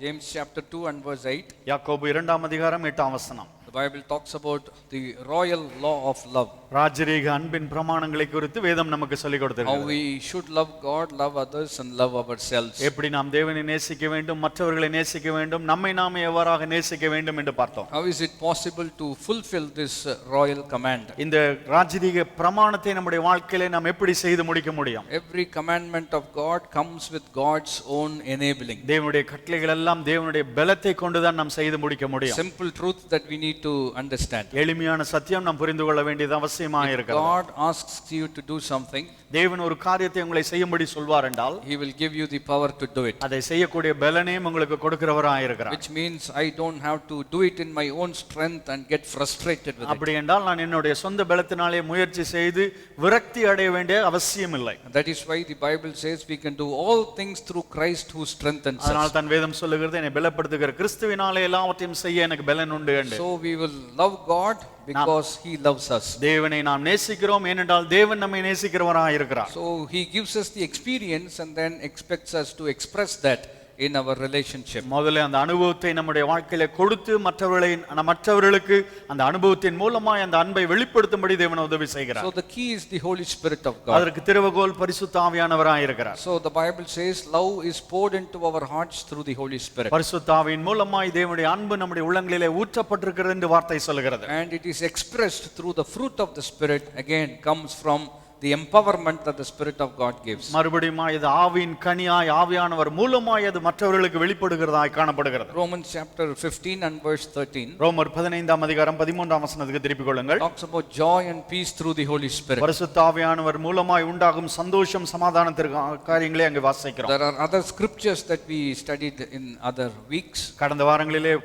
James chapter 2 and verse 8. யாக்கோபு 2ஆம் அதிகாரம் 8ஆம் வசனம். The Bible talks about the royal law of love. ராஜரீக அன்பின் பிரமாணங்களை குறித்து வேதம் நமக்கு சொல்லிக் How கொடுத்திருக்கிறது. we should love God, love others and love ourselves. எப்படி நாம் தேவனை நேசிக்க வேண்டும், மற்றவர்களை நேசிக்க வேண்டும், நம்மை நாமே எவ்வாறாக நேசிக்க வேண்டும் என்று பார்த்தோம். How is it possible to fulfill this royal command? இந்த ராஜரீக பிரமாணத்தை நம்முடைய வாழ்க்கையிலே நாம் எப்படி செய்து முடிக்க முடியும்? Every commandment of God comes with God's own enabling. தேவனுடைய கட்டளைகள் எல்லாம் தேவனுடைய பலத்தை கொண்டுதான் நாம் செய்து முடிக்க முடியும். Simple truth that we need to understand. எளிமையான சத்தியம் நாம் புரிந்து கொள்ள வேண்டியது அவசியமாக இருக்கிறது. God asks you to do something. தேவன் ஒரு காரியத்தை உங்களை செய்யும்படி சொல்வார் என்றால் He will give you the power to do it. அதை செய்யக்கூடிய பலனையும் உங்களுக்கு கொடுக்கிறவராக இருக்கிறார். Which means I don't have to do it in my own strength and get frustrated with it. அப்படி என்றால் நான் என்னுடைய சொந்த பலத்தினாலே முயற்சி செய்து விரக்தி அடைய வேண்டிய அவசியம் இல்லை. That is why the Bible says we can do all things through Christ who strengthens us. அதனால் தான் வேதம் சொல்லுகிறது என்னை பலப்படுத்துகிற கிறிஸ்துவினாலே எல்லாவற்றையும் செய்ய எனக்கு பலன் உண்டு என்று. So we will love God because he loves us. தேவனை நாம் நேசிக்கிறோம் ஏனென்றால் தேவன் நம்மை நேசிக்கிறவராக இருக்கிறார். So he gives us the experience and then expects us to express that in our relationship. முதல்ல அந்த அனுபவத்தை நம்முடைய வாழ்க்கையில கொடுத்து மற்றவர்களுக்கு அந்த அனுபவத்தின் மூலமாய் அந்த அன்பை வெளிப்படுத்தும்படி தேவன் உதவி செய்கிறார். So the key is the Holy Spirit of God. அதற்கு திறவுகோல் பரிசுத்த ஆவியானவராய் இருக்கிறார். So the Bible says love is poured into our hearts through the Holy Spirit. பரிசுத்த ஆவியின் மூலமாய் தேவனுடைய அன்பு நம்முடைய உள்ளங்களிலே ஊற்றப்பட்டிருக்கிறது என்று வார்த்தை சொல்கிறது. And it is expressed through the fruit of the Spirit, again comes from the empowerment that the Spirit of God gives. மறுபடியும் இது ஆவியின் கனியாய் ஆவியானவர் மூலமாய் அது மற்றவர்களுக்கு வெளிப்படுகிறதாய் காணப்படுகிறது. Romans chapter 15 and verse 13. ரோமர் 15ஆம் அதிகாரம் 13ஆம் வசனத்துக்கு திருப்பிக் கொள்ளுங்கள். Talks about joy and peace through the Holy Spirit. பரிசுத்த ஆவியானவர் மூலமாய் உண்டாகும் சந்தோஷம் சமாதானத்திற்கு காரியங்களை அங்கே வாசிக்கிறோம். There are other scriptures that we studied in other weeks. கடந்த வாரங்களிலே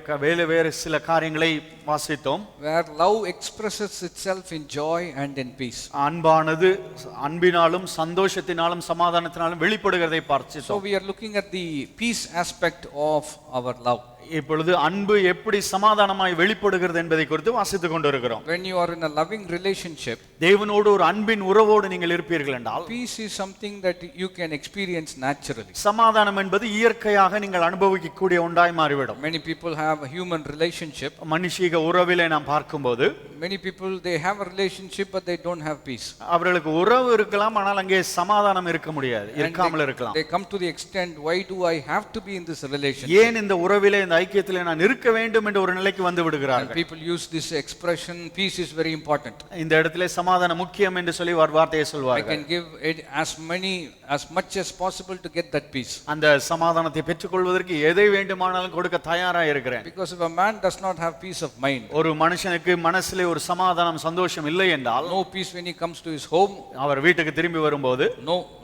வேறு சில காரியங்களை வாசித்தோம். Where love expresses itself in joy and in peace. அன்பானது அன்பினாலும் சந்தோஷத்தினாலும் சமாதானத்தினாலும் வெளிப்படுகிறதை பார்த்தோம். So we are looking at the peace aspect of our love. இப்பொழுது அன்பு எப்படி சமாதானமாய் வெளிப்படுகிறது என்பதை குறித்து வாசித்துக் கொண்டிருக்கிறோம். When you are in a loving relationship, தேவனோடு ஒரு அன்பின் உறவோடு நீங்கள் இருப்பீர்கள் என்றால் peace is something that you can experience naturally. சமாதானம் என்பது இயற்கையாக நீங்கள் அனுபவிக்கக்கூடிய ஒன்றாய் மாறிவிடும். Many people have a human relationship. மனுஷிக உறவிலே நாம் பார்க்கும்போது Many people they have a relationship but they don't have peace. அவர்களுக்கு உறவு இருக்கலாம் ஆனால் அங்கே சமாதானம் இருக்க முடியாது, இருக்காமல் இருக்கலாம். They come to the extent, why do I have to be in this relationship? ஏன் இந்த உறவிலே இந்த ஐக்கியத்திலே நான் இருக்க வேண்டும் என்ற ஒரு நிலைக்கு வந்து விடுகிறார்கள். People use this expression, peace is very important. இந்த இடத்திலே சமாதானம் முக்கியம் என்று சொல்லி வார்த்தையை சொல்வார்கள். I can give it as much as possible to get that peace. அந்த சமாதானத்தை பெற்றுக்கொள்வதற்கு எதை வேண்டுமானாலும் கொடுக்க தயாராக இருக்கிறேன். Because if a man does not have peace of mind, ஒரு மனுஷனுக்கு மனசிலே ஒரு சமாதானம் சந்தோஷம் இல்லை என்றால் no peace when he comes to his home, அவர் வீட்டுக்கு திரும்பி வரும்போது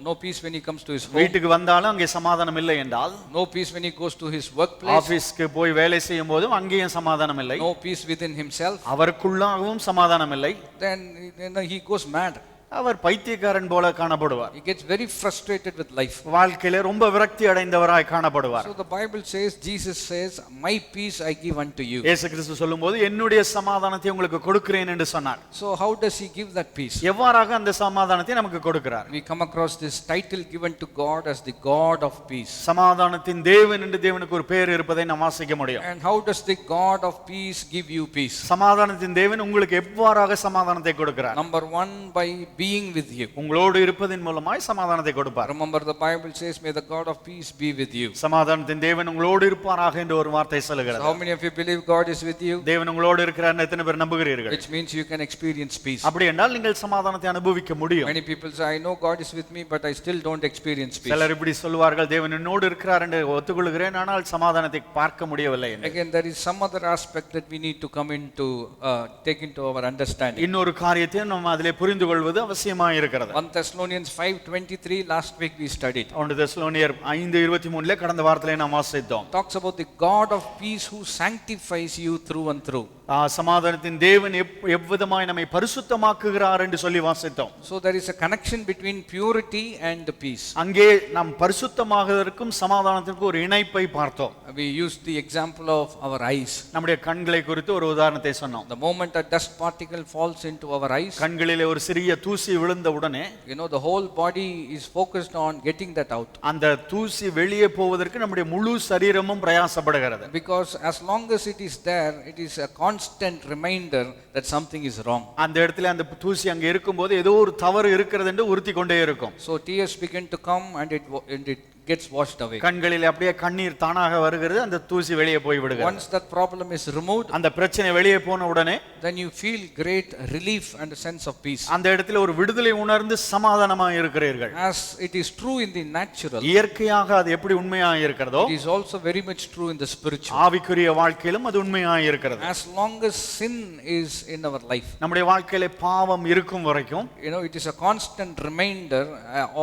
no peace when he comes to his home, வீட்டுக்கு வந்தாலும் அங்கே சமாதானம் இல்லை என்றால் no peace when he goes to his workplace, ஆபீஸ்க்கு போய் வேலை செய்யும் போதும் அங்கேயும் சமாதானம் இல்லை, no peace within himself, அவருக்குள்ளாகவும் சமாதானம் இல்லை, then he goes mad. அவர் பைத்தியக்காரன் போல காணப்படுவார். He gets very frustrated with life. வாழ்க்கையில ரொம்ப விரக்தி அடைந்தவராய் காணப்படுவார். So the Bible says, Jesus says, my peace I give unto you. இயேசு கிறிஸ்து சொல்லும்போது என்னுடைய சமாதானத்தை உங்களுக்கு கொடுக்கிறேன் என்று சொன்னார். So how does he give that peace? எவ்வாறாக அந்த சமாதானத்தை நமக்கு கொடுக்கிறார்? We come across this title given to God as the God of peace. சமாதானத்தின் தேவன் என்று தேவனுக்கு ஒரு பெயர் இருப்பதை நாம் வாசிக்க முடியும். And how does the God of peace give you peace? சமாதானத்தின் தேவன் உங்களுக்கு எவ்வாறாக சமாதானத்தை கொடுக்கிறார்? Number 1, by being with you. உங்களோடு இருப்பதின் மூலமாய் சமாதானத்தை கொடுப்பார். Remember the Bible says, may the God of peace be with you. சமாதானத்தின் தேவன் உங்களோடு இருப்பாராக என்று ஒரு வார்த்தை சொல்லுகிறது. So how many of you believe God is with you? தேவன் உங்களோடு இருக்கிறார் எத்தனை பேர் நம்புகிறீர்கள்? Which means you can experience peace. அப்படி என்றால் நீங்கள் சமாதானத்தை அனுபவிக்க முடியும். Many people say, I know God is with me but I still don't experience peace. சிலர் இப்படி சொல்வார்கள், தேவன் என்னோடு இருக்கிறார் என்று ஒத்துக்கொள்கிறேன் ஆனால் சமாதானத்தை பார்க்க முடியவில்லை என்று. Again, there is some other aspect that we need to come into take into our understanding. இன்னொரு காரியத்தை நாம் அதிலே புரிந்து கொள்வது அவசியமாக இருக்கிறது. 1 Thessalonians 5:23 last week we studied. 1 தெசலோனியர் 5:23 கடந்த வாரத்திலே நாம் வாசித்தோம். Talks about the God of peace who sanctifies you through and through. சமாதானத்தின் தேவன் எவ்விதமாய் நம்மை பரிசுத்தமாக்குகிறார் என்று சொல்லி வாசித்தோம். So there is a connection between purity and peace. அங்கே நாம் பரிசுத்தமாகுவதற்கும் சமாதானத்திற்கும் ஒரு இணைப்பை பார்த்தோம். We used the example of our eyes. நம்முடைய கண்களை குறித்து ஒரு உதாரணத்தை சொன்னோம். The moment a dust particle falls into our eyes, கண்களிலே ஒரு சிறிய தூசி தூசி விழுந்த உடனே the whole body is focused on getting that out. அந்த தூசி வெளியே போவதற்கு நம்முடைய முழு சரீரமும் பிரயாசப்படுகிறது. Because as long as it is there, it is a constant reminder that something is wrong. அந்த இடத்துல அந்த தூசி அங்க இருக்கும்போது ஏதோ ஒரு தவறு இருக்கிறது என்று உறுத்தி கொண்டே இருக்கும். So tears begin to come and it gets washed away. கண்களில் அப்படியே கண்ணீர் தானாக வருகிறது, அந்த தூசி வெளியே போய் விடுகிறது. Once that problem is removed, அந்த பிரச்சனை வெளியே போன உடனே then you feel great relief and a sense of peace. அந்த இடத்துல ஒரு விடுதலை உணர்ந்து சமாதானமாக இருக்கிறீர்கள். As it is true in the natural, இயற்கையாக அது எப்படி உண்மையாக இருக்கிறதோ, it is also very much true in the spiritual. ஆவிக்குரிய வாழ்க்கையிலும் அது உண்மையாக இருக்கிறது. As long as sin is in our life, நம்முடைய வாழ்க்கையில பாவம் இருக்கும் வரைக்கும், it is a constant reminder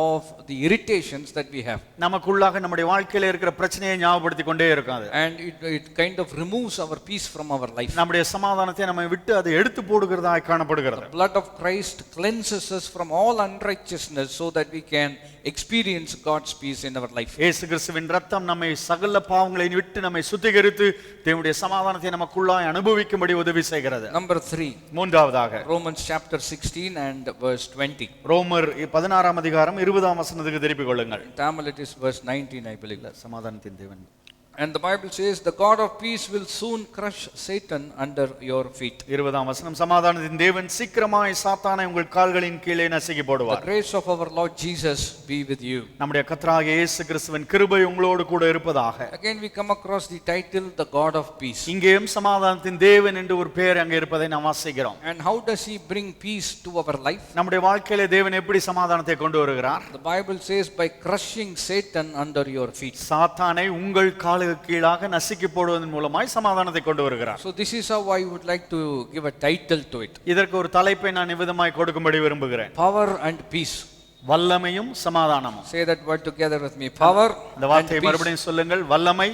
of the irritations that we have. நமக்குள்ளாக நம்முடைய வாழ்க்கையில இருக்கிற பிரச்சனையை ஞாபகப்படுத்தி கொண்டே இருக்கும் அது. And it kind of removes our peace from our life. நம்முடைய சமாதானத்தை நம்மை விட்டு அது எடுத்து போடுகிறதாய் காணப்படுகிறது. The blood of Christ cleanses us from all unrighteousness so that we can experience God's peace in our life. இயேசு கிறிஸ்துவின் இரத்தம் நம்மை சகல பாவங்களை விட்டு நம்மை சுத்திகரித்து தேவனுடைய சமாதானத்தை நமக்குள்ளாய் அனுபவிக்கும்படி உதவி செய்கிறது. Number 3, மூன்றாவதாக Romans chapter 16 and verse 20. ரோமர் 16 அதிகாரம் 20 வசனத்துக்கு திருப்பிக் கொள்ளுங்கள். Tamil it is verse 19, I believe. சமாதானத்தின் தேவன். And the Bible says, the God of peace will soon crush Satan under your feet. 20 வசனம், சமாதானத்தின் தேவன் சீக்கிரமாய் சாத்தானை உங்கள் கால்களின் கீழே நசுக்கி The போடுவார். grace of our Lord Jesus be with you. நம்முடைய கர்த்தராகிய இயேசு கிறிஸ்துவின் கிருபை உங்களோடு கூட இருப்பதாக. Again we come across the title, the God of peace. இங்கேயும் சமாதானத்தின் தேவன் என்று ஒரு பெயர் அங்கே இருப்பதை நாம் வாசிக்கிறோம். And how does he bring peace to our life? நம்முடைய வாழ்க்கையிலே தேவன் எப்படி சமாதானத்தை கொண்டு வருகிறார்? The Bible says, by crushing Satan under your feet. சாத்தானை உங்கள் காலுக்கு கீழாக நசுக்கி போடுவதன் மூலமாய் சமாதானத்தை கொண்டு வருகிறார். So this is how I would like to give a title to it. இதற்கு ஒரு தலைப்பை நான் இவ்விதமாய் கொடுக்கும்படி விரும்புகிறேன். Power and peace. வல்லமையும் சமாதானமும். Say that word together with me. Power இந்த வார்த்தையை மறுபடியும் சொல்லுங்கள். வல்லமை,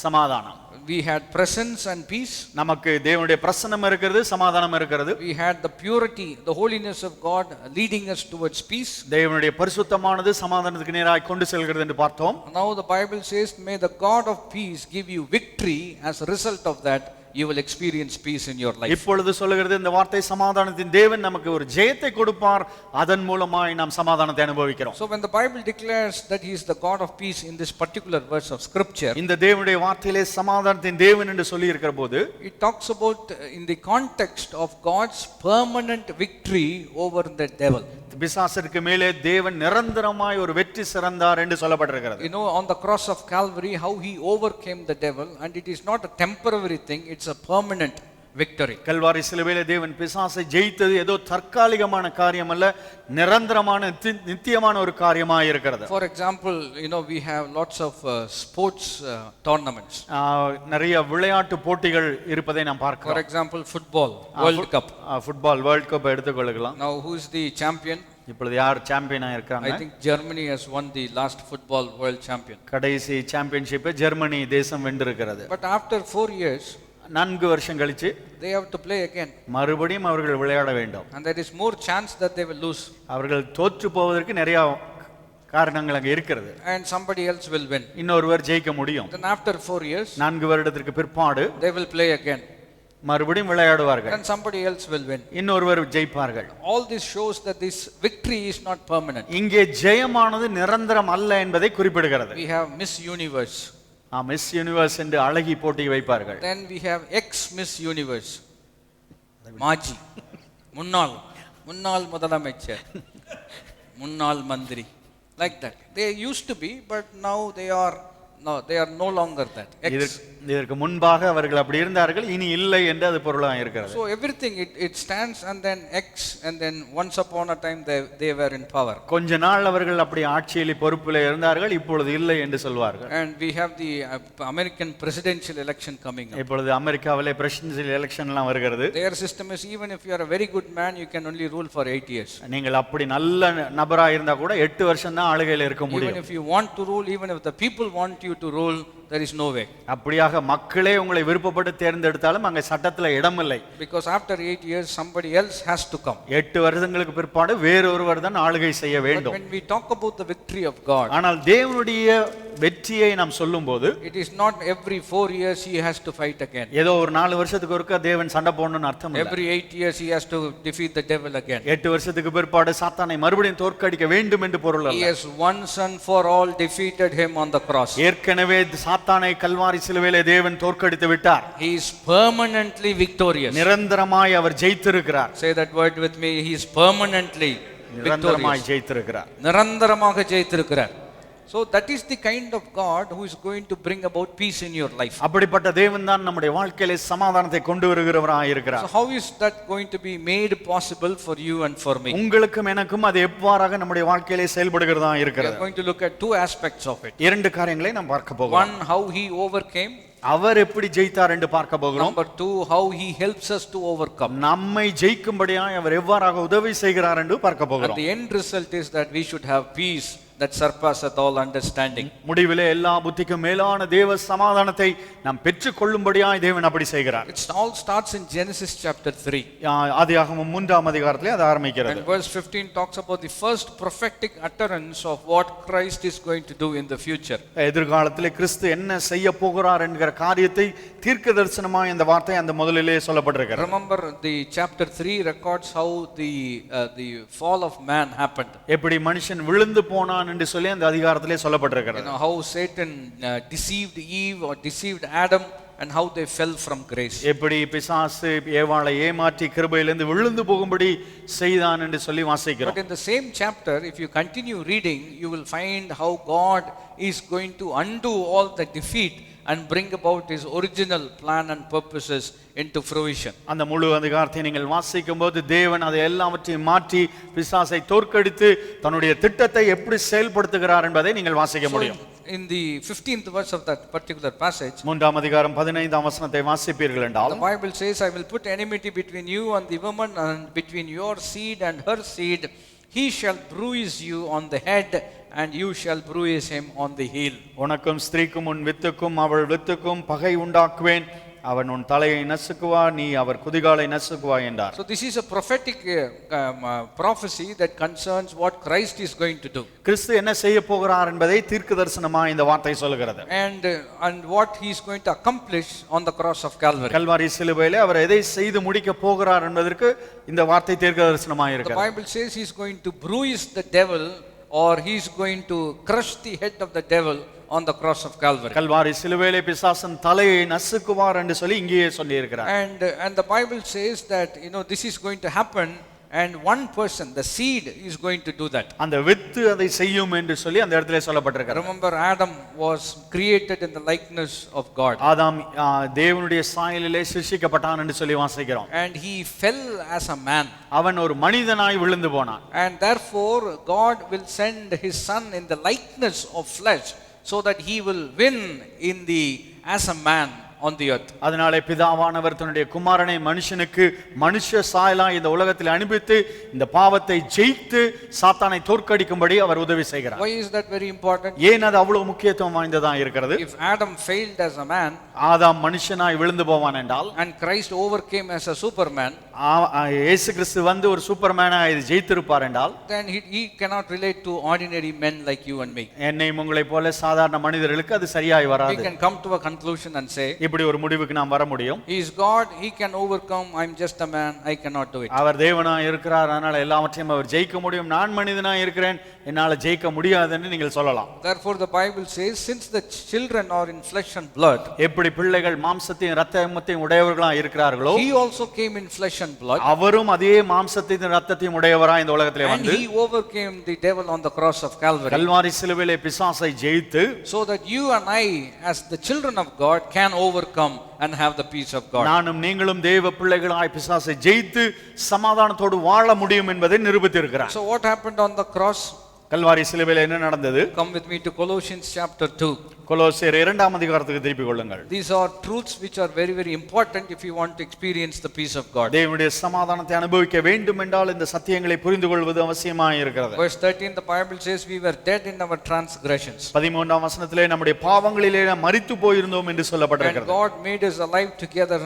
சமாதானம். We had presence and peace. நமக்கு தேவனுடைய பிரசன்னம் இருக்கிறது, சமாதானம் இருக்கிறது. We had the purity, the holiness of God leading us towards peace. தேவனுடைய பரிசுத்தமானது சமாதானத்துக்கு நேராக கொண்டு செல்கிறது என்று பார்த்தோம். Now the Bible says, may the God of peace give you victory. As a result of that, you will experience peace in your life. இப்பொழுது சொல்லுகிறது இந்த வார்த்தை, சமாதானத்தின் தேவன் நமக்கு ஒரு ஜெயத்தை கொடுப்பார், அதன் மூலமாய் நாம் சமாதானத்தை அனுபவிக்கிறோம். So when the Bible declares that he is the God of peace in this particular verse of scripture, இந்த தேவனுடைய வார்த்தையிலே சமாதானத்தின் தேவன் என்று சொல்லி இருக்கிற போது, it talks about in the context of God's permanent victory over the devil. பிசாசிற்கு மேலே தேவன் நிரந்தரமாய் ஒரு வெற்றி சிறந்தார் என்று சொல்லப்பட்டிருக்கிறது. On the cross of Calvary, how he overcame the devil, and it is not a temporary thing, it's a permanent victory. Kalvari சிலுவையிலே தேவன் பிசாசை ஜெயித்தது ஏதோ தற்காலிகமான காரியம் அல்ல, நிரந்தரமான நித்தியமான ஒரு காரியமாக இருக்கிறது. For example, we have lots of sports tournaments. நிறைய விளையாட்டு போட்டிகள் இருப்பதை நாம் பார்க்கிறோம். For example, football world cup. Football world cup எடுத்துக்கொள்ளலாம். Now who is the champion? இப்பொழுது யார் சாம்பியனா இருக்காங்க? I think Germany has won the last football world champion. கடைசி சாம்பியன்ஷிப்பை ஜெர்மனி தேசம் வென்றிருக்கிறது. But after 4 years, 4 வருஷம் கழிச்சு they have to play again. மறுபடியும் அவர்கள் விளையாட வேண்டும். And there is more chance that they will lose. அவர்கள் தோற்று போவதற்கு நிறைய காரணங்கள் அங்க இருக்கிறது. And somebody else will win. இன்னொருவர் ஜெயிக்க முடியும். Then after 4 years, 4 வருடத்திற்கு பிற்பாடு they will play again. மறுபடியும் விளையாடுவார்கள். And somebody else will win. இன்னொருவர் ஜெயிப்பார்கள். All this shows that this victory is not permanent. இங்கே ஜெயமானது நிரந்தரம் அல்ல என்பதை குறிப்பிடுகிறது. We have Miss Universe. Miss universe என்று அழகி போட்டி வைப்பார்கள். Then we have ex Miss Universe. மாஜி, முன்னாள் முதலமைச்சர், முன்னாள் மந்திரி, like that. They used to be, but now they are no longer that. இதற்கு முன்பாக அவர்கள் அப்படி இருந்தார்கள், இனி இல்லை என்று அது பொருளாக இருக்கிறது. So everything it stands, and then ex, and then once upon a time they were in power. கொஞ்ச நாள் அவர்கள் அப்படி ஆட்சியில் பொறுப்பில் இருந்தார்கள், இப்பொழுது இல்லை என்று சொல்வார்கள். And we have the American presidential election coming up. இப்பொழுது அமெரிக்காவிலே பிரசிடென்ஷியல் எலெக்ஷன்லாம் வருகிறது. Their system is, even if you are a very good man, you can only rule for 8 years. நீங்கள் அப்படி நல்ல நபரா இருந்தா கூட 8 வருஷம் தான் ஆளுகையில் இருக்க முடியும். Even if you want to rule, even if the people want you to rule, there is no way. அப்படியாக மக்களே உங்களை விருப்பப்பட்டு தேர்ந்தெடுத்தாலும் அங்க சட்டத்துல இடம் இல்லை. Because after 8 years somebody else has to come. 8 வருடங்களுக்கு பிற்பாடு வேறொருவர் தான் ஆளுகை செய்ய வேண்டும். But when we talk about the victory of God, ஆனால் தேவனுடைய வெற்றியை நாம் சொல்லும்போது it is not every 4 years he has to fight again. ஏதோ ஒரு 4 வருஷத்துக்கு ஒருக்கா தேவன் சண்டை போடணும்னு அர்த்தம் இல்ல. Every 8 years he has to defeat the devil again. 8 வருஷத்துக்கு பிற்பாடு சாத்தானை மறுபடியும் தோற்கடிக்க வேண்டும் என்று பொருள் He அல்ல. has once and for all defeated him on the cross. ஏற்கனவே சாத்தானை கல்வாரி சிலுவையிலே தேவன் தோற்கடித்து விட்டார். He is permanently victorious. நிரந்தரமாய் அவர் ஜெயித்திருக்கிறார். Say that word with me. He is permanently நிரந்தரமாய் victorious. ஜெயித்திருக்கிறார். நிரந்தரமாக ஜெயித்திருக்கிறார். So that is the kind of God who is going to bring about peace in your life. அப்படிப்பட்ட தேவன் தான் நம்முடைய வாழ்க்கையிலே சமாதானத்தை கொண்டு வருகிறவராய் இருக்கிறார். So how is that going to be made possible for you and for me? உங்களுக்கும் எனக்கும் அது எவ்வாறாக நம்முடைய வாழ்க்கையிலே செயல்படுகிறதா We இருக்கிறது. are going to look at two aspects of it. இரண்டு காரியங்களை நாம் பார்க்க போகிறோம். One, how he overcame. அவர் எப்படி ஜெயித்தார் என்று பார்க்க போகிறோம். Number two, how he helps us to overcome. நம்மை ஜெயிக்கும்படியாய் அவர் எவ்வாறாக உதவி செய்கிறார் என்று பார்க்க And போகிறோம். the end result is that we should have peace that surpasseth all understanding. முடிவிலே எல்லா புத்திக்கும் மேலான தேவ சமாதானத்தை நாம் பெற்றுக் கொள்ளும்படியாய் தேவன் அப்படி செய்கிறார். It all starts in Genesis chapter 3. ஆதியாகமம் 3ஆம் அதிகாரத்திலே அது ஆரம்பிக்கிறது. And verse 15 talks about the first prophetic utterance of what Christ is going to do in the future. எதிர்காலத்திலே கிறிஸ்து என்ன செய்ய போகிறார் என்கிற காரியத்தை தீர்க்க தரிசனமாய் இந்த வார்த்தை அந்த முதலிலே சொல்லப்பட்டிருக்கிறது. Remember the chapter 3 records how the fall of man happened. எப்படி மனுஷன் விழுந்து போனான் என்று சொல்லி அந்த அதிகாரத்திலே சொல்லப்பட்டிருக்கிறது. You know how Satan deceived Eve or deceived Adam and how they fell from grace. எப்படி பிசாசு ஏவாளை ஏமாற்றி கிருபையிலிருந்து விழுந்து போகும்படி செய்தான் என்று சொல்லி வாசிக்கிறோம். But in the same chapter, if you continue reading, you will find how God is going to undo all the defeat and bring about his original plan and purposes into fruition. அந்த முழு அதிகாரத்தை நீங்கள் வாசிக்கும்போது தேவன் அதை எல்லாவற்றையும் மாற்றி பிசாசை தோற்கடித்து தன்னுடைய திட்டத்தை எப்படி செயல்படுத்துகிறார் என்பதை நீங்கள் வாசிக்க முடியும். In the 15th verse of that particular passage, 3ஆம் அதிகாரம் 15ஆம் வசனத்தை வாசிப்பீர்கள் என்றால், the Bible says, I will put enmity between you and the woman, and between your seed and her seed. He shall bruise you on the head, and you shall bruise him on the heel. உனக்கும் ஸ்திரீக்கும் உன் வித்துக்கும் அவள் வித்துக்கும் பகை உண்டாக்குவேன், அவன் உன் தலையை நசுக்குவார், நீ அவர் குதிகாலை நசுக்குவாய் என்றார். So this is a prophetic prophecy that concerns what Christ is going to do. கிறிஸ்து என்ன செய்ய போகிறார் என்பதை தீர்க்கதரிசனமாய் இந்த வார்த்தை சொல்கிறது. And what he is going to accomplish on the cross of Calvary. Kalvari சிலுவையிலே அவர் எதை செய்து முடிக்க போகிறார் என்பதற்கு இந்த வார்த்தை தீர்க்கதரிசனமாய் The இருக்கிறது. Bible says he is going to bruise the devil, or he is going to crush the head of the devil on the cross of Calvary. Kalvari சிலுவையிலே பிசாசன் தலையை நசுக்குவார் என்று சொல்லி இங்கேயே சொல்லி இருக்கிறார். And the Bible says that this is going to happen, and one person, the seed, is going to do that. அந்த with அதை செய்யும் என்று சொல்லி அந்த இடத்திலே சொல்லப்பட்டிருக்கிறது. Remember, Adam was created in the likeness of God. ஆதாம் தேவனுடைய சாயலிலே சிருஷ்டிக்கப்பட்டான் என்று சொல்லி வாசிக்கிறோம். And he fell as a man. அவன் ஒரு மனிதனாய் விழுந்து போனான். And therefore God will send his son in the likeness of flesh, so that he will win as a man on the earth. அதனாலே பிதாவானவர் தன்னுடைய குமாரனை மனுஷனுக்கு மனுஷ சாயலாய் இந்த உலகத்தில் அனுப்பித்து இந்த பாவத்தை ஜெயித்து சாத்தானை தோற்கடிக்கும்படி அவர் உதவி செய்கிறார். Why is that very important? ஏன் அது அவ்வளவு முக்கியத்துவம் வாய்ந்ததா இருக்கிறது? If Adam failed as a man, ஆதாம் மனுஷனாய் விழுந்து போவான் என்றால், and Christ overcame as a superman, இயேசு கிறிஸ்து வந்து ஒரு சூப்பர்மேனாய் ஜெயித்திருப்பார் என்றால், then he cannot relate to ordinary men like you and me. என்னையும் உங்களைப் போல சாதாரண மனிதர்களுக்கு அது சரியாய் We வராது. can come to a conclusion and say, இப்படி ஒரு முடிவுக்கு நாம் வர முடியும். he is God, he can overcome, I'm just a man, I cannot do it. அவர் தேவனாய் இருக்கிறார், அதனால எல்லாவற்றையும் அவர் ஜெயிக்க முடியும். நான் மனிதனாய் இருக்கிறேன், என்னால ஜெயிக்க முடியாதுன்னு நீங்கள் சொல்லலாம். Therefore the Bible says, since the children are in flesh and blood, எப்படி பிள்ளைகள் மாம்சத்தையும் இரத்தத்தையும் உடையவர்களாய் இருக்கிறார்களோ, he also came in flesh and blood, அவரும் அதே மாம்சத்தையும் இரத்தத்தையும் உடையவராய் இந்த உலகத்திலே and வந்து he overcame the devil on the cross of Calvary, Kalvari சிலுவையிலே பிசாசை ஜெயித்து, so that you and I as the children of God can overcome and have the peace of God. நானும் நீங்களும் தேவ பிள்ளைகளாய் பிசாசை ஜெயித்து சமாதானத்தோடு வாழ முடியும் என்பதை நிரூபித்திருக்கிறார். So what happened on the cross? Kalvari சிலுவையிலே என்ன நடந்தது? Come with me to Colossians chapter 2. கொலோசியர் 2ஆம் அதிகாரத்துக்கு திருப்பிக் கொள்ளுங்கள். These are truths which are very very important if you want to experience the peace of God. தேவனுடைய சமாதானத்தை அனுபவிக்க வேண்டும் என்றால் இந்த சத்தியங்களை புரிந்து கொள்வது அவசியமாய் இருக்கிறது. Verse 13, the Bible says we were dead in our transgressions. 13ஆம் வசனத்திலே நம்முடைய பாவங்களிலே நாம் மரித்து போயிருந்தோம் என்று And சொல்லப்பட்டிருக்கிறது. God made us alive together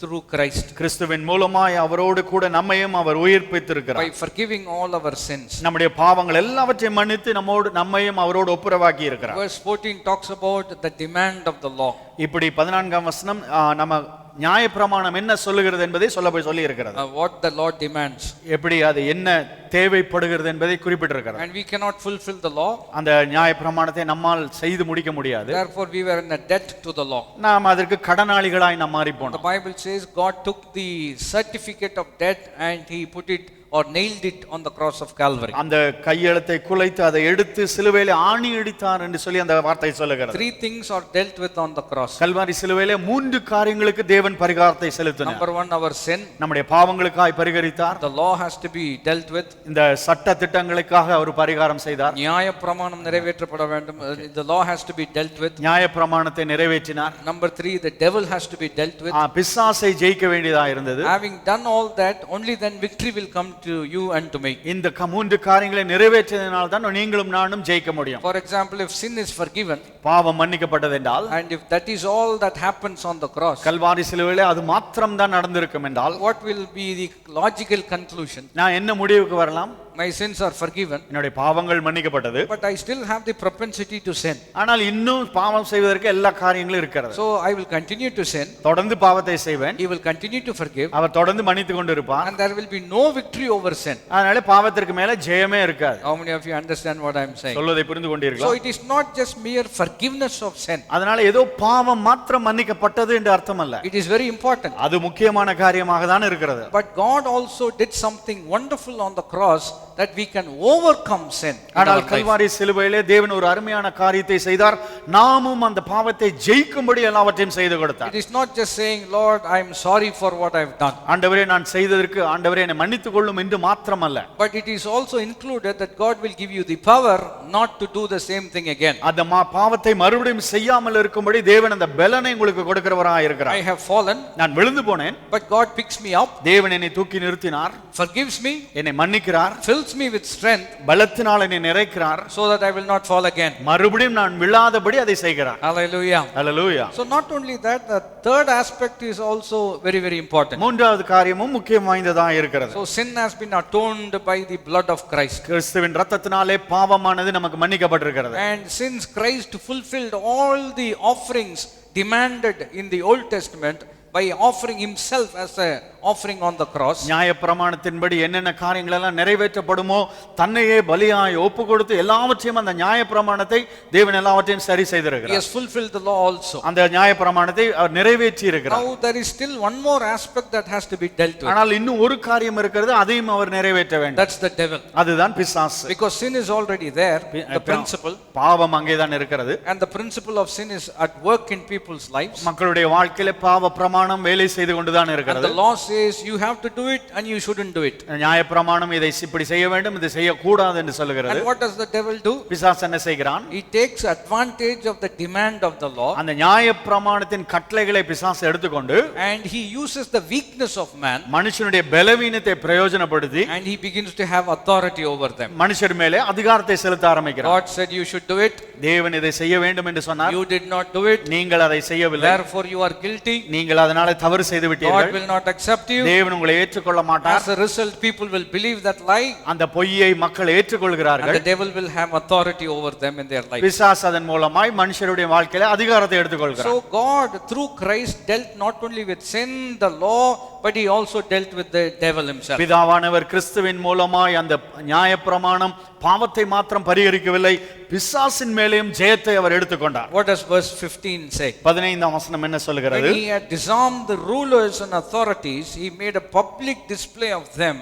through Christ. கிறிஸ்துவின் மூலமாய் அவரோடு கூட நம்மையும் அவர் உயிர்ப்பித்திருக்கிறார். By forgiving all our sins. நம்முடைய பாவங்கள் எல்லாவற்றையும் மன்னித்து நம்மையும் அவரோடு ஒப்புரவாக்கி இருக்கிறார். Verse 14 talks about the demand of the law. இப்படி 14ஆம் வசனம் நம்ம நியாயப்பிரமாணம் என்ன சொல்லுகிறது என்பதை சொல்லி இருக்கிறது. What the law demands. எப்படி அது என்ன தேவைப்படுகிறது என்பதை குறிப்பிட்டிருக்கிறது. And we cannot fulfill the law. அந்த நியாயப்பிரமாணத்தை நம்மால் செய்து முடிக்க முடியாது. Therefore we were in a debt to the law. நாம் அதற்கு கடனாளிகளாய் நாம் மாறி போனோம். The Bible says God took the certificate of debt and he put it or nailed it on the cross of Calvary. அந்த கையெழுத்தை குலைத்து அதை எடுத்து சிலுவையிலே ஆணி அடித்தார் என்று சொல்லி அந்த வார்த்தை சொல்லுகிறது. Three things are dealt with on the cross. Kalvari சிலுவையிலே மூன்று காரியங்களுக்கு தேவன் பரிகாரத்தை செலுத்தினார். Number 1, our sin. நம்முடைய பாவங்களுக்காய் பரிகரித்தார். The law has to be dealt with. இந்த சட்ட திட்டங்களுக்காக அவர் பரிகாரம் செய்தார். நியாயப்பிரமாணம் நிறைவேற்றப்பட வேண்டும். The law has to be dealt with. நியாயப்பிரமாணத்தை நிறைவேற்றினார். Number 3, the devil has to be dealt with. பிசாசை ஜெயிக்க வேண்டியதா இருந்தது. Having done all that, only then victory will come to you and to me. இந்த மூன்று காரியங்களை நிறைவேற்றியதனால் தான் நீங்களும் நானும் ஜெயிக்க முடியும். For example, if sin is forgiven, பாவம் மன்னிக்கப்பட்டது என்றால், and if that is all that happens on the cross, Kalvari சிலுவையிலே அது மாத்திரம் தான் நடந்திருக்கும் என்றால், what will be the logical conclusion? நான் என்ன முடிவுக்கு வரலாம்? My sins are forgiven, என்னுடைய பாவங்கள் மன்னிக்கப்பட்டது, but I still have the propensity to sin. ஆனால் இன்னும் பாவம் செய்வதற்கு எல்லா காரியங்களும் இருக்கிறது. So I will continue to sin. தொடர்ந்து பாவத்தை செய்வேன். He will continue to forgive. அவர் தொடர்ந்து மன்னித்து கொண்டிருப்பார். And there will be no victory over sin. அதனால பாவத்திற்கு மேல ஜெயமே இருக்காது. How many of you understand what I am saying? சொல்வதை புரிந்து கொண்டீர்களா? So it is not just mere forgiveness of sin. அதனால ஏதோ பாவம் மாத்திரம் மன்னிக்கப்பட்டது என்று அர்த்தம் அல்ல. It is very important. அது முக்கியமான காரியமாக தான் இருக்கிறது. But God also did something wonderful on the cross that we can overcome sin. ஆனால் கல்வாரி சிலுவையிலே தேவன் ஒரு அருமையான காரியத்தை செய்தார். நாமும் அந்த பாவத்தை ஜெயிக்கும்படி எல்லாவற்றையும் செய்து கொடுத்தார். It is not just saying, Lord, I am sorry for what I have done. ஆண்டவரே நான் செய்ததற்கு ஆண்டவரே என்னை மன்னித்துக் கொள்ளும் என்று மாத்திரமல்ல. But it is also included that God will give you the power not to do the same thing again. அந்த பாவத்தை மறுபடியும் செய்யாமல் இருக்கும்படி தேவன் அந்த பலனை உங்களுக்கு கொடுக்கிறவராய் இருக்கிறார். I have fallen. நான் விழுந்து போனேன். But God picks me up. தேவன் என்னை தூக்கி நிறுத்தினார். Forgives me. என்னை மன்னிக்கிறார். Fills me with strength. பலத்தினால் என்னை நிறைக்கிறார். So that I will not fall again. மறுபடியும் நான் விழாதபடி அதை செய்கிறார். Hallelujah. Hallelujah. So not only that, the third aspect is also very, very important. மூன்றாவது காரியமும் முக்கியம் வாய்ந்ததா இருக்கிறது. So sin has been atoned by the blood of Christ. கிறிஸ்துவின் இரத்தத்தினாலே பாவமானது நமக்கு மன்னிக்கப்பட்டிருக்கிறது. And since Christ fulfilled all the offerings demanded in the Old Testament by offering himself as a offering on the cross, நியாயப்பிரமாணத்தின்படி என்னென்ன காரியங்கள் எல்லாம் நிறைவேற்றப்படுமோ தன்னையே பலியாய் ஒப்பு கொடுத்து எல்லாவற்றையும் அந்த நியாயப்பிரமாணத்தை தேவன் எல்லாவற்றையும் சரி செய்திருக்கிறார். he has fulfilled the law also. அந்த நியாயப்பிரமாணத்தை அவர் நிறைவேற்றி இருக்கிறார். Now there is still one more aspect that has to be dealt with. ஆனால் இன்னும் ஒரு காரியம் இருக்கிறது, அதையும் அவர் நிறைவேற்ற வேண்டும். That's the devil. அதுதான் பிசாசு. Because sin is already there, the principle, பாவம் அங்கேதான் இருக்கிறது. and the principle of sin is at work in people's lives. மக்களுடைய வாழ்க்கையில பாவ பிரமாணம் வேலை செய்து கொண்டுதான் இருக்கிறது. And the law says you have to do it and you shouldn't do it. நியாயப்பிரமாணம் இதை இப்படி செய்ய வேண்டும், இதை செய்ய கூடாது என்று சொல்லுகிறது. And what does the devil do? பிசாசு என்ன செய்கிறான்? He takes advantage of the demand of the law. அந்த நியாயப்பிரமாணத்தின் கட்டளைகளை பிசாசு எடுத்துக்கொண்டு And he uses the weakness of man. மனுஷனுடைய பலவீனத்தை பிரயோஜனப்படுத்தி And he begins to have authority over them. மனுஷர் மேலே அதிகாரத்தை செலுத்த ஆரம்பிக்கிறார். God said you should do it. தேவன் இதை செய்ய வேண்டும் என்று சொன்னார். You did not do it. நீங்கள் அதை செய்யவில்லை. Therefore you are guilty. நீங்கள் அதனால தவறு செய்து விட்டீர்கள். God will not accept you. தேவன் உங்களை ஏற்றுக்கொள்ள மாட்டார். As a result, people will believe that lie. அந்த பொய்யை மக்கள் ஏற்றுக்கொள்கிறார்கள். And the devil will have authority over them in their life. பிசாசு அதன் மூலமாய் மனுஷருடைய வாழ்க்கையில அதிகாரத்தை எடுத்துக்கொள்கிறார். So God through Christ dealt not only with sin, the law, but he also dealt with the devil himself. பிதாவானவர் கிறிஸ்துவின் மூலமாய் அந்த நியாயப்பிரமாணம் பாவத்தை மாத்திரம் பரிகரிக்கவில்லை, பிசாசின் மேலேயும் ஜெயத்தை அவர் எடுத்துக்கொண்டார். What does verse 15 say? 15ஆம் வசனம் என்ன சொல்கிறது? When he had disarmed the rulers and authorities, he made a public display of them,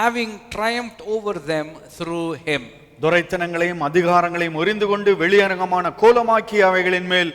having triumphed over them through him. துரைத்தனங்களையும் அதிகாரங்களையும் உரிந்து கொண்டு வெளியரங்கமான கோலமாக்கி அவைகளின் மேல்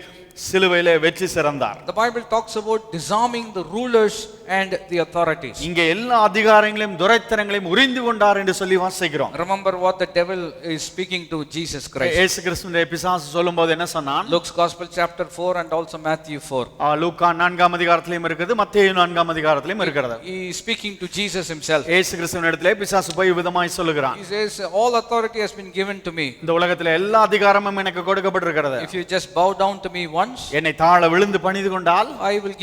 சிலுவையிலே வெற்றி சிறந்தார். The Bible talks about disarming the rulers and the authorities. இங்கே எல்லா அதிகாரங்களையும் துரைத்தனங்களையும் உரிந்து கொண்டார் என்று சொல்லி வாசிக்கிறோம். Remember what the devil is speaking to Jesus Christ. இயேசு கிறிஸ்துவின் பிசாசு சொல்லும்போது என்ன சொன்னான்? Luke's Gospel chapter 4 and also Matthew 4. லூக்கா 4ஆம் அதிகாரத்திலும் இருக்குது, மத்தேயு 4ஆம் அதிகாரத்திலும் இருக்கிறது. He is speaking to Jesus himself. இயேசு கிறிஸ்துவின் இடத்திலே பிசாசு போய் விதமாய் சொல்லுகிறான். He says all authority has been given to me. இந்த உலகத்திலே எல்லா அதிகாரமும் எனக்கு கொடுக்கப்பட்டிருக்கிறது. If you just bow down to me once, once, என்னை தாழ விழுந்து பணிந்து கொண்டால் I will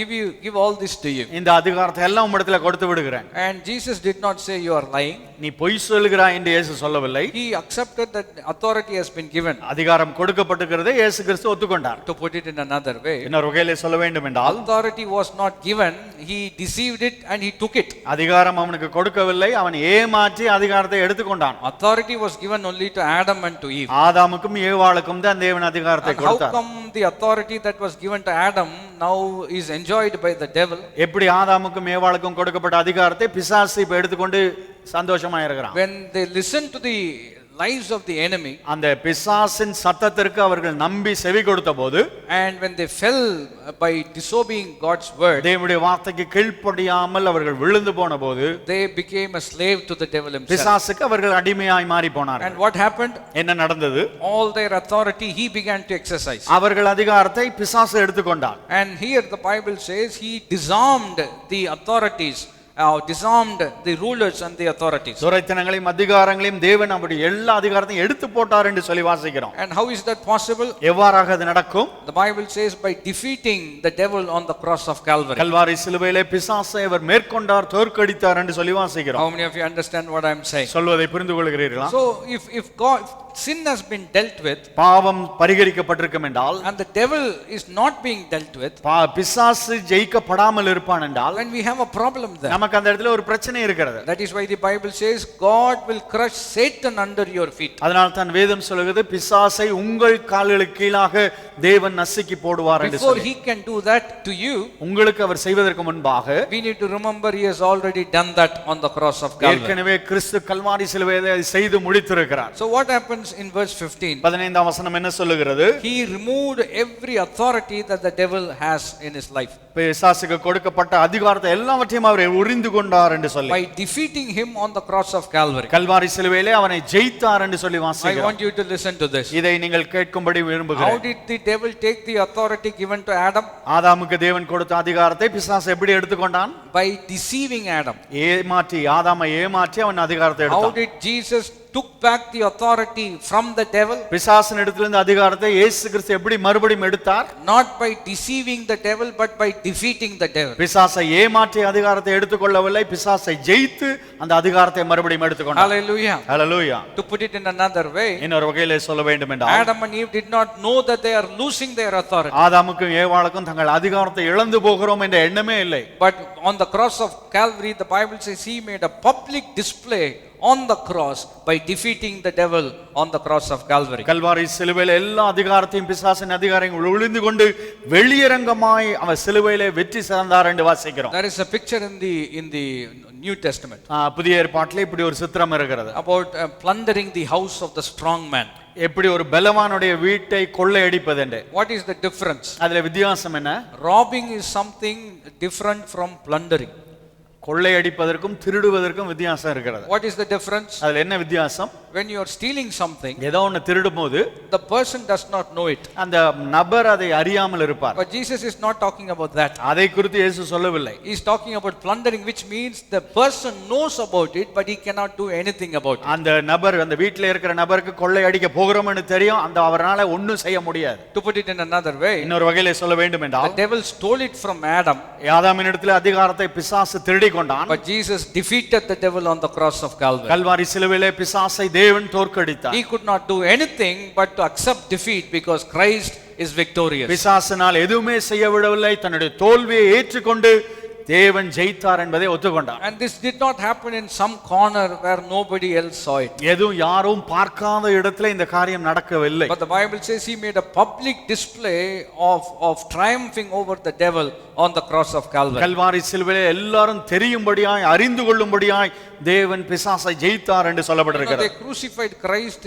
give all this to you. இந்த அதிகாரத்தை எல்லாம் உம்மிடத்துல கொடுத்து விடுகிறேன். And Jesus did not say you are lying. நீ பொய் சொல்கிறாய் என்று இயேசு சொல்லவில்லை. He accepted that authority has been given. அதிகாரம் கொடுக்கப்பட்டிருக்கிறதை இயேசு கிறிஸ்து ஒத்துக்கொண்டார். To put it in another way, இன்னொரு வகையிலே சொல்ல வேண்டும் என்றால், authority was not given, he deceived it and he took it. அதிகாரம் அவனுக்கு கொடுக்கவில்லை, அவன் ஏமாற்றி அதிகாரத்தை எடுத்துக்கொண்டான். Authority was given only to Adam and to Eve. ஆதாமுக்கும் ஏவாளுக்கும் தான் தேவன் அதிகாரத்தை கொடுத்தார். How come the authority that was given to Adam now is enjoyed by the devil? எப்படி ஆதாமுக்கும் ஏவாளுக்கும் கொடுக்கப்பட்ட அதிகாரத்தை பிசாசு இப்ப எடுத்துக்கொண்டு சந்தோஷமா இருக்கிறான்? When they listen to the lies of the enemy, அந்த பிசாசின் சத்தத்திற்கு அவர்கள் நம்பி செவி கொடுத்தபோது, and when they fell by disobeying God's word, தேவனுடைய வார்த்தைக்கு கீழ்ப்படியாமல் அவர்கள் விழுந்து போனபோது, they became a slave to the devil himself. பிசாசுக்கு அவர்கள் அடிமையாய் மாறி போனார்கள். And what happened? என்ன நடந்தது? All their authority he began to exercise. அவர்கள் அதிகாரத்தை பிசாசு எடுத்துக்கொண்டார். And here the Bible says he disarmed the authorities, disarmed the rulers and the authorities. துரைத்தனங்களையும் அதிகாரங்களையும் தேவன் அவருடைய எல்லா அதிகாரத்தையும் எடுத்து போட்டார் என்று சொல்லி வாசிக்கிறோம். And how is that possible? எவ்வாறாக அது நடக்கும்? The Bible says by defeating the devil on the cross of Calvary. Kalvari சிலுவையிலே பிசாசை அவர் மேற்கொண்டார், தோற்கடித்தார் என்று சொல்லி வாசிக்கிறோம். How many of you understand what I am saying? சொல்வதை புரிந்து கொள்கிறீர்களா? So if God, sin has been dealt with, பாவம் பரிகரிக்கப்பட்டிருக்கும் என்றால், and the devil is not being dealt with, பிசாசு ஜெயிக்கப்படாமல் இருப்பான் என்றால், then we have a problem there. நமக்கு அந்த இடத்துல ஒரு பிரச்சனை இருக்கிறது. That is why the Bible says God will crush Satan under your feet. அதனால் தான் வேதம் சொல்கிறது பிசாசை உங்கள் கால்களுக்கு கீழாக தேவன் நசுக்கி போடுவார் என்று Before சொல்லி. he can do that to you, உங்களுக்கு அவர் செய்வதற்கு முன்பாக, we need to remember he has already done that on the cross of Calvary. ஏற்கனவே கிறிஸ்து கல்வாரி சிலுவையிலே அதை செய்து முடித்திருக்கிறார். So what happens in verse 15? 15ஆம் வசனம் என்ன சொல்லுகிறது? He removed every authority that the devil has in his life. பிசாசுக்கு கொடுக்கப்பட்ட அதிகாரத்தை எல்லாவற்றையும் அவர் உரிந்து கொண்டார் என்று சொல்லி, By defeating him on the cross of Calvary. Kalvari சிலுவையிலே அவனை ஜெயித்தார் என்று சொல்லி I வாசிக்கிறோம். want you to listen to this. இதை நீங்கள் கேட்கும்படி How விரும்புகிறேன். did the devil take the authority given to Adam? ஆதாமுக்கு தேவன் கொடுத்த அதிகாரத்தை பிசாசு எப்படி எடுத்துக்கொண்டான்? By deceiving Adam. ஏமாற்றி, ஆதாமை ஏமாற்றி அவன் அதிகாரத்தை How எடுத்தான். did Jesus took back the authority from the devil? பிசாசின் இடத்திலிருந்து அதிகாரத்தை இயேசு கிறிஸ்து எப்படி மறுபடியும் எடுத்தார்? Not by deceiving the devil, but by defeating the devil. பிசாசை ஏமாற்றி அதிகாரத்தை எடுத்துக்கொள்ளவில்லை, பிசாசை ஜெயித்து அந்த அதிகாரத்தை மறுபடியும் எடுத்துக்கொண்டார். Hallelujah. Hallelujah. To put it in another way, இன்னொரு வகையிலே சொல்ல வேண்டும் என்றால், Adam and Eve did not know that they are losing their authority. ஆதாமுக்கும் ஏவாளுக்கும் தங்கள் அதிகாரத்தை இழந்து போகிறோம் என்ற எண்ணமே இல்லை. But on the cross of Calvary, the Bible says he made a public display on the cross by defeating the devil on the cross of Calvary. Kalvari சிலுவையிலே எல்லா அதிகாரத்தையும் பிசாசின் அதிகாரங்கள் ஒளிந்து கொண்டு வெளியரங்கமாய் அவர் சிலுவையிலே வெற்றி சிறந்தார் என்று வாசிக்கிறோம். There is a picture in the New Testament புதிய ஏற்பாட்டிலே இப்படி ஒரு சித்திரம் இருக்கிறது. about plundering the house of the strong man. எப்படி ஒரு பலவானுடைய வீட்டை கொள்ளையடிப்பது என்று. What is the difference? அதுல வித்தியாசம் என்ன? Robbing is something different from plundering. கொள்ளையடிப்பதற்கும் திருடுவதற்கும் வித்தியாசம் இருக்கிறது. What is the difference? அதுல என்ன வித்தியாசம்? When you are stealing something, ஏதோ ஒன்னு திருடும்போது the person does not know it. அந்த நபர் அதை அறியாமல் இருப்பார். But Jesus is not talking about that. அதை குறித்து இயேசு சொல்லவில்லை. He is talking about plundering, which means the person knows about it, but he cannot do anything about it. அந்த நபர், அந்த வீட்டில் இருக்கிற நபருக்கு கொள்ளையடிக்க போகிறோம்னு தெரியும், அந்த அவரால ஒண்ணும் செய்ய முடியாது. To put it in another way, இன்னொரு வகையிலே சொல்ல வேண்டும் என்றால், the devil stole it from Adam, ஆதாமினிடத்தில் அதிகாரத்தை பிசாசு திருடி கொண்டான். but Jesus defeated the devil on the cross of Calvary. Kalvari சிலுவையிலே பிசாசை தேவன் தோற்கடித்தார். He could not do anything but to accept defeat because Christ is victorious. பிசாசினால் எதுவுமே செய்ய விடவில்லை, தன்னுடைய தோல்வியை ஏற்றுக்கொண்டு தேவன் ஜெயித்தார் என்பதை ஒத்துக்கொண்டார். And this did not happen in some corner where nobody else saw it. எதுவும் யாரும் பார்க்காத இடத்துல இந்த காரியம் நடக்கவில்லை. But the Bible says he made a public display of triumphing over the devil on the cross of Calvary. Kalvari சிலுவையிலே எல்லாரும் தெரியும்படியாய், அறிந்து கொள்ளும்படியாய் தேவன் பிசாசை ஜெயித்தார் என்று சொல்லப்பட்டிருக்கிறது. They crucified Christ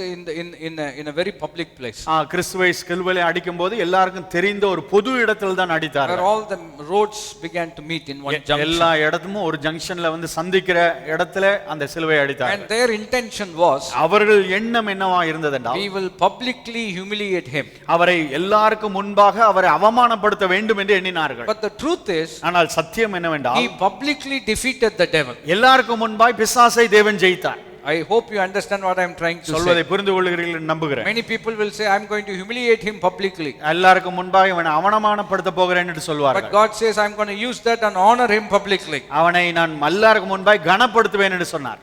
in a very public place. கிறிஸ்துவை சிலுவையிலே அடிக்கும்போது எல்லாருக்கும் தெரிந்த ஒரு பொது இடத்தில் தான் அடித்தார். Where all the roads began to meet in one junction. எல்லா இடமும் ஒரு ஜங்ஷன்ல வந்து சந்திக்கிற இடத்துல அந்த சிலுவையை அடித்தார். And their intention was, அவர்கள் எண்ணம் என்னவா இருந்ததென்றால், we will publicly humiliate him. அவரை எல்லாருக்கும் முன்பாக அவரை அவமானப்படுத்த வேண்டும் என்று எண்ணினார்கள். But the truth is, ஆனால் சத்தியம் என்னவென்றால், he publicly defeated the devil. எல்லாருக்கும் முன்பாய் பிசாசை தேவன் ஜெயித்தார். I hope you understand what I am trying to say. சொல்வதை புரிந்து கொள்கிறீர்கள் என்று நம்புகிறேன். Many people will say, I am going to humiliate him publicly. எல்லாருக்கும் முன்பாக இவனை அவமானப்படுத்த போகிறேன் என்று But சொல்வார்கள். God says, I am going to use that and honor him publicly. அவனை நான் எல்லாருக்கும் முன்பாக கனப்படுத்துவேன் என்று சொன்னார்.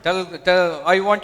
I want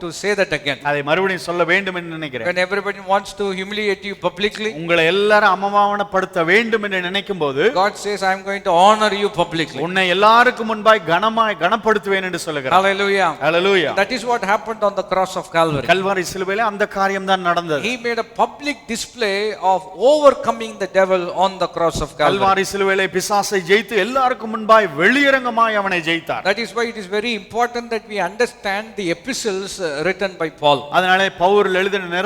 to say that again. அதை மறுபடியும் சொல்ல வேண்டும் என்று நினைக்கிறேன். When everybody wants to humiliate you publicly, உங்களை எல்லாரும் அவமானப்படுத்த வேண்டும் என்று நினைக்கும் போது God says, I am going to honor you publicly. உன்னை எல்லாருக்கும் முன்பாக கனப்படுத்துவேன் என்று சொல்லுகிறார். Hallelujah. Hallelujah. That is what happened on the cross of Calvary. Kalvari சிலுவையிலே அந்த காரியம் தான் நடந்தது. He made a public display of overcoming the devil on the cross of Calvary. Kalvari சிலுவையிலே பிசாசை ஜெயித்து எல்லாருக்கும் முன்பாக வெளியரங்கமாய் அவனை ஜெயித்தார். That is why it is very important that we understand the epistles written by Paul. அதனாலே பவுல் எழுதின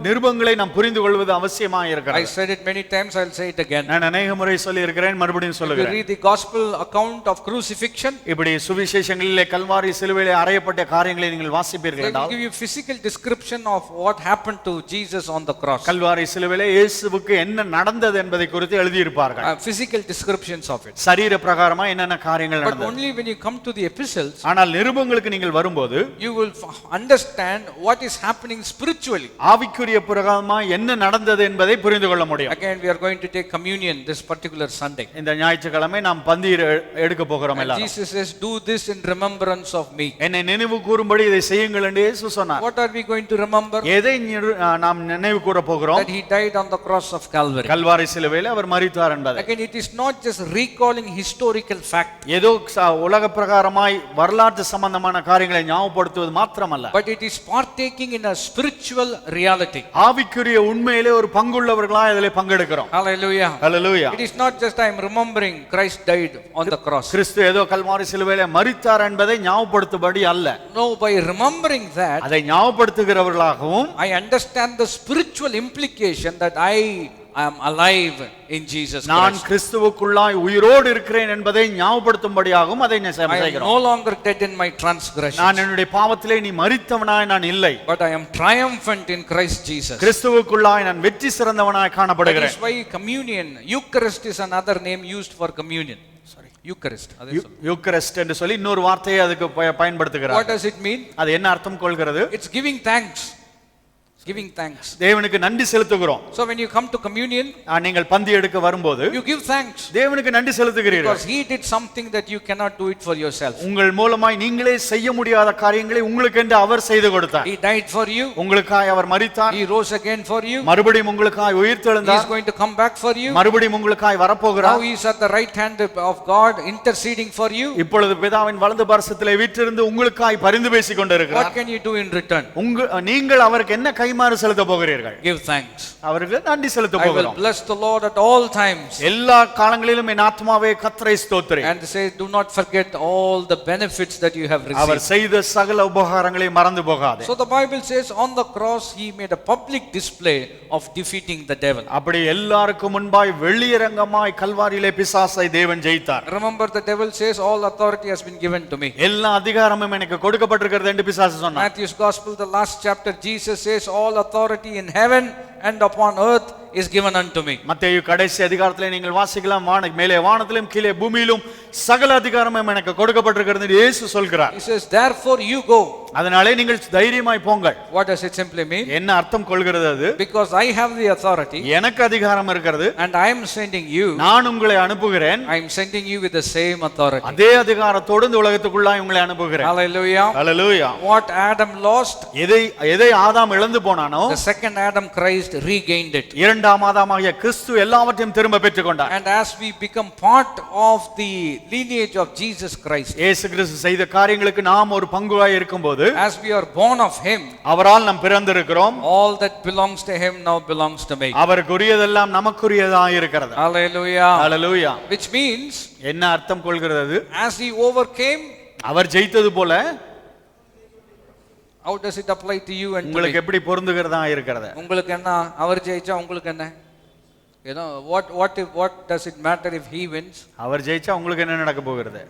நிருபங்களை நாம் புரிந்து கொள்வது அவசியமாக இருக்கிறது. I said it many times, I will say it again. நான் அநேக முறை சொல்லி இருக்கிறேன், மறுபடியும் சொல்லுகிறேன். If you read the gospel account of crucifixion, இப்படி சுவிசேஷங்களிலே கல்வாரி சிலுவையிலே அறையப்பட்ட காரியங்களை நீங்கள் வாசிப்பீர்கள் they will என்றால் give you physical description of what happened to Jesus on the cross. Kalvari சிலுவையிலே இயேசுவுக்கு என்ன நடந்தது என்பதை குறித்து எழுதி இருப்பார்கள். Physical descriptions of it. சரீர பிரகாரமா என்னென்ன காரியங்கள் But நடந்தது. only when you come to the epistles, ஆனால் நிருபங்களுக்கு நீங்கள் வரும்போது you will understand what is happening spiritually. ஆவிக்குரிய பிரகாரமா என்ன நடந்தது என்பதை புரிந்து கொள்ள முடியும். Again, we are going to take communion this particular Sunday. இந்த ஞாயிற்றுக்கிழமை நாம் பந்தி எடுக்க போகிறோம் எல்லாரும். Jesus says, do this in remembrance of me. என்னை நினைவு கூறும்படி இதை செய்யுங்கள் என்று இயேசு சொன்னார். What are we going to remember? எதை நாம் நினைவு கூற போகிறோம்? That he died on the cross of Calvary. Kalvari சிலுவையில் அவர் மரித்தார் என்பதை. Again, it is not just recalling historical fact, ஏதோ உலக பிரகாரமாய் வரலாற்று சம்பந்தமான காரியங்களை ஞாபகப்படுத்துவது மாத்திரமல்ல, but it is partaking in a spiritual reality. ஆவிக்குரிய உண்மையிலே ஒரு பங்குள்ளவர்களாய் அதிலே பங்கெடுக்கிறோம். Hallelujah. Hallelujah. It is not just I am remembering Christ died on the cross. கிறிஸ்து ஏதோ கல்வாரி சிலுவையிலே மரித்தார் என்பதை ஞாபகப்படுத்தும்படி அல்ல. No, by remembering that, அதை ஞாபகப்படுத்துகிறவர்களாகவும் I understand the spiritual implication that I am alive in Jesus நான் Christ. கிறிஸ்துவுக்குள்ளாய் உயிரோடு இருக்கிறேன் என்பதை ஞாபகப்படுத்தும்படியாகவும் அதை I am செய்கிறோம். no longer dead in my transgressions, நான் என்னுடைய பாவத்திலே நீ மரித்தவனாய் நான் இல்லை, but I am triumphant in Christ Jesus. கிறிஸ்துவுக்குள்ளாய் நான் வெற்றி சிறந்தவனாய் That காணப்படுகிறேன். is why communion, Eucharist is another name used for communion. Sorry, Eucharist. Eucharist என்று சொல்லி இன்னொரு வார்த்தையை அதுக்கு What பயன்படுத்துகிறார். does it mean? அது என்ன அர்த்தம் கொள்கிறது? It's giving thanks. Giving thanks. தேவனுக்கு நன்றி செலுத்துகிறோம். So when you come to communion, நீங்கள் பந்தி எடுக்க வரும்போது you give thanks. தேவனுக்கு நன்றி செலுத்துகிறீர்கள். Because he did something that you cannot do it for yourself. உங்கள் மூலமாய் நீங்களே செய்ய முடியாத காரியங்களை உங்களுக்கு என்று அவர் செய்து கொடுத்தார். He died for you. உங்களுக்காய் அவர் மரித்தார். He rose again for you. மறுபடியும் உங்களுக்காய் He உயிர்த்தெழுந்தார். is going to come back for you. மறுபடியும் உங்களுக்காய் வரப்போகிறார். Now he is at the right hand of God interceding for you. இப்பொழுது பிதாவின் வலது பார்சத்திலே வீற்றிருந்து உங்களுக்காய் பரிந்து பேசிக் கொண்டிருக்கிறார். What can you do in return? நீங்கள் அவருக்கு என்ன கைமாறு செலுத்த போகிறீர்கள்? Give thanks. அவருக்கு நன்றி செலுத்த I will போகிறோம். bless the Lord at all times. எல்லா காலங்களிலும் என் ஆத்மாவே கர்த்தரை ஸ்தோத்திரி. And say, do not forget all the benefits that you have our received. செய்த சகல உபகாரங்களை மறந்து போகாதே. So the Bible says on the cross he made a public display of defeating the devil. அப்படி எல்லாருக்கும் முன்பாய் வெளியரங்கமாய் கல்வாரியிலே பிசாசை தேவன் ஜெயித்தார். Remember, the devil says all authority has been given to me. எல்லா அதிகாரமும் எனக்கு கொடுக்கப்பட்டிருக்கிறது என்று பிசாசு சொன்னார். Matthew's gospel, the last chapter, Jesus says all authority in heaven and upon earth is given unto me. மத்தேயு கடைசி அதிகாரத்திலே நீங்கள் வாசிக்கலாம், மேலே வானத்திலும் கீழே பூமியிலும் சகல அதிகாரமும் எனக்கு கொடுக்கப்பட்டிருக்கிறது என்று இயேசு சொல்கிறார். He says, therefore you go. அதனாலே நீங்கள் தைரியமாய் போங்கள். What does it simply mean? என்ன அர்த்தம் கொள்கிறது அது? Because I have the authority எனக்கு அதிகாரம் இருக்கிறது, and I am sending you. நான் உங்களை அனுப்புகிறேன். I am sending you with the same authority. அதே அதிகாரத்தோடு இந்த உலகத்துக்குள்ளாய் உங்களை அனுப்புகிறேன். Hallelujah. Hallelujah. What Adam lost, எதை ஆதாம் இழந்து போனானோ, the second Adam, Christ, regained it. இரண்டாம் ஆதாமாகிய கிறிஸ்து எல்லாவற்றையும் திரும்ப பெற்றுக்கொண்டார். And as we become part of the lineage of Jesus Christ, இயேசு கிறிஸ்து செய்த காரியங்களுக்கு நாம் ஒரு பங்குவாய் இருக்கும்போது, as we are born of him, அவரால் நாம் பிறந்திருக்கிறோம். all that belongs to him now belongs to me. அவருக்குரியதெல்லாம் நமக்குரியதாக இருக்கிறது. Hallelujah. Hallelujah. Which means, என்ன அர்த்தம் கொள்கிறது? as he overcame, அவர் ஜெயித்தது போல how does it apply to you and to me? உங்களுக்கு எப்படி பொருந்துகிறதா இருக்கிறது? உங்களுக்கு என்ன, அவர் ஜெயிச்சா உங்களுக்கு என்ன? You know, what does it matter if he wins? அவர் ஜெயிச்சா உங்களுக்கு என்ன நடக்க போகிறது?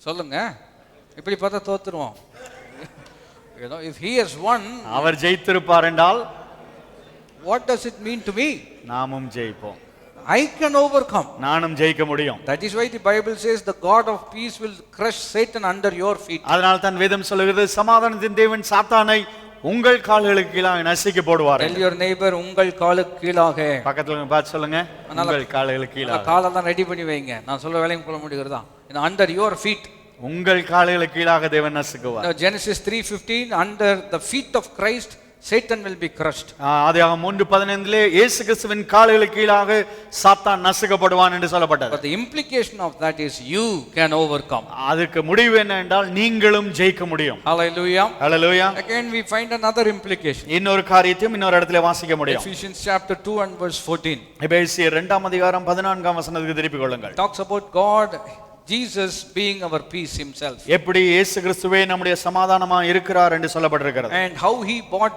சொல்லுங்க. இப்படி பார்த்தா தோத்துருவோம். You know, if he has won, அவர் ஜெயித்திருப்பார் என்றால் what does it mean to me? நாமும் ஜெயிப்போம். I can overcome. நானும் ஜெயிக்க முடியும். That is why the Bible says the God of peace will crush Satan under your feet. அதனால தான் வேதம் சொல்கிறது சமாதானத்தின் தேவன் சாத்தானை உங்கள் கால்களுக்கு கீழாக நசுக்கி போடுவார். Tell your neighbor உங்கள் காலுக்கு கீழாக. பக்கத்துல பார்த்து சொல்லுங்க, உங்கள் கால்களுக்கு கீழாக. காலெல்லாம் ரெடி பண்ணி வைங்க, நான் சொல்ல வேலையும் கொள்ள முடிகிறதா? under your feet. உங்கள் கால்களுக்கு கீழாக தேவன் நசுக்குவார். Genesis 3:15, under the feet of Christ Satan will be crushed. ஆதியாகமம் 3:15 இயேசு கிறிஸ்துவின் கால்களுக்கு கீழாக சாத்தான் நசுக்கப்படுவான் என்று சொல்லப்பட்டது. But the implication of that is you can overcome. அதுக்கு முடிவு என்ன என்றால் நீங்களும் ஜெயிக்க முடியும். Hallelujah. Hallelujah. Again we find another implication. இன்னொரு காரியத்தையும் இன்னொரு இடத்துல வாசிக்க முடியும். Ephesians chapter 2 and verse 14. எபேசியர் 2ஆம் அதிகாரம் 14ஆம் வசனத்துக்கு திருப்பிக் கொள்ளுங்கள். Talks about God Jesus being our peace himself. எப்படி இயேசு கிறிஸ்துவே நம்முடைய சமாதானமா இருக்கிறார் என்று சொல்லப்பட்டிருக்கிறது. And how he brought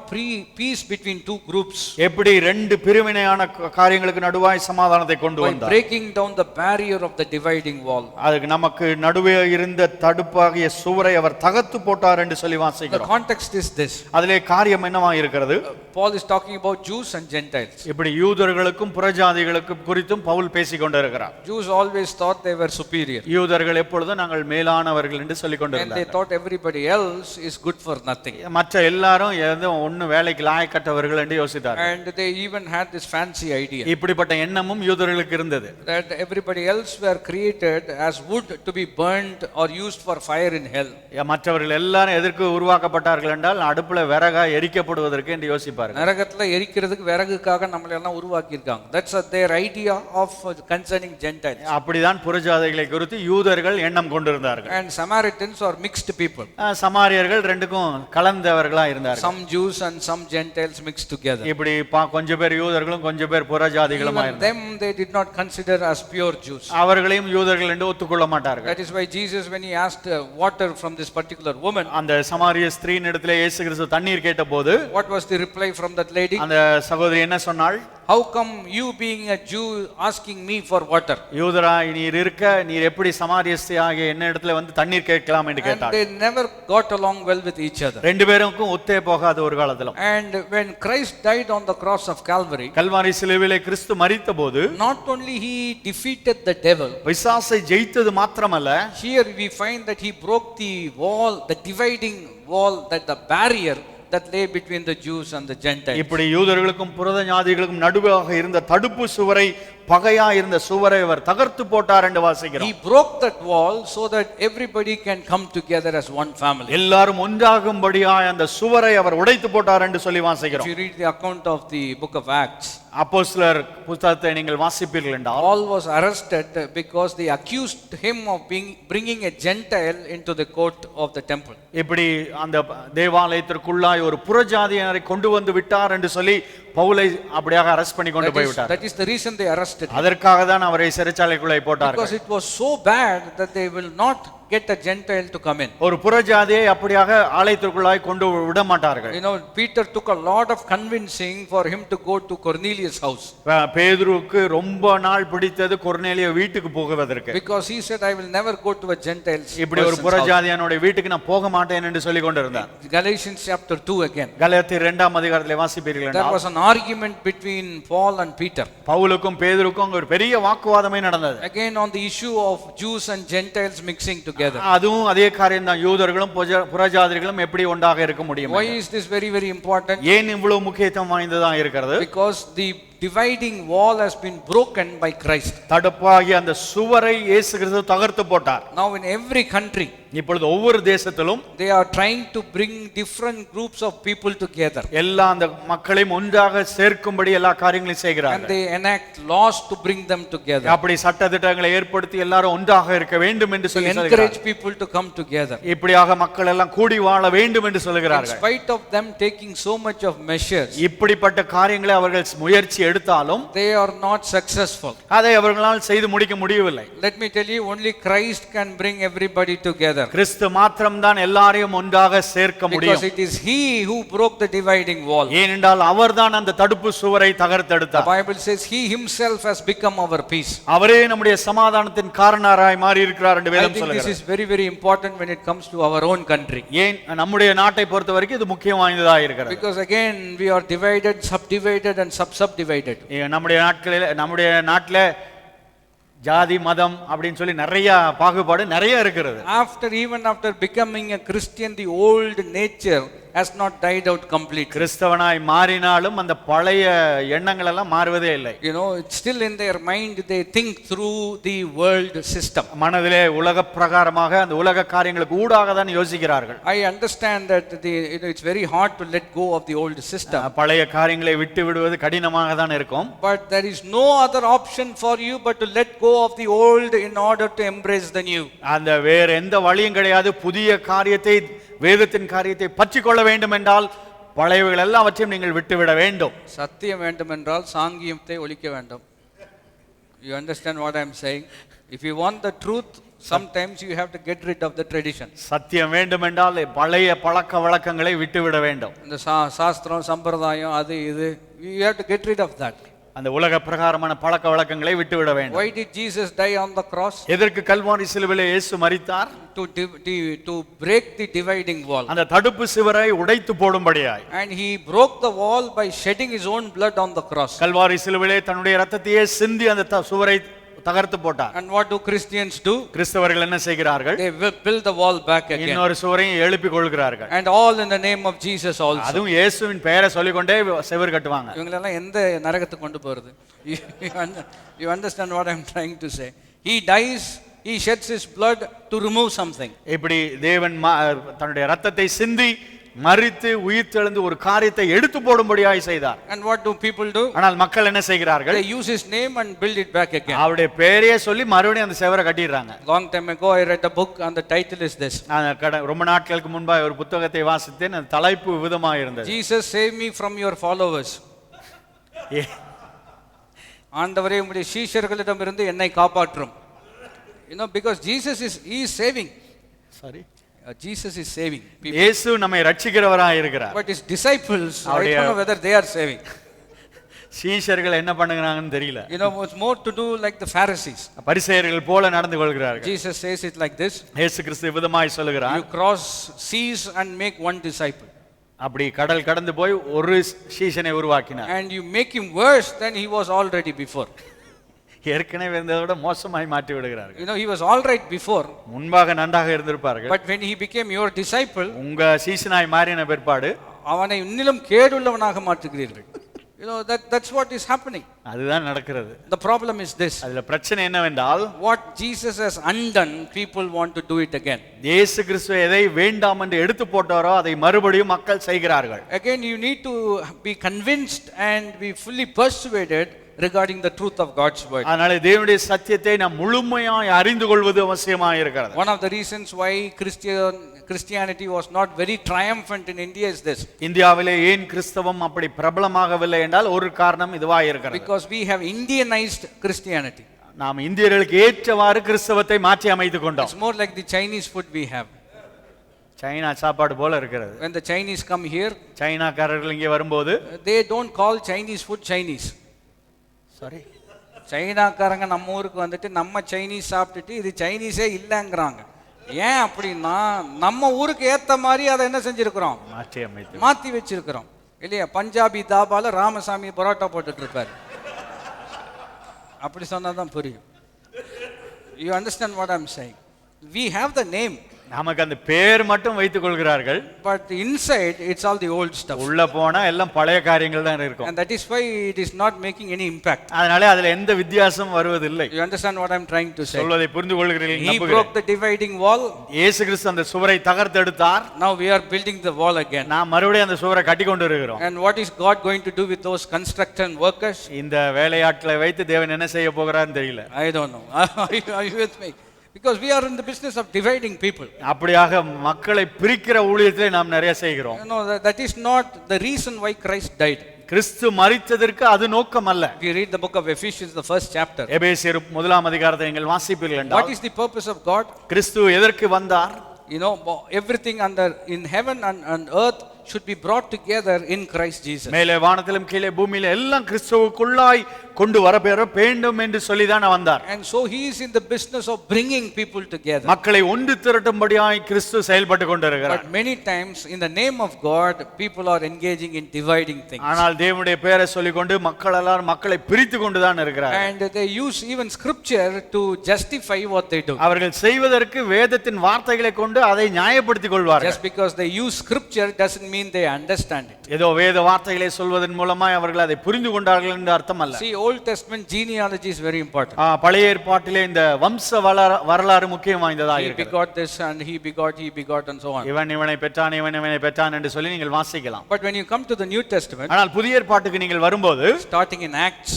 peace between two groups. எப்படி ரெண்டு பிரிவினையான காரியங்களுக்கு நடுவாய் சமாதானத்தை கொண்டு வந்தார். By breaking down the barrier of the dividing wall. அதுக்கு நமக்கு நடுவே இருந்த தடுப்பாகிய சுவரை அவர் தகர்த்து போட்டார் என்று சொல்லி வாசிக்கிறோம். The context is this. அதிலே காரியம் என்னவா இருக்கிறது? Paul is talking about Jews and Gentiles. இப்படி யூதர்களுக்கும் புறஜாதிகளுக்கும் குறித்தும் பவுல் பேசிக் கொண்டிருக்கிறார். Jews always thought they were superior. யூதர்கள் எப்பொழுதும் நாங்கள் மேலானவர்கள் என்று சொல்லிக் கொண்டிருந்தார்கள். And they thought everybody else is good for nothing. மற்ற எல்லாரும் ஏதோ ஒண்ணு வேலைக்கு லாயக்கற்றவர்கள் என்று யோசித்தார்கள். And they even had this fancy idea. இப்படிப்பட்ட எண்ணமும் யூதர்களுக்கு இருந்தது. That everybody else were created as wood to be burned or used for fire in hell. மற்றவர்கள் எல்லாரும் எதற்கு உருவாக்கப்பட்டார்கள் என்றால் அடுப்புல விறகா எரிக்கப்படுவதற்கு என்று யோசிப்பார்கள். நரகத்துல எரிக்கிறதுக்கு விறகுக்காக நம்மளை எல்லாம் உருவாக்கி இருக்காங்க. That's their idea of concerning Gentiles. அப்படிதான் புறஜாதிகளை குறித்து யூதர்கள் எண்ணம் கொண்டிருந்தார்கள். And Samaritans are mixed people. சமாரியர்கள் ரெண்டுக்கும் கலந்தவர்களா இருந்தார்கள். Some Jews and some Gentiles mixed together. இப்படி கொஞ்சம் பேர் யூதர்களும் கொஞ்சம் பேர் புறஜாதிகளுமா இருந்தார்கள். Them they did not consider as pure Jews. அவர்களையும் யூதர்கள் என்று ஒத்துக்கொள்ள மாட்டார்கள். That is why Jesus when he asked water from this particular woman, அந்த சமாரிய ஸ்திரீயின் இடத்திலே இயேசு கிறிஸ்து தண்ணீர் கேட்டபோது what was the reply from that lady? அந்த சகோதரி என்ன சொன்னாள்? How come you being a Jew asking me for water? யூதராய் நீர் இருக்க நீர் எப்படி சமாரியஸ்தியாகிய என்ன இடத்துல வந்து தண்ணீர் கேட்கலாம் என்று கேட்டார். They never got along well with each other. ரெண்டு பேருக்கும் ஒத்தே போகாத ஒரு காலத்துல. And when Christ died on the cross of Calvary, Kalvari சிலுவையிலே கிறிஸ்து மரித்தபோது not only he defeated the devil, பிசாசை ஜெயித்தது மாத்திரமல்ல, here we find that he broke the wall, the dividing wall, that the barrier that lay between the Jews and the Gentiles. இப்படி யூதர்களுக்கும் புறஜாதிகளுக்கும் நடுவாக இருந்த தடுப்பு சுவரை, பகையா இருந்த சுவரை அவர் தகர்த்து போட்டார் என்று வாசிக்கிறோம். He broke that wall so that everybody can come together as one family. எல்லாரும் ஒன்றாகும்படியாய் அந்த சுவரை அவர் உடைத்து போட்டார் என்று சொல்லி வாசிக்கிறோம். If you read the account of the book of Acts, அப்போஸ்தலர் புத்தகத்தை நீங்கள் வாசிப்பீர்கள் என்றால், Paul was arrested because they accused him of bringing a Gentile into the court of the temple. இப்படி அந்த தேவாலயத்திற்குள்ளாய் ஒரு புறஜாதியினரை கொண்டு வந்து விட்டார் என்று சொல்லி பவுலை அப்படியாக அரெஸ்ட் பண்ணி கொண்டு போய் விட்டார். That is the reason they arrested him. அதற்காக தான் அவரை சிறைச்சாலைக்குள்ளே போட்டார்கள். Because it was so bad that they will not get a Gentile to come in. ஒரு புறஜாதியை அப்படியாக ஆலயத்திற்குள்ளாய் கொண்டு விட மாட்டார்கள். You know, Peter took a lot of convincing for him to go to Cornelius' house. பேதுருக்கு ரொம்ப நாள் பிடித்தது கொர்நேலிய வீட்டுக்கு போவதற்கு. Because he said, I will never go to a Gentile's house. இப்படி ஒரு புறஜாதியானுடைய வீட்டுக்கு நான் போக மாட்டேன் என்று சொல்லி கொண்டிருந்தார். Galatians chapter 2 again. கலாத்தியர் 2ஆம் அதிகாரத்திலே வாசிப்பீர்கள் என்றால், There was an argument between Paul and Peter. பவுலுக்கும் பேதுருக்கும் ஒரு பெரிய வாக்குவாதமே நடந்தது. Again on the issue of Jews and Gentiles mixing together. அதுவும் அதே காரியம் தான். யூதர்களும் புறஜாதிகளும் எப்படி ஒன்றாக இருக்க முடியும்? Why is this very very important? ஏன் இவ்வளவு முக்கியத்துவம் வாய்ந்ததா இருக்கிறது? Because the dividing wall has been broken by Christ. தடுப்பாகிய அந்த சுவரை இயேசு கிறிஸ்து தகர்த்து போட்டார். Now in every country, இப்பொழுது ஒவ்வொரு தேசத்திலும் they are trying to bring different groups of people together. எல்லா அந்த மக்களையும் ஒன்றாக சேர்க்கும்படி எல்லா காரியங்களையும் செய்கிறார்கள். And they enact laws to bring them together. அப்படி சட்ட திட்டங்களை ஏற்படுத்தி எல்லாரும் ஒன்றாக இருக்க வேண்டும் என்று சொல்லி encourage people to come together. இப்படியாக மக்கள் எல்லாம் கூடி வாழ வேண்டும் என்று சொல்கிறார்கள். In spite of them taking so much of measures, இப்படிப்பட்ட காரியங்களை அவர்கள் முயற்சி எடுத்தாலும் they are not successful. அதை அவர்களால் செய்து முடிக்க முடியவில்லை. Let me tell you, only Christ can bring everybody together. கிறிஸ்து மாத்திரம்தான் எல்லாரையும் ஒன்றாக சேர்க்க முடியும். Because it is he who broke the dividing wall. ஏனென்றால் அவர்தான் அந்த தடுப்பு சுவரை தகர்த்தெடுத்தார். The Bible says he himself has become our peace. அவரே நம்முடைய சமாதானத்தின் காரணராய் மாறி இருக்கிறார் என்று வேதம் சொல்கிறது. This is very very important when it comes to our own country. ஏன் நம்முடைய நாட்டை பொறுத்தவரைக்கும் இது முக்கியம் வாய்ந்ததாக இருக்கிறது. Because again we are divided, subdivided and subdivided. divided. நம்முடைய நாட்டில ஜாதி மதம் அப்படின்னு சொல்லி நிறைய பாகுபாடு நிறைய இருக்கிறது. Even after becoming a Christian, the old nature has not died out completely. கிறிஸ்தவனாய் மாறினாலும் அந்த பழைய எண்ணங்கள் எல்லாம் மாறுவதே இல்லை. It's still in their mind. They think through the world system. மனதிலே உலக பிரகாரமாக அந்த உலக காரியங்களுக்கு ஊடாக தான் யோசிக்கிறார்கள். I understand that it's very hard to let go of the old system. பழைய காரியங்களை விட்டு விடுவது கடினமாக தான் இருக்கும். But there is no other option for you but to let go of the old in order to embrace the new. அந்த வேற எந்த வழியும் கிடையாது. புதிய காரியத்தை, வேதத்தின் காரியத்தை பற்றி கொள்ள வேண்டும் என்றால் பழையவைகள் எல்லாவற்றையும் நீங்கள் விட்டுவிட வேண்டும். சத்தியம் வேண்டும் என்றால் சாங்கியத்தை ஒழிக்க வேண்டும். You understand what I am saying? If you want the truth, sometimes you have to get rid of the tradition. சத்தியம் வேண்டும் என்றால் பழைய பழக்க வழக்கங்களை விட்டுவிட வேண்டும். இந்த சாஸ்திரம் சம்பிரதாயம் அது இது, you have to get rid of that. அந்த உலக பிரகாரமான பழக்க வழக்கங்களை விட்டுவிட வேண்டும். Why did Jesus die on the cross? எதற்கு கல்வாரி சிலுவையிலே இயேசு மரித்தார்? To break the dividing wall. அந்த தடுப்பு சுவரை உடைத்து போடும்படியாய். And he broke the wall by shedding his own blood on the cross. Kalvari சிலுவையிலே தன்னுடைய இரத்தத்தையே சிந்தி அந்த சுவரை தகர்த்து போட்டார். And what do Christians do? கிறிஸ்தவர்கள் என்ன செய்கிறார்கள்? They will build the wall back again. இன்னொரு சுவரையும் எழுப்பி கொள்கிறார்கள். And all in the name of Jesus also. அதுவும் இயேசுவின் பெயரை சொல்லிக்கொண்டே சுவர் கட்டுவாங்க. இவங்க எல்லாம் எந்த நரகத்துக்கு கொண்டு போறது? You understand what I am trying to say? He dies, he sheds his blood to remove something. இப்படி தேவன் தன்னுடைய இரத்தத்தை சிந்தி மரித்து உயிர்த்தெழுந்து ஒரு காரியத்தை எடுத்து போடும்படியாய் செய்தார். And what do people do? ஆனால் மக்கள் என்ன செய்கிறார்கள்? They use his name and build it back again. அவருடைய பெயரையே சொல்லி மறுபடியும் அந்த சுவரை கட்டிடுறாங்க. Long time ago I read a book and the title is this. ரொம்ப நாட்களுக்கு முன்பாக ஒரு புத்தகத்தை வாசித்தேன். அந்த தலைப்பு விதமாக இருந்தது. Jesus save me from your followers. ஆண்டவரே உம்முடைய சீஷர்களிடமிருந்து என்னை காப்பாற்றும். Because Jesus is saving. Sorry. Jesus is saving people. இயேசு நம்மை ரட்சிக்கிறவராய் இருக்கிறார். But his disciples, I don't know whether they are saving. சீஷர்கள் என்ன பண்ணுகிறாங்கன்னு தெரியல. It's more to do like the Pharisees. பரிசேயர்கள் போல நடந்து கொள்கிறார்கள். Jesus says it like this. இயேசு கிறிஸ்து விதமாய் சொல்கிறார். You cross seas and make one disciple. அப்படி கடல் கடந்து போய் ஒரு சீஷனை உருவாக்கினார். And you make him worse than he was already before. ஏற்கனவே இருந்ததை விட மோசமாய் மாற்றி விடுகிறார்கள். He was all right before. முன்பாக நன்றாக இருந்திருப்பார்கள். But when he became your disciple, உங்க சீஷனாய் மாறின பிற்பாடு அவனை இன்னிலும் கேடுள்ளவனாக மாற்றுகிறீர்கள். That's what is happening. அதுதான் நடக்கிறது. The problem is this. அதுல பிரச்சனை என்னவென்றால், what Jesus has undone, people want to do it again. இயேசு கிறிஸ்து எதை வேண்டாம் என்று எடுத்து போட்டாரோ அதை மறுபடியும் மக்கள் செய்கிறார்கள். Again you need to be convinced and be fully persuaded regarding the truth of God's word. அதனால தேவனுடைய சத்தியத்தை நாம் முழுமையாய் அறிந்து கொள்வது அவசியமாக இருக்கிறது. One of the reasons why Christianity was not very triumphant in India is this. இந்தியாவிலே ஏன் கிறிஸ்தவம் அப்படி பிரபலமாகவில்லை என்றால் ஒரு காரணம் இதுவாக இருக்கிறது. Because we have Indianized Christianity. நாம் இந்தியர்களுக்கு ஏற்றவாறு கிறிஸ்தவத்தை மாற்றி அமைத்துக் கொண்டோம். It's more like the Chinese food we have. China சாப்பாடு போல இருக்கிறது. When the Chinese come here, சைனாக்காரர்கள் இங்கே வரும்போது they don't call Chinese food Chinese. Sorry. சைனாக்காரங்க நம்ம ஊருக்கு வந்துட்டு நம்ம சைனீஸ் சாப்பிட்டுட்டு இது சைனீஸே இல்லைங்கிறாங்க. ஏன் அப்படின்னா நம்ம ஊருக்கு ஏத்த மாதிரி அதை என்ன செஞ்சிருக்கிறோம்? மாற்றி வச்சிருக்கிறோம் இல்லையா? பஞ்சாபி தாபால ராமசாமி பரோட்டா போட்டுட்டு இருப்பாரு. அப்படி சொன்னாதான் புரியும். You understand what I'm saying? We have the name. நமக்கு அந்த பேர் மட்டும் வைத்துக் கொள்கிறார்கள். But inside it's all the old stuff. உள்ள போனா எல்லாம் பழைய காரியங்கள் தான் இருக்கும். And that is why it is not making any impact. அதனால அதுல எந்த வித்தியாசமும் வருவதில்லை. You understand what I'm trying to say? சொல்வதை புரிந்து கொள்கிறீர்கள் நம்புகிறேன். He broke the dividing wall. இயேசு கிறிஸ்து அந்த சுவரை தகர்த்து எடுத்தார். Now we are building the wall again. நாம் மறுபடியும் அந்த சுவரை கட்டி கொண்டு இருக்கிறோம். And what is God going to do with those construction workers? இந்த வேலையாட்களை வைத்து தேவன் என்ன செய்ய போகிறார்னு தெரியல. I don't know. Are you with me? Because we are in the business of dividing people. அப்படியாக மக்களை பிரிக்கிற ஊழியத்தை நாம் நிறைய செய்கிறோம். That is not the reason why Christ died. கிறிஸ்து மரித்ததற்கு அது நோக்கம் அல்ல. If you read the book of Ephesians, the first chapter, எபேசியர் முதலாம் அதிகாரத்தை நீங்கள் வாசிப்பீர்கள் என்றால், what is the purpose of God? கிறிஸ்து எதற்கு வந்தார்? Everything in heaven and earth should be brought together in Christ Jesus. மேலே வானத்திலும் கீழே பூமியில எல்லாம் கிறிஸ்துவுக்குள்ளாய் கொண்டு வர வேண்டும் என்று சொல்லிதான் வந்தார். And so he is in the business of bringing people together. மக்களை ஒன்று திரட்டும்படியாய் கிறிஸ்து செயல்பட்டு கொண்டிருக்கிறார். But many times in the name of God people are engaging in dividing things. ஆனால் தேவனுடைய பெயரை சொல்லிக்கொண்டு மக்கள் எல்லாரும் மக்களை பிரித்து கொண்டு தான் இருக்கிறார்கள். And they use even scripture to justify what they do. அவர்கள் செய்வதற்கு வேதத்தின் வார்த்தைகளை கொண்டு அதை நியாயப்படுத்திக் கொள்வார்கள். Just because they use scripture doesn't mean they understand it. ஏதோ வேத வார்த்தைகளை சொல்வதன் மூலமா அவர்கள் அதை புரிந்து கொண்டார்கள் என்று அர்த்தம் அல்ல. See, Old Testament genealogy is very important. பழைய ஏற்பாட்டிலே இந்த வம்ச வரலாறு முக்கியம் வாய்ந்ததாக He இருக்கிறது. begot this and he begot and so on. இவனை பெற்றான் என்று சொல்லி நீங்கள் வாசிக்கலாம். But when you come to the New Testament, ஆனால் புதிய ஏற்பாட்டுக்கு நீங்கள் வரும்போது starting in Acts,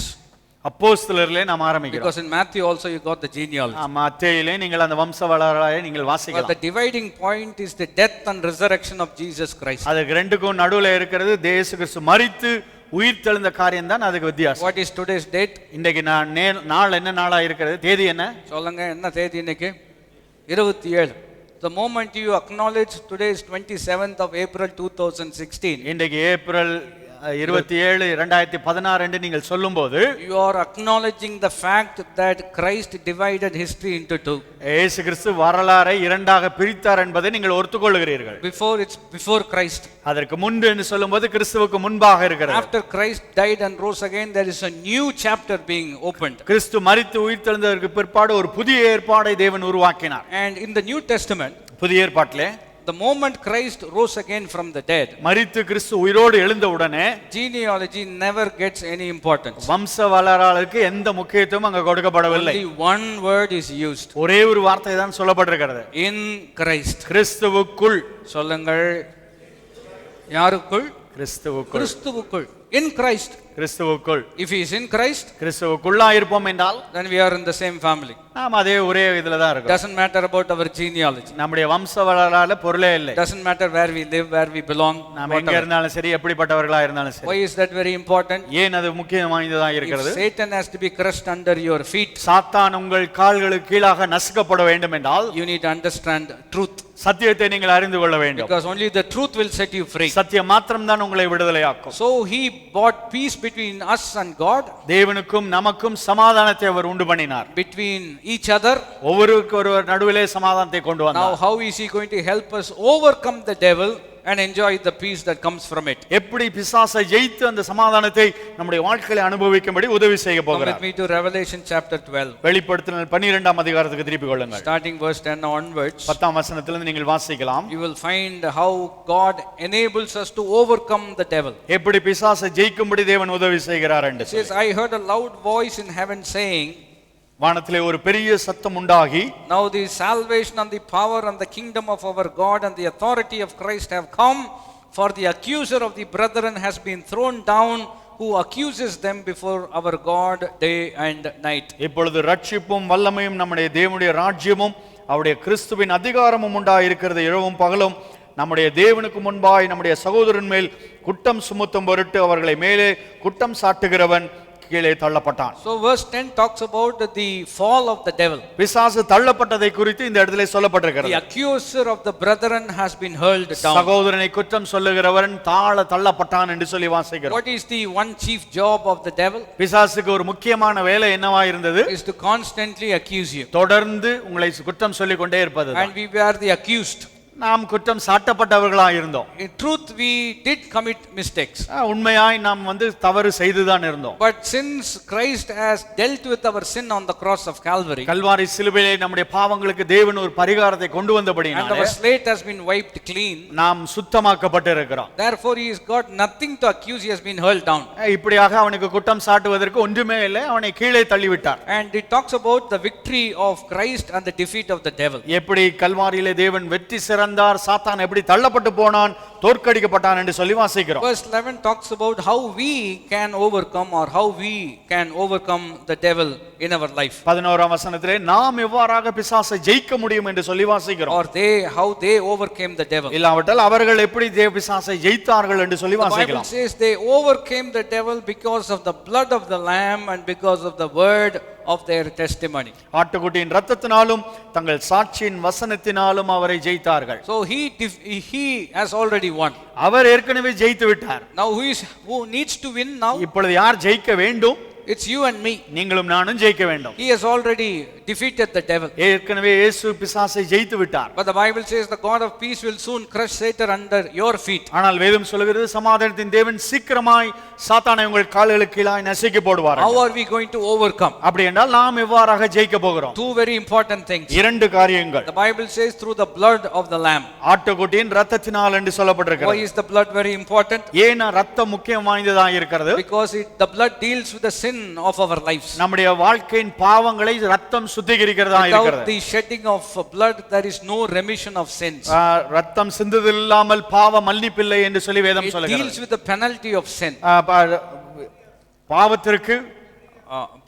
அப்போஸ்தலரிலே நாம் ஆரம்பிக்கிறோம். because in Matthew also you got the genealogy. மத்தேயுவிலே நீங்கள் அந்த வம்ச வரலாறை நீங்கள் But வாசிக்கலாம். the dividing point is the death and resurrection of Jesus Christ. அதுக்கு ரெண்டுக்கும் நடுவுல இருக்கிறது இயேசு கிறிஸ்து மரித்து உயிர் தெழுந்த காரியம் தான் அதுக்கு வித்தியாசம். What is today's date? இன்றைக்கு நாள் என்ன நாளா இருக்கிறது? தேதி என்ன? சொல்லுங்க, என்ன தேதி இன்னைக்கு? 27. The moment you acknowledge today is 27th of April 2016. இன்றைக்கு ஏப்ரல் 27 2016 என்று நீங்கள் சொல்லும்போது you are acknowledging the fact that Christ divided history into two. இயேசு கிறிஸ்து வரலாறை இரண்டாக பிரித்தார் என்பதை நீங்கள் ஒத்துக்கொள்கிறீர்கள். Before Christ. அதற்கு முன்பு என்று சொல்லும்போது கிறிஸ்துவுக்கு முன்பாக இருக்கிறது. After Christ died and rose again, there is a new chapter being opened. கிறிஸ்து மரித்து உயிர் தெழுந்ததற்கு பிற்பாடு ஒரு புதிய ஏற்பாடை தேவன் உருவாக்கினார். And in the New Testament, புதிய ஏற்பாட்டிலே the moment Christ rose again from the dead, மரித்து கிறிஸ்து உயிரோடு எழுந்த உடனே genealogy never gets any importance. வம்ச வரலாறுக்கு எந்த முக்கியத்துவம் அங்க கொடுக்கப்படவில்லை. Only one word is used. ஒரே ஒரு வார்த்தை தான் சொல்லப்பட்டிருக்கிறது. In Christ. கிறிஸ்துவுக்குள். சொல்லுங்கள், யாருக்குள்? கிறிஸ்துவுக்குள். In Christ. கிறிஸ்துவுக்குள். If he is in Christ, கிறிஸ்துவுக்குள்ளா இருப்போம் என்றால் then we are in the same family. நாம் அதே ஒரே இதுல தான் இருக்கோம். Doesn't matter about our genealogy. நம்முடைய வம்ச வரலாறுல பொருளே இல்லை. Doesn't matter where we live, where we belong. நாம் எங்க இருந்தாலும் சரி, எப்படிப்பட்டவர்களா இருந்தாலும் சரி. Why is that very important? ஏன் அது முக்கியம் வாய்ந்ததா இருக்கிறது? If Satan has to be crushed under your feet, சாத்தான் உங்கள் கால்களுக்கு கீழாக நசுக்கப்பட வேண்டும் என்றால் you need to understand truth. சத்தியத்தை நீங்கள் அறிந்து கொள்ள வேண்டும். Because only the truth will set you free. சத்தியம் மாத்திரம் தான் உங்களை விடுதலையாக்கும். So he brought peace between us and God. தேவனுக்கும் நமக்கும் சமாதானத்தை அவர் உண்டு பண்ணினார். Between each other. ஒவ்வொருவருக்கொருவர் நடுவிலே சமாதானத்தை கொண்டு வந்தார். Now how is he going to help us overcome the devil and enjoy the peace that comes from it? எப்படி பிசாசை ஜெயித்து அந்த சமாதானத்தை நம்முடைய வாழ்க்கையில அனுபவிக்கும்படி உதவி செய்ய போகிறார். Come with me to Revelation chapter 12. வெளிப்படுத்தல் 12ஆம் அதிகாரத்துக்கு திருப்பி கொள்ளுங்கள். Starting verse 10 onwards. 10ஆம் வசனத்திலிருந்து நீங்கள் வாசிக்கலாம். You will find how God enables us to overcome the devil. எப்படி பிசாசை ஜெயிக்கும்படி தேவன் உதவி செய்கிறார் என்று. It says, I heard a loud voice in heaven saying, வானத்திலே ஒரு பெரிய சத்தம் உண்டாகி, now the salvation and the power and the kingdom of our God and the authority of Christ have come, for the accuser of the brethren has been thrown down, who accuses them before our God day and night. இப்பொழுது ரட்சிப்பும் வல்லமையும் நம்முடைய தேவனுடைய ராஜ்யமும் அவருடைய கிறிஸ்துவின் அதிகாரமும் உண்டாயிருக்கிறது. இரவும் பகலும் நம்முடைய தேவனுக்கு முன்பாய் நம்முடைய சகோதரன் மேல் குற்றம் சுமத்தும் பொருட்டு அவர்களை மேலே குற்றம் சாட்டுகிறவன் கீழே தள்ளப்பட்டான். So verse 10 talks about the fall of the devil. பிசாசு தள்ளப்பட்டதை குறித்து இந்த இடத்திலே சொல்லப்பட்டிருக்கிறது. The accuser of the brethren has been hurled down. சகோதரனை குற்றம் சொல்லுகிறவன் தள்ளப்பட்டான் என்று சொல்லி வாசிக்கிறோம். What is the one chief job of the devil? பிசாசுக்கு ஒரு முக்கியமான வேலை என்னவா இருந்தது? Is to constantly accuse you. தொடர்ந்து உங்களை குற்றம் சொல்லிக் கொண்டே இருப்பது. And we were the accused. நாம் குற்றம் சாட்டப்பட்டவர்களாக இருந்தோம். In truth we did commit mistakes. உண்மையாய் நாம் தவறு செய்துதான் இருந்தோம். But since Christ has dealt with our sin on the cross of Calvary, Kalvari சிலுவையிலே நம்முடைய பாவங்களுக்கு தேவன் ஒரு பரிகாரத்தை கொண்டு வந்தபடியால் and our slate has been wiped clean, நாம் சுத்தமாக்கப்பட்டிருக்கிறோம். therefore he has got nothing to accuse, he has been hurled down. இப்படியாக அவனுக்கு குற்றம் சாட்டுவதற்கு ஒன்றுமே இல்லை, அவனை கீழே தள்ளிவிட்டார். And it talks about the victory of Christ and the defeat of the devil. எப்படி கல்வாரியிலே தேவன் வெற்றி சிறந்தார், சாத்தான் எப்படி தள்ளப்பட்டு போனான், தோற்கடிக்கப்பட்டான் என்று சொல்லி வாசிக்கிறோம். Verse 11 talks about how we can overcome, or how we can overcome the devil in our life. 11ஆம் வசனத்திலே நாம் எவ்வாறாக பிசாசை ஜெயிக்க முடியும் என்று சொல்லி வாசிக்கிறோம். Or how they overcame the devil. இல்லாவிட்டால் அவர்கள் எப்படி பிசாசை ஜெயித்தார்கள் என்று சொல்லி வாசிக்கலாம். The Bible says they overcame the devil because of the blood of the lamb and because of the word of their testimony. ஆட்டுக்குட்டியின் இரத்தத்தினாலும் தங்கள் சாட்சியின் வசனத்தினாலும் அவரை ஜெயித்தார்கள். So he has already won. அவர் ஏற்கனவே ஜெயித்து விட்டார். Now who needs to win now? இப்பொழுது யார் ஜெயிக்க வேண்டும்? It's you and me. நீங்களும் நானும் ஜெயிக்க வேண்டும். He has already defeated the devil. ஏற்கனவே இயேசு பிசாசை ஜெயித்து விட்டார். But the Bible says the God of peace will soon crush Satan under your feet. ஆனால் வேதம் சொல்கிறது சமாதானத்தின் தேவன் சீக்கிரமாய் சாத்தானை உங்கள் கால்களுக்கு கீழாய் நசுக்கி போடுவார். How are we going to overcome? அப்படி என்றால் நாம் எவ்வாறாக ஜெயிக்க போகிறோம்? Two very important things. இரண்டு காரியங்கள். The Bible says through the blood of the lamb. ஆட்டுக்குட்டியின் இரத்தத்தினால் என்று சொல்லப்பட்டிருக்கிறது. Why is the blood very important? ஏன் இரத்தம் முக்கியம் வாய்ந்ததாக இருக்கிறது? Because the blood deals with the sin of our lives. நம்முடைய வாழ்க்கையின் பாவங்களை இரத்தம் சுத்திகரிக்கிறதா இருக்கிறது. Without the shedding of blood there is no remission of sins. இரத்தம் சிந்துதல் இல்லாமல் பாவ மன்னிப்பில்லை என்று சொல்லி வேதம் சொல்கிறது. It deals with the penalty of sin. பாவத்திற்கு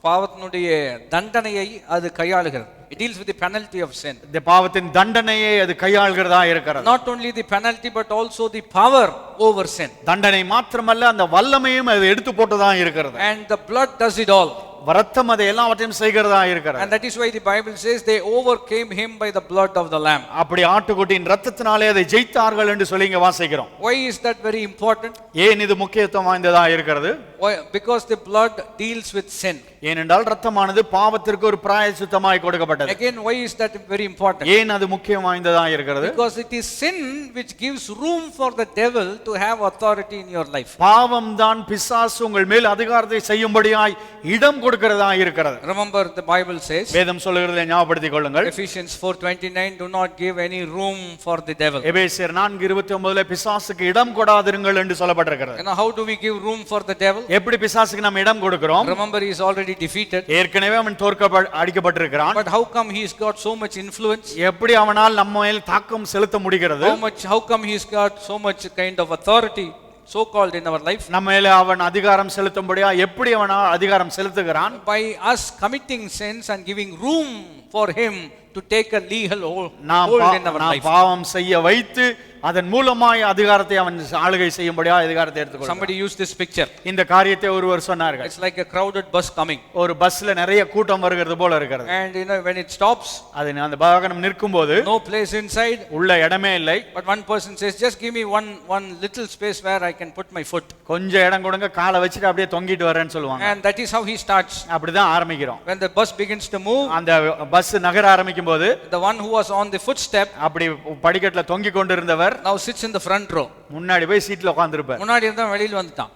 பாவத்தினுடைய தண்டனையை அது கையாளுகிறது. It deals with the penalty of sin. இந்த பாவத்தின் தண்டனையை அது கையாளுகிறதா இருக்கிறது. Not only the penalty but also the power over sin. தண்டனை மாத்திரமல்ல அந்த வல்லமையும் அது எடுத்து போட்டதா இருக்கிறது. And the blood does it all. இரத்தம் அதை எல்லாவற்றையும் செய்கிறதா இருக்கிறது. And that is why the Bible says they overcame him by the blood of the lamb. அப்படி ஆட்டுக்குட்டியின் இரத்தத்தினாலே அதை ஜெயித்தார்கள் என்று சொல்லி இங்க வாசிக்கிறோம். Why is that very important? ஏன் இது முக்கியத்துவம் வாய்ந்ததா இருக்கிறது? Why? Because the blood deals with sin. ஏனென்றால் இரத்தமானது பாவத்திற்கு ஒரு பிராயச்சித்தமாய் கொடுக்கப்பட்டது. Again, why is that very important? ஏன் அது முக்கியம் வாய்ந்ததா இருக்கிறது? Because it is sin which gives room for the devil to have authority in your life. பாவம் தான் பிசாசு உங்கள் மேல் அதிகாரத்தை செய்யும்படியாய் இடம் கொடுக்கிறதா இருக்கிறது. Remember the Bible says, வேதம் சொல்லுகிறதை ஞாபகப்படுத்திக் கொள்ளுங்கள். Ephesians 4:29, do not give any room for the devil. எபேசியர் 4:29 பிசாசுக்கு இடம் கொடாதிருங்கள் என்று சொல்லப்பட்டிருக்கிறது. And how do we give room for the devil? எப்படி பிசாசுக்கு நாம் இடம் கொடுக்கிறோம்? Remember he is already defeated. ஏற்கனவே அவன் அடிக்கப்பட்டிருக்கிறான். But how come he's got so much influence? எப்படி அவனால் நம்ம மேல் தாக்கம் செலுத்த முடிகிறது? How come he's got so much kind of authority so called in our life? நம்ம மேல அவன் அதிகாரம் செலுத்தும்படியா எப்படி அவன் அதிகாரம் செலுத்துகிறான்? By us committing sins and giving room for him to take a legal hold in our life. பாவம் செய்ய வைத்து அதன் மூலமாய் அதிகாரத்தை அவன் ஆளுகை செய்யும்படியா அதிகாரத்தை எடுத்துக்கொள்கிறான். Somebody used this picture. இந்த காரியத்தை ஒருவர் சொன்னார்கள். It's like a crowded bus coming. ஒரு பஸ்ல நிறைய கூட்டம் வருகிறது போல இருக்கிறது. And when it stops, அது அந்த வாகனம் நிற்கும்போது no place inside, உள்ள இடமே இல்லை. But one person says, just give me one little space where I can put my foot. கொஞ்சம் இடம் கொடுங்க, காலை வச்சிட்டு அப்படியே தொங்கிட்டு வரேன்னு சொல்லுவாங்க. And that is how he starts. அப்படிதான் ஆரம்பிக்கிறோம். When the bus begins to move, அந்த பஸ் நகர ஆரம்பிக்கும் போது the one who was on the footstep, அப்படி படிக்கட்டுல தொங்கிக் கொண்டிருந்தவர் now sits in the front row. முன்னாடி போய் சீட்ல உட்கார்ந்திருப்பார். முன்னாடி இருந்தா வெளியில வந்துட்டான்.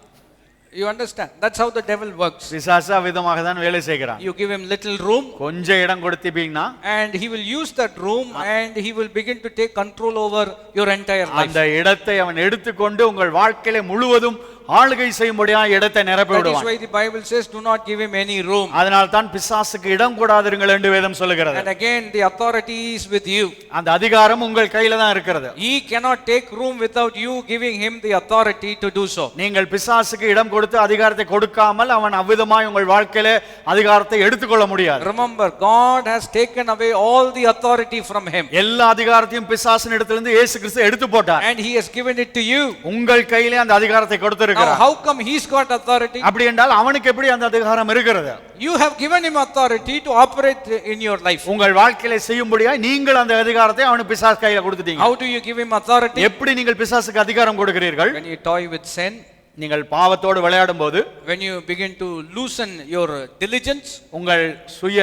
You understand? That's how the devil works. பிசாசு விதமாக தான் வேலை செய்கிறான். You give him little room, கொஞ்சம் இடம் கொடுத்தீங்கன்னா, and he will use that room and he will begin to take control over your entire life. அந்த இடத்தை அவன் எடுத்துக்கொண்டு உங்கள் வாழ்க்கையில முழுவதும் ஆளுகை செய்யும்படியா இடத்தை நிரப்பி விடுவான். That is why the Bible says do not give him any room. அதனால தான் பிசாசுக்கு இடம் கொடாதிருங்கள் என்று வேதம் சொல்லுகிறது. And again the authority is with you. அந்த அதிகாரம் உங்கள் கையில தான் இருக்கிறது. He cannot take room without you giving him the authority to do so. நீங்கள் பிசாசுக்கு இடம் கொடுத்து அதிகாரத்தை கொடுக்காமல் அவன் அவ்விதமாய் உங்கள் வாழ்க்கையில அதிகாரத்தை எடுத்துக்கொள்ள முடியாது. Remember, God has taken away all the authority from him. எல்லா அதிகாரத்தையும் பிசாசின் இடத்திலிருந்து இயேசு கிறிஸ்து எடுத்து போட்டார். And he has given it to you. உங்கள் கையிலே அந்த அதிகாரத்தை கொடுத்திருக்கிறார். Now how come he's got authority? அப்படி என்றால் அவனுக்கு எப்படி அந்த அதிகாரம் இருக்கிறது? You have given him authority to operate in your life. உங்கள் வாழ்க்கையில செய்யும்படியாய் நீங்கள் அந்த அதிகாரத்தை அவனுக்கு பிசாசு கையில கொடுத்துட்டீங்க. How do you give him authority? எப்படி நீங்கள் பிசாசுக்கு அதிகாரம் கொடுக்கிறீர்கள்? When you toy with sin, நீங்கள் பாவத்தோடு விளையாடும் போது, when you begin to loosen your diligence, உங்கள் சுய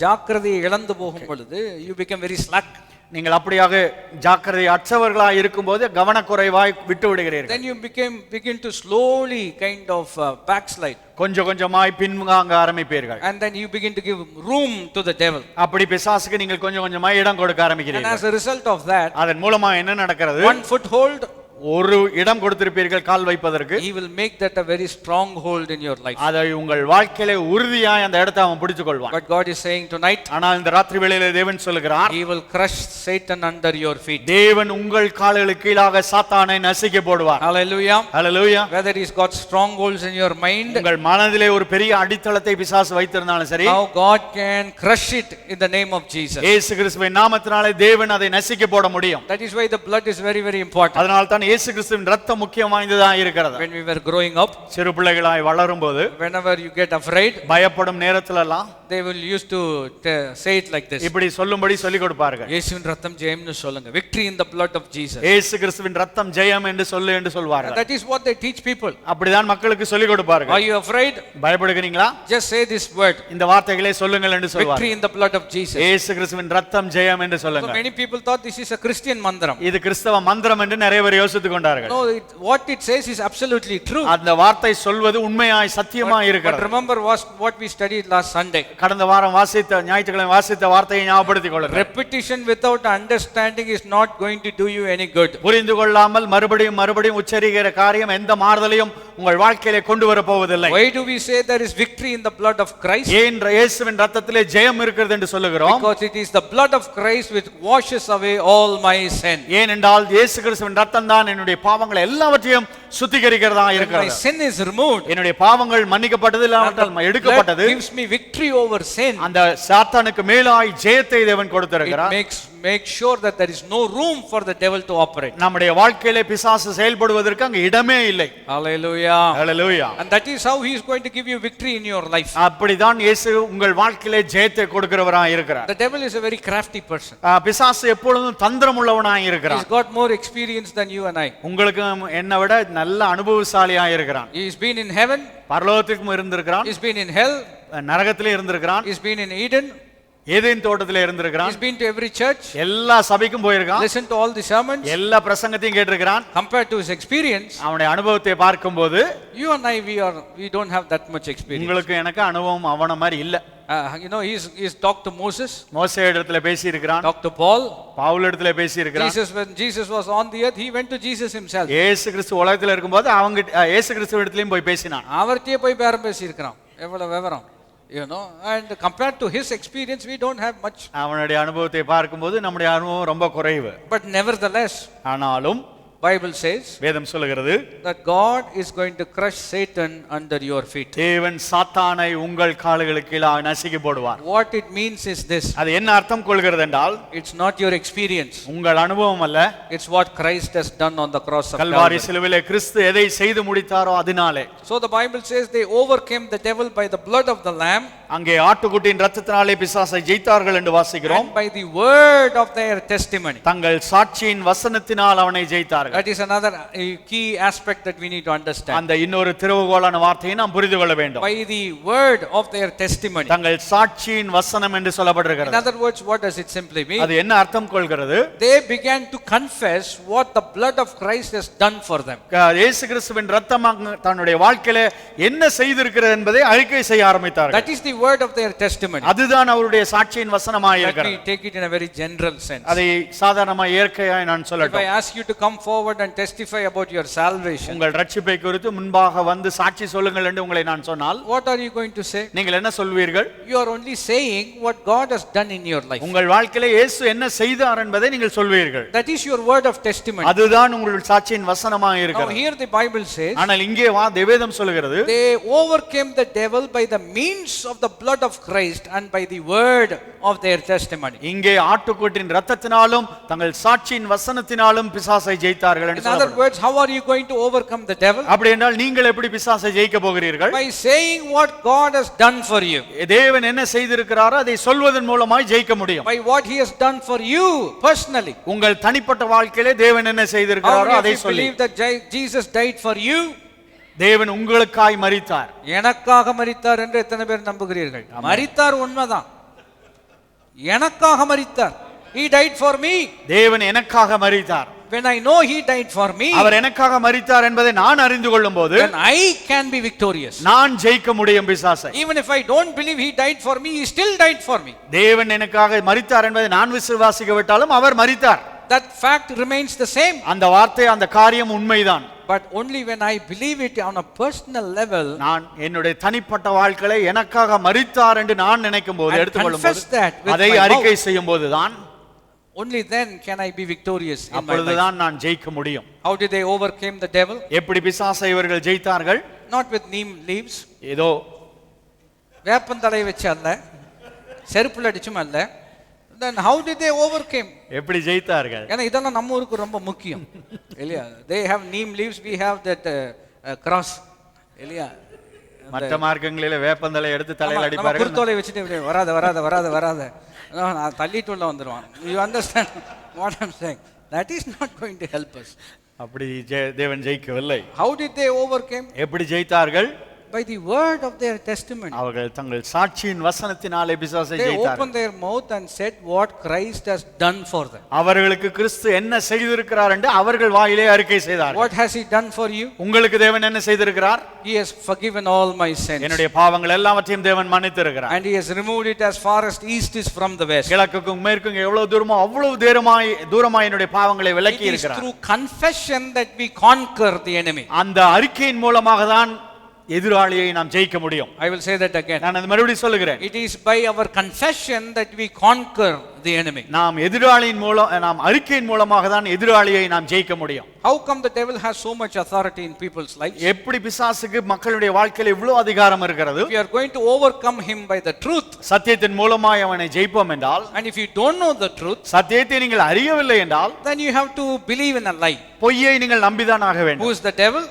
ஜாக்கிரதையை இழந்து போகும் பொழுது you become very slack. நீங்கள் அப்படியாக ஜாக்கிரதை அற்றவர்களாய் இருக்கும்போது கவனக்குறைவாய் விட்டு விடுகிறீர்கள். Then you begin to slowly kind of backslide. கொஞ்சம் கொஞ்சமாய் பின்வாங்க ஆரம்பிப்பீர்கள். And then you begin to give room to the devil. அப்படி பிசாசுக்கு நீங்கள் கொஞ்சம் கொஞ்சமாய் இடம் கொடுக்க ஆரம்பிக்கிறீர்கள். And as a result of that, அதன் மூலமா என்ன நடக்கிறது? one foothold, ஒரு இடம் கொடுத்திருப்பீர்கள் கால் வைப்பதற்கு. he will make that a very strong hold in your life. அதை உங்கள் வாழ்க்கையிலே உறுதியாய் அந்த இடத்தை அவன் பிடித்துக் கொள்வான். But God is saying tonight, ஆனால் இந்த ராத்திரி வேளையிலே தேவன் சொல்லுகிறார், he will crush Satan under your feet. தேவன் உங்கள் கால்களுக்கு கீழாக சாத்தானை நசுக்கி போடுவார். Hallelujah. Hallelujah. Whether he's got strongholds in your mind, உங்கள் மனதிலே ஒரு பெரிய அடித்தளத்தை பிசாசு வைத்திருந்தாலும் சரி, now God can crush it in the name of Jesus. இயேசு கிறிஸ்துவின் நாமத்தினாலே தேவன் அதை நசுக்கி போட முடியும். That is why the blood is very very important. அதனால தான் இயேசு கிறிஸ்துவின் ரத்தம் முக்கியம் வாய்ந்ததா இருக்கிறது. When we were growing up, சிறு பிள்ளைகளாய் வளரும்போது, whenever you get afraid, பயப்படும் நேரத்துல எல்லாம் they will used to say it like this. இப்படி சொல்லும்படி சொல்லி கொடுப்பார்கள். இயேசுவின் ரத்தம் ஜெயம்னு சொல்லுங்க. Victory in the blood of Jesus. இயேசு கிறிஸ்துவின் ரத்தம் ஜெயம் என்று சொல்லு என்று சொல்வார்கள். That is what they teach people. அப்படிதான் மக்களுக்கு சொல்லி கொடுப்பார்கள். Are you afraid? பயப்படுகிறீங்களா? Just say this word. இந்த வார்த்தைகளை சொல்லுங்கள் என்று சொல்வார்கள். Victory in the blood of Jesus. இயேசு கிறிஸ்துவின் ரத்தம் ஜெயம் என்று சொல்லுங்க. So many people thought this is a Christian மந்திரம். இது கிறிஸ்தவ மந்திரம் என்று நிறைய பேர் யோசித்துக் கொண்டார்கள். No, what it says is absolutely true. அந்த வார்த்தை சொல்வது உண்மையாய் சத்தியமாய் இருக்கிறது. But remember what we studied last Sunday. கடந்த வாரம் ஞாயிற்றுக்கிழமை வாசித்த வார்த்தையை ஞாபகப்படுத்திக் கொள்ளுங்கள். Repetition without understanding is not going to do you any good. புரிந்து கொள்ளாமல் மறுபடியும் உச்சரிக்கிற காரியம் எந்த மாறுதலையும் உங்கள் வாழ்க்கையிலே கொண்டு வர போவதில்லை. Why do we say there is victory in the blood of Christ? ஏன் இயேசுவின் இரத்தத்திலே ஜெயம் இருக்கிறது என்று சொல்லுகிறோம்? Because it is the blood of Christ which washes away all my sin. ஏனென்றால் இயேசு கிறிஸ்துவின் இரத்தம் தான் என்னுடைய பாவங்களை எல்லாவற்றையும் சுத்திகரிக்கிறதா இருக்கிறது. My sin is removed. என்னுடைய பாவங்கள் மன்னிக்கப்பட்டது, இல்லாவிட்டால் எடுக்கப்பட்டது. It gives me victory over sin. அந்த சாத்தானுக்கு மேலாய் ஜெயத்தை தேவன் கொடுத்திருக்கிறார். Make sure that there is no room for the devil to operate. நம்முடைய வாழ்க்கையிலே பிசாசு செயல்படுவதற்கு அங்க இடமே இல்லை. Hallelujah. Hallelujah. And that is how he is going to give you victory in your life. அப்படிதான் இயேசு உங்கள் வாழ்க்கையிலே ஜெயத்தை கொடுக்கிறவராய் இருக்கிறார். The devil is a very crafty person. பிசாசு எப்பொழுதும் தந்திரம் உள்ளவனாய் இருக்கிறான். He's got more experience than you and I. உங்களுக்கு என்னை விட நல்ல அனுபவசாலியாய் இருக்கிறான். He's been in heaven. பரலோகத்துக்கும் இருந்திருக்கிறான். He's been in hell. நரகத்திலே இருந்திருக்கிறான். He's been in Eden. Eden தோட்டத்திலே இருந்திருக்கிறான். He's been to every church. எல்லா சபைக்கும் போயிருக்கான். Listen to all the sermons. எல்லா பிரசங்கத்தையும் கேட்டிருக்கிறான். Compared to his experience, அவனுடைய அனுபவத்தை பார்க்கும்போது, you and I we don't have that much experience. உங்களுக்கு எனக்கு அனுபவம் அவன மாதிரி இல்ல. You know, he's talked to Moses. மோசே இடத்துல பேசி இருக்கிறான். Talked to Paul. பவுல் இடத்துல பேசி இருக்கிறான். When Jesus was on the earth, he went to Jesus himself. இயேசு கிறிஸ்து உலகத்துல இருக்கும்போது அவங்க இயேசு கிறிஸ்து இடத்துலயும் போய் பேசினான். அவர்கிட்டயே போய் பேரம் பேசி இருக்கிறான். எவ்வளவு விவரம். You know, and compared to his experience, we don't have much. அவனுடைய அனுபவத்தை பார்க்கும்போது நம்முடைய அனுபவம் ரொம்ப குறைவு. But nevertheless, ஆனாலும் Bible says வேதம் சொல்லுகிறது that God is going to crush Satan under your feet. தேவன் சாத்தானை உங்கள் கால்களுக்கு கீழாக நசுக்கி போடுவார். What it means is this. அது என்ன அர்த்தம் கொள்கிறது என்றால், it's not your experience. உங்கள் அனுபவம் அல்ல. It's what Christ has done on the cross of Kalvari சிலுவையிலே கிறிஸ்து எதை செய்து முடித்தாரோ அதனாலே. So the Bible says they overcame the devil by the blood of the lamb. அங்கே ஆட்டுக்குட்டியின் இரத்தத்தினாலே பிசாசை ஜெயித்தார்கள் என்று வாசிக்கிறோம். And by the word of their testimony. தங்கள் சாட்சியின் வசனத்தினால் அவனை ஜெயித்தார்கள். That is another key aspect that we need to understand. அந்த இன்னொரு திறவுகோலான வார்த்தையை நாம் புரிந்து கொள்ள வேண்டும். By the word of their testimony. தங்கள் சாட்சியின் வசனம் என்று சொல்லப்படுகிறது. In other words, what does it simply mean? அது என்ன அர்த்தம் கொள்கிறது? They began to confess what the blood of Christ has done for them. இயேசு கிறிஸ்துவின் இரத்தம் தன்னுடைய வாழ்க்கையிலே என்ன செய்திருக்கிறது என்பதை அறிக்கை செய்ய ஆரம்பித்தார்கள். That is the word of their testimony. அதுதான் அவருடைய சாட்சியின் வசனமாய் இருக்கிறது. Let me take it in a very general sense. அதை சாதாரணமாக இயற்கையாய் நான் சொல்லட்டும். If I ask you to come forward and testify about your salvation, உங்கள் ரட்சிப்பை குறித்து முன்பாக வந்து சாட்சி சொல்லுங்கள் என்று உங்களை நான் சொன்னால், what are you going to say? நீங்கள் என்ன சொல்வீர்கள்? You are only saying what God has done in your life. உங்கள் வாழ்க்கையிலே இயேசு என்ன செய்தார் என்பதை நீங்கள் சொல்வீர்கள். That is your word of testimony. அதுதான் உங்கள் சாட்சியின் வசனமாக இருக்கிறது. Now here the Bible says, ஆனால் இங்கே வேதம் சொல்கிறது, they overcame the devil by the means of the blood of Christ and by the word of their testimony. இங்கே ஆட்டுக்குட்டியின் இரத்தத்தினாலும் தங்கள் சாட்சியின் வசனத்தினாலும் பிசாசை ஜெயித்தார்கள் என்று In other words, how are you going to overcome the devil? அப்படி என்றால் நீங்கள் எப்படி பிசாசை ஜெயிக்க போகிறீர்கள்? By saying what God has done for you. தேவன் என்ன செய்திருக்கிறாரோ அதை சொல்வதன் மூலமாய் ஜெயிக்க முடியும். By what he has done for you personally. உங்கள் தனிப்பட்ட வாழ்க்கையிலே தேவன் என்ன செய்திருக்கிறாரோ அதை சொல்லி. Believe that Jesus died for you. தேவன் உங்களுக்காய் மரித்தார். எனக்காக மரித்தார் என்று எத்தனை பேர் நம்புகிறீர்கள்? மரித்தார் உண்மைதான். எனக்காக மரித்தார். He died for me. தேவன் எனக்காக மரித்தார். When I know he died for me, அவர் எனக்காக மரித்தார் என்பதை நான் அறிந்து கொள்ளும்போது, then I can be victorious. நான் ஜெயிக்க முடியும் பிசாசை. Even if I don't believe he died for me, he still died for me. தேவன் எனக்காக மரித்தார் என்பதை நான் விசுவாசிக்காவிட்டாலும் அவர் மரித்தார். That fact remains the same. அந்த வார்த்தை அந்த காரியம் உண்மைதான். But only when I believe it on a personal level, நான் என்னுடைய தனிப்பட்ட வாழ்க்கையை எனக்காக மரித்தார் என்று நான் நினைக்கும்போது, எடுத்துக்கொள்ளும்போது, அதை அறிக்கை செய்யும்போதுதான், only then can I be victorious in my life. அப்பொழுதுதான் நான் ஜெயிக்க முடியும். How did they overcome the devil? எப்படி பிசாசை இவர்கள் ஜெயித்தார்கள்? Not with neem leaves. ஏதோ வேப்பந்தலை வச்சு அல்ல, செருப்புல அடிச்சும் அல்ல. Then how did they overcame? எப்படி ஜெயித்தார்கள்? ஏன்னா இதெல்லாம் நம்ம ஊருக்கு ரொம்ப முக்கியம் இல்லையா? They have neem leaves, we have that cross இல்லையா? மற்ற மார்க்கங்களிலே வேப்பந்தலை எடுத்து தலையில அடிப்பார்கள். குருத்தோலை வச்சிட்டு இப்படி வராத வராத வராத வராத நான் தள்ளிட்டு உள்ள வந்துருவான். You understand what I'm saying? That is not going to help us. அப்படி தேவன் ஜெயிக்கவில்லை. How did they overcame? எப்படி ஜெயித்தார்கள்? By the word of their testimony. அவர்கள் தங்கள் சாட்சியின் வசனத்தினாலே பிசாசை They ஜெயித்தார்கள். opened their mouth and said what Christ has done for them. அவர்களுக்கு கிறிஸ்து என்ன செய்திருக்கிறார் என்று அவர்கள் வாயிலே அறிக்கை செய்தார்கள். What has he done for you? உங்களுக்கு தேவன் என்ன செய்திருக்கிறார்? He has forgiven all my sins. என்னுடைய பாவங்கள் எல்லாவற்றையும் தேவன் மன்னித்திருக்கிறார். And he has removed it as far as the east is from the west. கிழக்குக்கும் மேற்கும் எவ்வளவு தூரமோ அவ்வளவு தூரமாய் என்னுடைய பாவங்களை விலக்கி இருக்கிறார். It is through confession that we conquer the enemy. அந்த அறிக்கையின் மூலமாக தான் எதிராளியை நாம் ஜெயிக்க முடியும். I will say that again. நான் அது மறுபடியும் சொல்லுகிறேன். It is by our confession that we conquer the enemy. நாம் அறிக்கையின் மூலமாக தான் எதிராளியை நாம் ஜெயிக்க முடியும். How come the devil has so much authority in people's lives? எப்படி பிசாசுக்கு மக்களுடைய வாழ்க்கையில் இவ்வளவு அதிகாரம் இருக்கிறது? We are going to overcome him by the truth. சத்தியத்தின் மூலமாய் அவனை ஜெயிப்போம் என்றால், and if you don't know the truth, சத்தியத்தை நீங்கள் அறியவில்லை என்றால், then you have to believe in a lie. பொய்யை நீங்கள் நம்பிதான் ஆக வேண்டும். Who is the devil?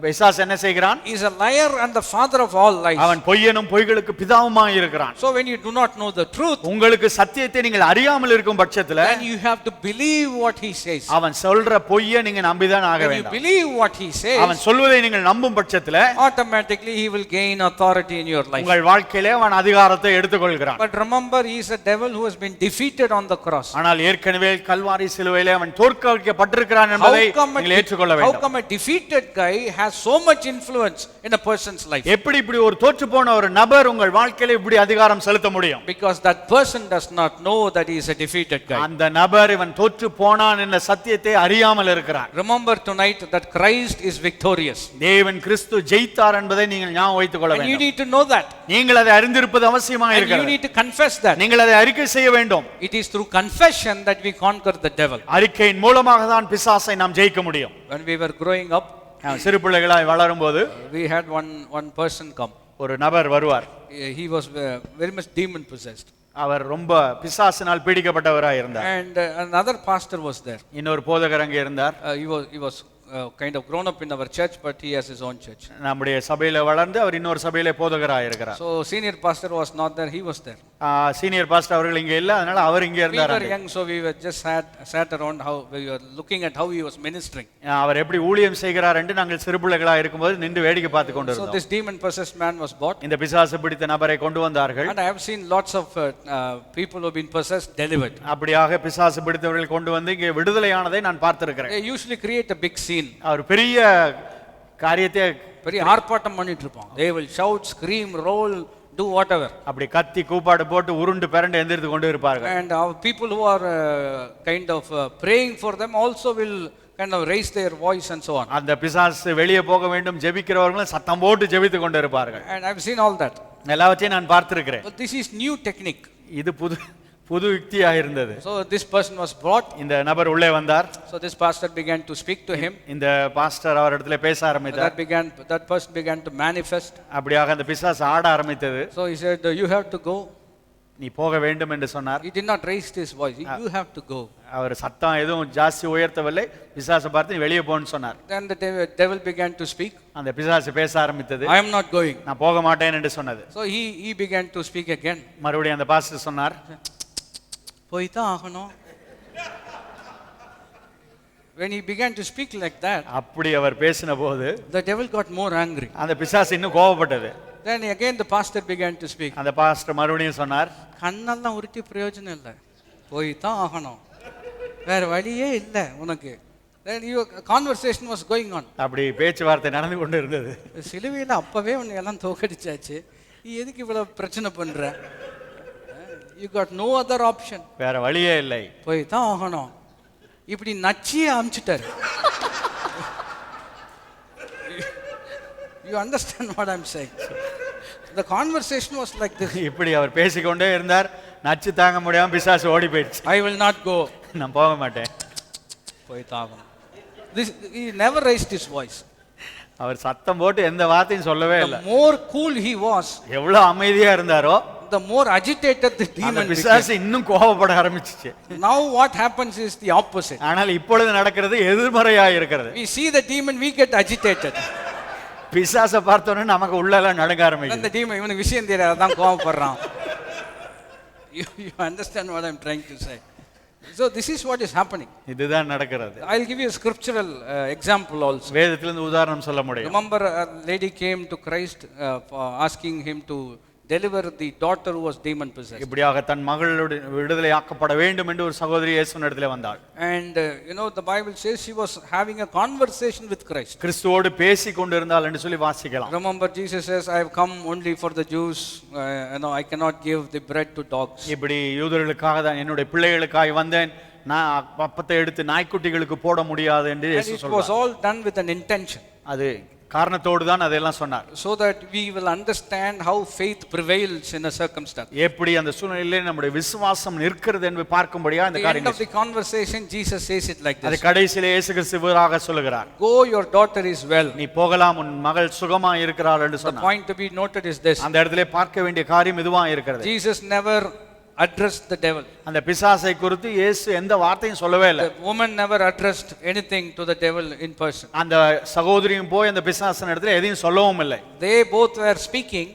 பிசாசு என்ன செய்கிறான்? He is a liar and the father of all lies. அவன் பொய்யனும் பொய்களுக்கு பிதாவுமாய் இருக்கிறான். So when you do not know the truth, உங்களுக்கு சத்தியத்தை நீங்கள் அறியாமல் இருக்கும் பட்சத்தில், then you have to believe what he says. அவன் சொல்ற பொய்யை நீங்க நம்பிதான் ஆக வேண்டும். When you believe what he says, அவன் சொல்வதை நீங்கள் நம்பும் பட்சத்தில், automatically he will gain authority in your life. உங்கள் வாழ்க்கையிலே அவன் அதிகாரத்தை எடுத்துக்கொள்கிறான். But remember, he is a devil who has been defeated on the cross. ஆனால் ஏற்கனவே கல்வாரி சிலுவையிலே அவன் தோற்கடிக்கப்பட்டிருக்கிறான் என்பதை நீங்கள் ஏற்றுக்கொள்ள வேண்டும். How come a defeated guy has so much influence in a person's life? எப்படி இப்படி ஒரு தோற்று போன ஒரு நபர் உங்கள் வாழ்க்கையில இப்படி அதிகாரம் செலுத்த முடியும்? Because that person does not know that he is a defeated guy. அந்த நபர் இவன் தோற்று போனான் என்ற சத்தியத்தை அறியாமல் இருக்கிறார். Remember tonight that Christ is victorious. தேவன் கிறிஸ்து ஜெயித்தார் என்பதை நீங்கள் ஞாபகம் வைத்துக் கொள்ள வேண்டும். And you need to know that. நீங்கள் அதை அறிந்திருப்பது அவசியமாக இருக்கிறது. And you need to confess that. நீங்கள் அதை அறிக்கை செய்ய வேண்டும். It is through confession that we conquer the devil. அறிக்கையின் மூலமாக தான் பிசாசை நாம் ஜெயிக்க முடியும். When we were growing up, சிறு பிள்ளைகளாய் வளரும்போது, we had one person come. ஒரு நபர் வருவார். He was very much demon possessed. அவர் ரொம்ப பிசாசினால் பீடிக்கப்பட்டவராய் இருந்தார். And another pastor was there. இன்னொரு போதகர் அங்கே இருந்தார். He was kind of grown up in our church, but he has his own church. நம்முடைய சபையில வளர்ந்து அவர் இன்னொரு சபையில போதகராய் இருக்கிறார். So senior pastor was not there, he was there. Senior pastor அவர்கள் இங்க இல்ல, அதனால அவர் இங்க இருந்தார். We were young, so we were just sat around how we were looking at how he was ministering. அவர் எப்படி ஊழியம் செய்கிறார் என்று நாங்கள் சிறுபிள்ளைகளா இருக்கும்போது நின்று வேடிக்கை பார்த்து கொண்டிருந்தோம். So this demon possessed man was brought. இந்த பிசாசு பிடித்த நபரை கொண்டு வந்தார்கள். And I have seen lots of people who have been possessed delivered. அப்படியாக பிசாசு பிடித்தவர்கள் கொண்டு வந்து இங்கே விடுதலையானதை நான் பார்த்திருக்கிறேன். They usually create a big scene. அவர் பெரிய காரியத்தை பெரிய ஆர்ப்பாட்டம் பண்ணிட்டு இருப்பாங்க. They will shout, scream, roll, do whatever. அப்படி கத்தி கூப்பாடு போட்டு உருண்டு பிரண்டு எந்திரித்து கொண்டு இருப்பார்கள். And our people who are kind of praying for them also will kind of raise their voice and so on. அந்த பிசாசு வெளியே போக வேண்டும் ஜெபிக்கிறவர்கள் சத்தம் போட்டு ஜெபித்து கொண்டு இருப்பார்கள். And I have seen all that. எல்லாவற்றையும் நான் பார்த்திருக்கிறேன். But this is new technique. இது புது யுக்தியாக இருந்தது. So this person was brought. இந்த நபர் உள்ளே வந்தார். So this pastor began to speak to him. இந்த பாஸ்டர் அவரிடத்திலே பேச ஆரம்பித்தார். That person began to manifest. அப்படியாக அந்த பிசாசு ஆட ஆரம்பித்தது. So he said, you have to go. நீ போக வேண்டும் என்று சொன்னார். He did not raise his voice. You have to go. அவர் சத்தம் எதுவும் ஜாஸ்தி உயர்த்தவில்லை. பிசாசை பார்த்து நீ வெளியே போன்னு சொன்னார். Then the devil began to speak. அந்த பிசாசு பேச ஆரம்பித்தது. I am not going. நான் போக மாட்டேன் என்று சொன்னது. So he began to speak again. மறுபடியும் அந்த பாஸ்டர் சொன்னார், போய் தான் ஆகணும். When he began to speak like that, அப்படி அவர் பேசின போது the devil got more angry. அந்த பிசாசு இன்னும் கோபப்பட்டது. Then again the pastor began to speak. அந்த பாஸ்டர் மறுபடியும் சொன்னார், கண்ணெல்லாம் உருட்டி பிரயோஜனம் இல்லை, போய் தான் ஆகணும், வேற வழியே இல்லை உனக்கு. Then your conversation was going on. அப்படி பேச்சுவார்த்தை நடந்து கொண்டு இருந்தது. சிலுவையில் அப்பவே உன்னை எல்லாம் தோக்கடிச்சாச்சு, நீ எதுக்கு இவ்வளவு பிரச்சனை பண்ற? You got no other option. வேற வழியே இல்லை, போய் தான் ஆகணும். இப்படி நச்சியே அமிச்சிட்டாரு. You understand what I'm saying? The conversation was like this. இப்படி அவர் பேசிக்கொண்டே இருந்தார். நச்சு தாங்க முடியாம பிசாசு ஓடி போயிடுச்சு. I will not go. நான் போக மாட்டேன். போய் தான் ஆகணும். He never raised his voice. அவர் சத்தம் போட்டு எந்த வார்த்தையும் சொல்லவே இல்லை. The more cool he was, எவ்வளவு அமைதியா இருந்தாரோ, the more agitated the அந்த demon became. பிசாசு இன்னும் கோபப்பட ஆரம்பிச்சிச்சு. Now what happens is the opposite. ஆனால் இப்பொழுது நடக்கிறது எதிர்மறையாக இருக்கிறது. We see the demon, we get agitated. பிசாசை பார்த்தோன்னே நமக்கு உள்ளெல்லாம் நடுங்க ஆரம்பிக்குது. அந்த demon இவனுக்கு விஷயம் தெரியாது, அதான் கோபப்படுறான். You understand what I'm trying to say? So this is what is happening. இதுதான் நடக்கிறது. I'll give you a scriptural example also. வேதத்திலிருந்து உதாரணம் சொல்ல முடியும். Remember a lady came to Christ for asking him to deliver the daughter who was demon possessed. இப்படியாக தன் மகளோடு விடுதலை ஆக்கப்பட வேண்டும் என்று ஒரு சகோதரி இயேசுவினிடத்திலே வந்தாள். And the Bible says she was having a conversation with Christ. கிறிஸ்துவோடு பேசிக் கொண்டிருந்தாள் என்று சொல்லி வாசிக்கலாம். Remember Jesus says, I have come only for the Jews, I cannot give the bread to dogs. இப்படி யூதர்களுக்காக தான் என்னுடைய பிள்ளைகளுக்காக வந்தேன், நான் அப்பத்தை எடுத்து நாய்க்குட்டிகளுக்கு போட முடியாது என்று And இயேசு it was சொல்றார். all done with an intention. அது காரணத்தோடு தான் அதெல்லாம் சொன்னார். So that we will understand how faith prevails in a circumstance. எப்படி அந்த சூழ்நிலையிலே நம்முடைய விசுவாசம் நிற்கிறது என்று பார்க்கும்படியா இந்த At the end of காரியங்கள். the conversation Jesus says it like அது this. கடைசியிலே இயேசு கிறிஸ்து இவராக சொல்லுகிறார். Go, your daughter is well. நீ போகலாம், உன் மகள் சுகமா இருக்கிறாள் என்று The சொன்னார். point to be noted is this. அந்த இடத்திலே பார்க்க வேண்டிய காரியம் இதுவா இருக்கிறது. Jesus never addressed the devil. அந்த பிசாசை குறித்து இயேசு எந்த வார்த்தையும் சொல்லவே இல்லை. The woman never addressed anything to the devil in person. அந்த சகோதரியும் போய் அந்த பிசாசின் இடத்துல எதையும் சொல்லவும் இல்லை. They both were speaking.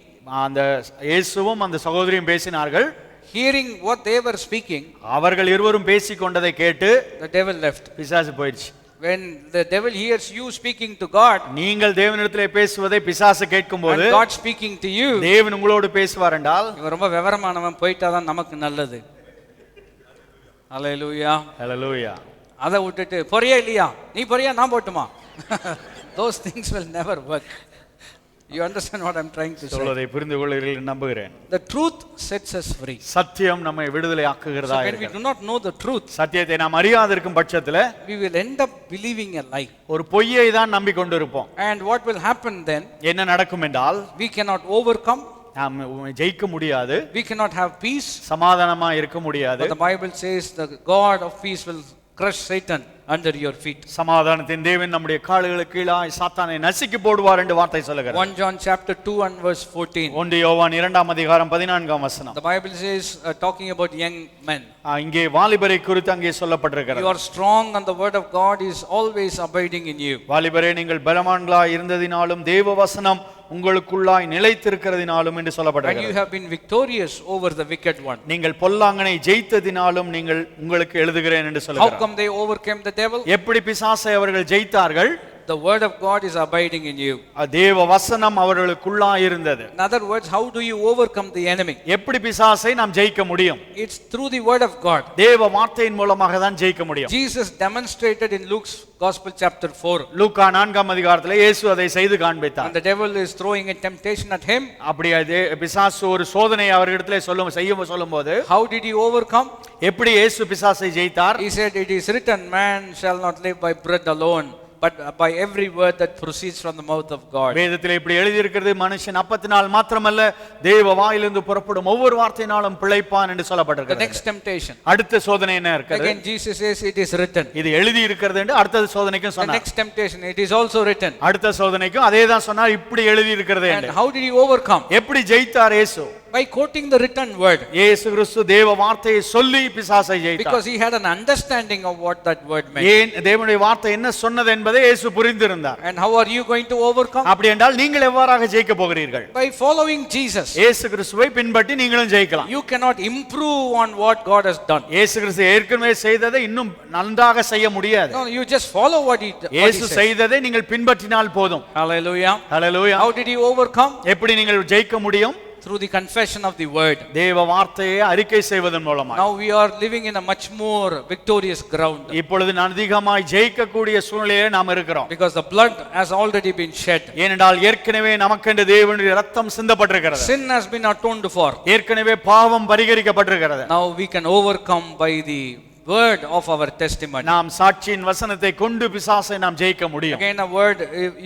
அந்த இயேசுவும் அந்த சகோதரியும் பேசினார்கள். Hearing what they were speaking, அவர்கள் இருவரும் பேசிக் கொண்டதை கேட்டு the devil left. பிசாசு போயிடுச்சு. When the devil hears you speaking to God, நீங்கள் தேவனிடத்திலே பேசுவதை பிசாசு கேட்கும்போது and God speaking to you, தேவன் உங்களோடு பேசுவார் என்றால் இவன் ரொம்ப விவரமானவன், போயிட்டாதான் நமக்கு நல்லது. ஹல்லேலூயா. ஹல்லேலூயா. அதை விட்டுட்டு பொறியா இல்லையா, நீ பொறியா நான் போட்டுமா, those things will never work. You understand what I'm trying to say? சொல்வதை புரிந்து கொள்கிறீர்கள் என்று நம்புகிறேன். The truth sets us free. சத்தியம் நம்மை விடுதலை ஆக்குகிறதா So when we இருக்கிறது. do not know the truth, சத்தியத்தை நாம் அறியாதிருக்கும் பட்சத்தில் we will end up believing a lie. ஒரு பொய்யை தான் நம்பிக்கொண்டிருப்போம். And what will happen then? என்ன நடக்கும் என்றால் We cannot overcome, நாம் ஜெயிக்க முடியாது, we cannot have peace. சமாதானமா இருக்க முடியாது. But the Bible says the God of peace will crush Satan under your feet. சமாதானத்தின் தேவன் நம்முடைய கால்களுக்கு கீழாய் சாத்தானை நசுக்கி போடுவார் என்று வார்த்தை சொல்லுகிறது. 1 John chapter 2 and verse 14. 1 யோவான் 2ஆம் அதிகாரம் 14ஆம் வசனம். The Bible says talking about young men. இங்கே வாலிபரை குறித்து அங்கே சொல்லப்பட்டிருக்கிறது. You are strong and the word of God is always abiding in you. வாலிபரே, நீங்கள் பலவான்களாய் இருந்ததினாலும் தேவ வசனம் உங்களுக்குள்ளாய் நிலைத்திருக்கிறதினாலும் என்று And you சொல்லப்பட்டிருக்கிறது. have been victorious over the wicked one. நீங்கள் பொல்லாங்கனை ஜெயித்ததினாலும் நீங்கள் உங்களுக்கு எழுதுகிறேன் என்று How சொல்லுகிறார். come they overcame the devil? எப்படி பிசாசை அவர்கள் ஜெயித்தார்கள்? The word of God is abiding in you. தேவ வசனம் அவர்களுக்குள்ளாய் இருந்தது. In other words, how do you overcome the enemy? எப்படி பிசாசை நாம் ஜெயிக்க முடியும்? It's through the word of God. தேவ வார்த்தையின் மூலமாக தான் ஜெயிக்க முடியும். Jesus demonstrated in Luke's Gospel chapter 4. லூக்கா 4ஆம் அதிகாரத்திலே இயேசு அதை செய்து காண்பித்தார். And the devil is throwing a temptation at him. அப்படி பிசாசு ஒரு சோதனை அவர்களிடத்திலே சொல்லும்போது How did he overcome? எப்படி இயேசு பிசாசை ஜெயித்தார்? He said, it is written, man shall not live by bread alone, but by every word that proceeds from the mouth of God. வேதத்திலே இப்படி எழுதி இருக்கிறது, மனுஷன் அப்பத்தினால் மாத்திரமல்ல தேவ வாயிலிருந்து புறப்படும் ஒவ்வொரு வார்த்தையினாலும் பிழைப்பான் என்று The சொல்லப்பட்டிருக்கிறது. next temptation. அடுத்த சோதனை என்ன இருக்கிறது? Again Jesus says, it is written. இது எழுதி இருக்கிறது என்று அடுத்த சோதனைக்கும் The சொன்னார். next temptation, it is also written. அடுத்த சோதனைக்கும் அதே தான் சொன்னார், இப்படி எழுதி இருக்கிறது And என்று. how did he overcome? எப்படி ஜெயித்தார் இயேசு? By quoting the written word. இயேசு கிறிஸ்து தேவ வார்த்தையை சொல்லி பிசாசை ஜெயித்தார். Because he had an understanding of what that word meant. ஏன் தேவனுடைய வார்த்தை என்ன சொன்னது என்பதை இயேசு புரிந்திருந்தார். And how are you going to overcome? அப்படி என்றால் நீங்கள் எவ்வாறாக ஜெயிக்க போகிறீர்கள்? By following Jesus. இயேசு கிறிஸ்துவை பின்பற்றி நீங்களும் ஜெயிக்கலாம். You cannot improve on what God has done. இயேசு கிறிஸ்து ஏற்கனவே செய்ததை இன்னும் நன்றாக செய்ய முடியாது. No, you just follow what he இயேசு says. செய்ததை நீங்கள் பின்பற்றினால் போதும். Hallelujah. Hallelujah. How did he overcome? எப்படி நீங்கள் ஜெயிக்க முடியும்? Through the confession of the word. தேவ வார்த்தையை அறிக்கை செய்வதன் மூலமாக. Now we are living in a much more victorious ground. இப்பொழுது அதிகமாய் ஜெயிக்கக்கூடிய சூழ்நிலையிலே நாம் இருக்கிறோம். Because the blood has already been shed. ஏனென்றால் ஏற்கனவே நமக்கென்று தேவனுடைய இரத்தம் சிந்தப்பட்டிருக்கிறது. Sin has been atoned for. ஏற்கனவே பாவம் பரிகரிக்கப்பட்டிருக்கிறது. Now we can overcome by the word of our testimony. நாம் சாட்சியின் வசனத்தை கொண்டு பிசாசை நாம் ஜெயிக்க முடியும். Again a word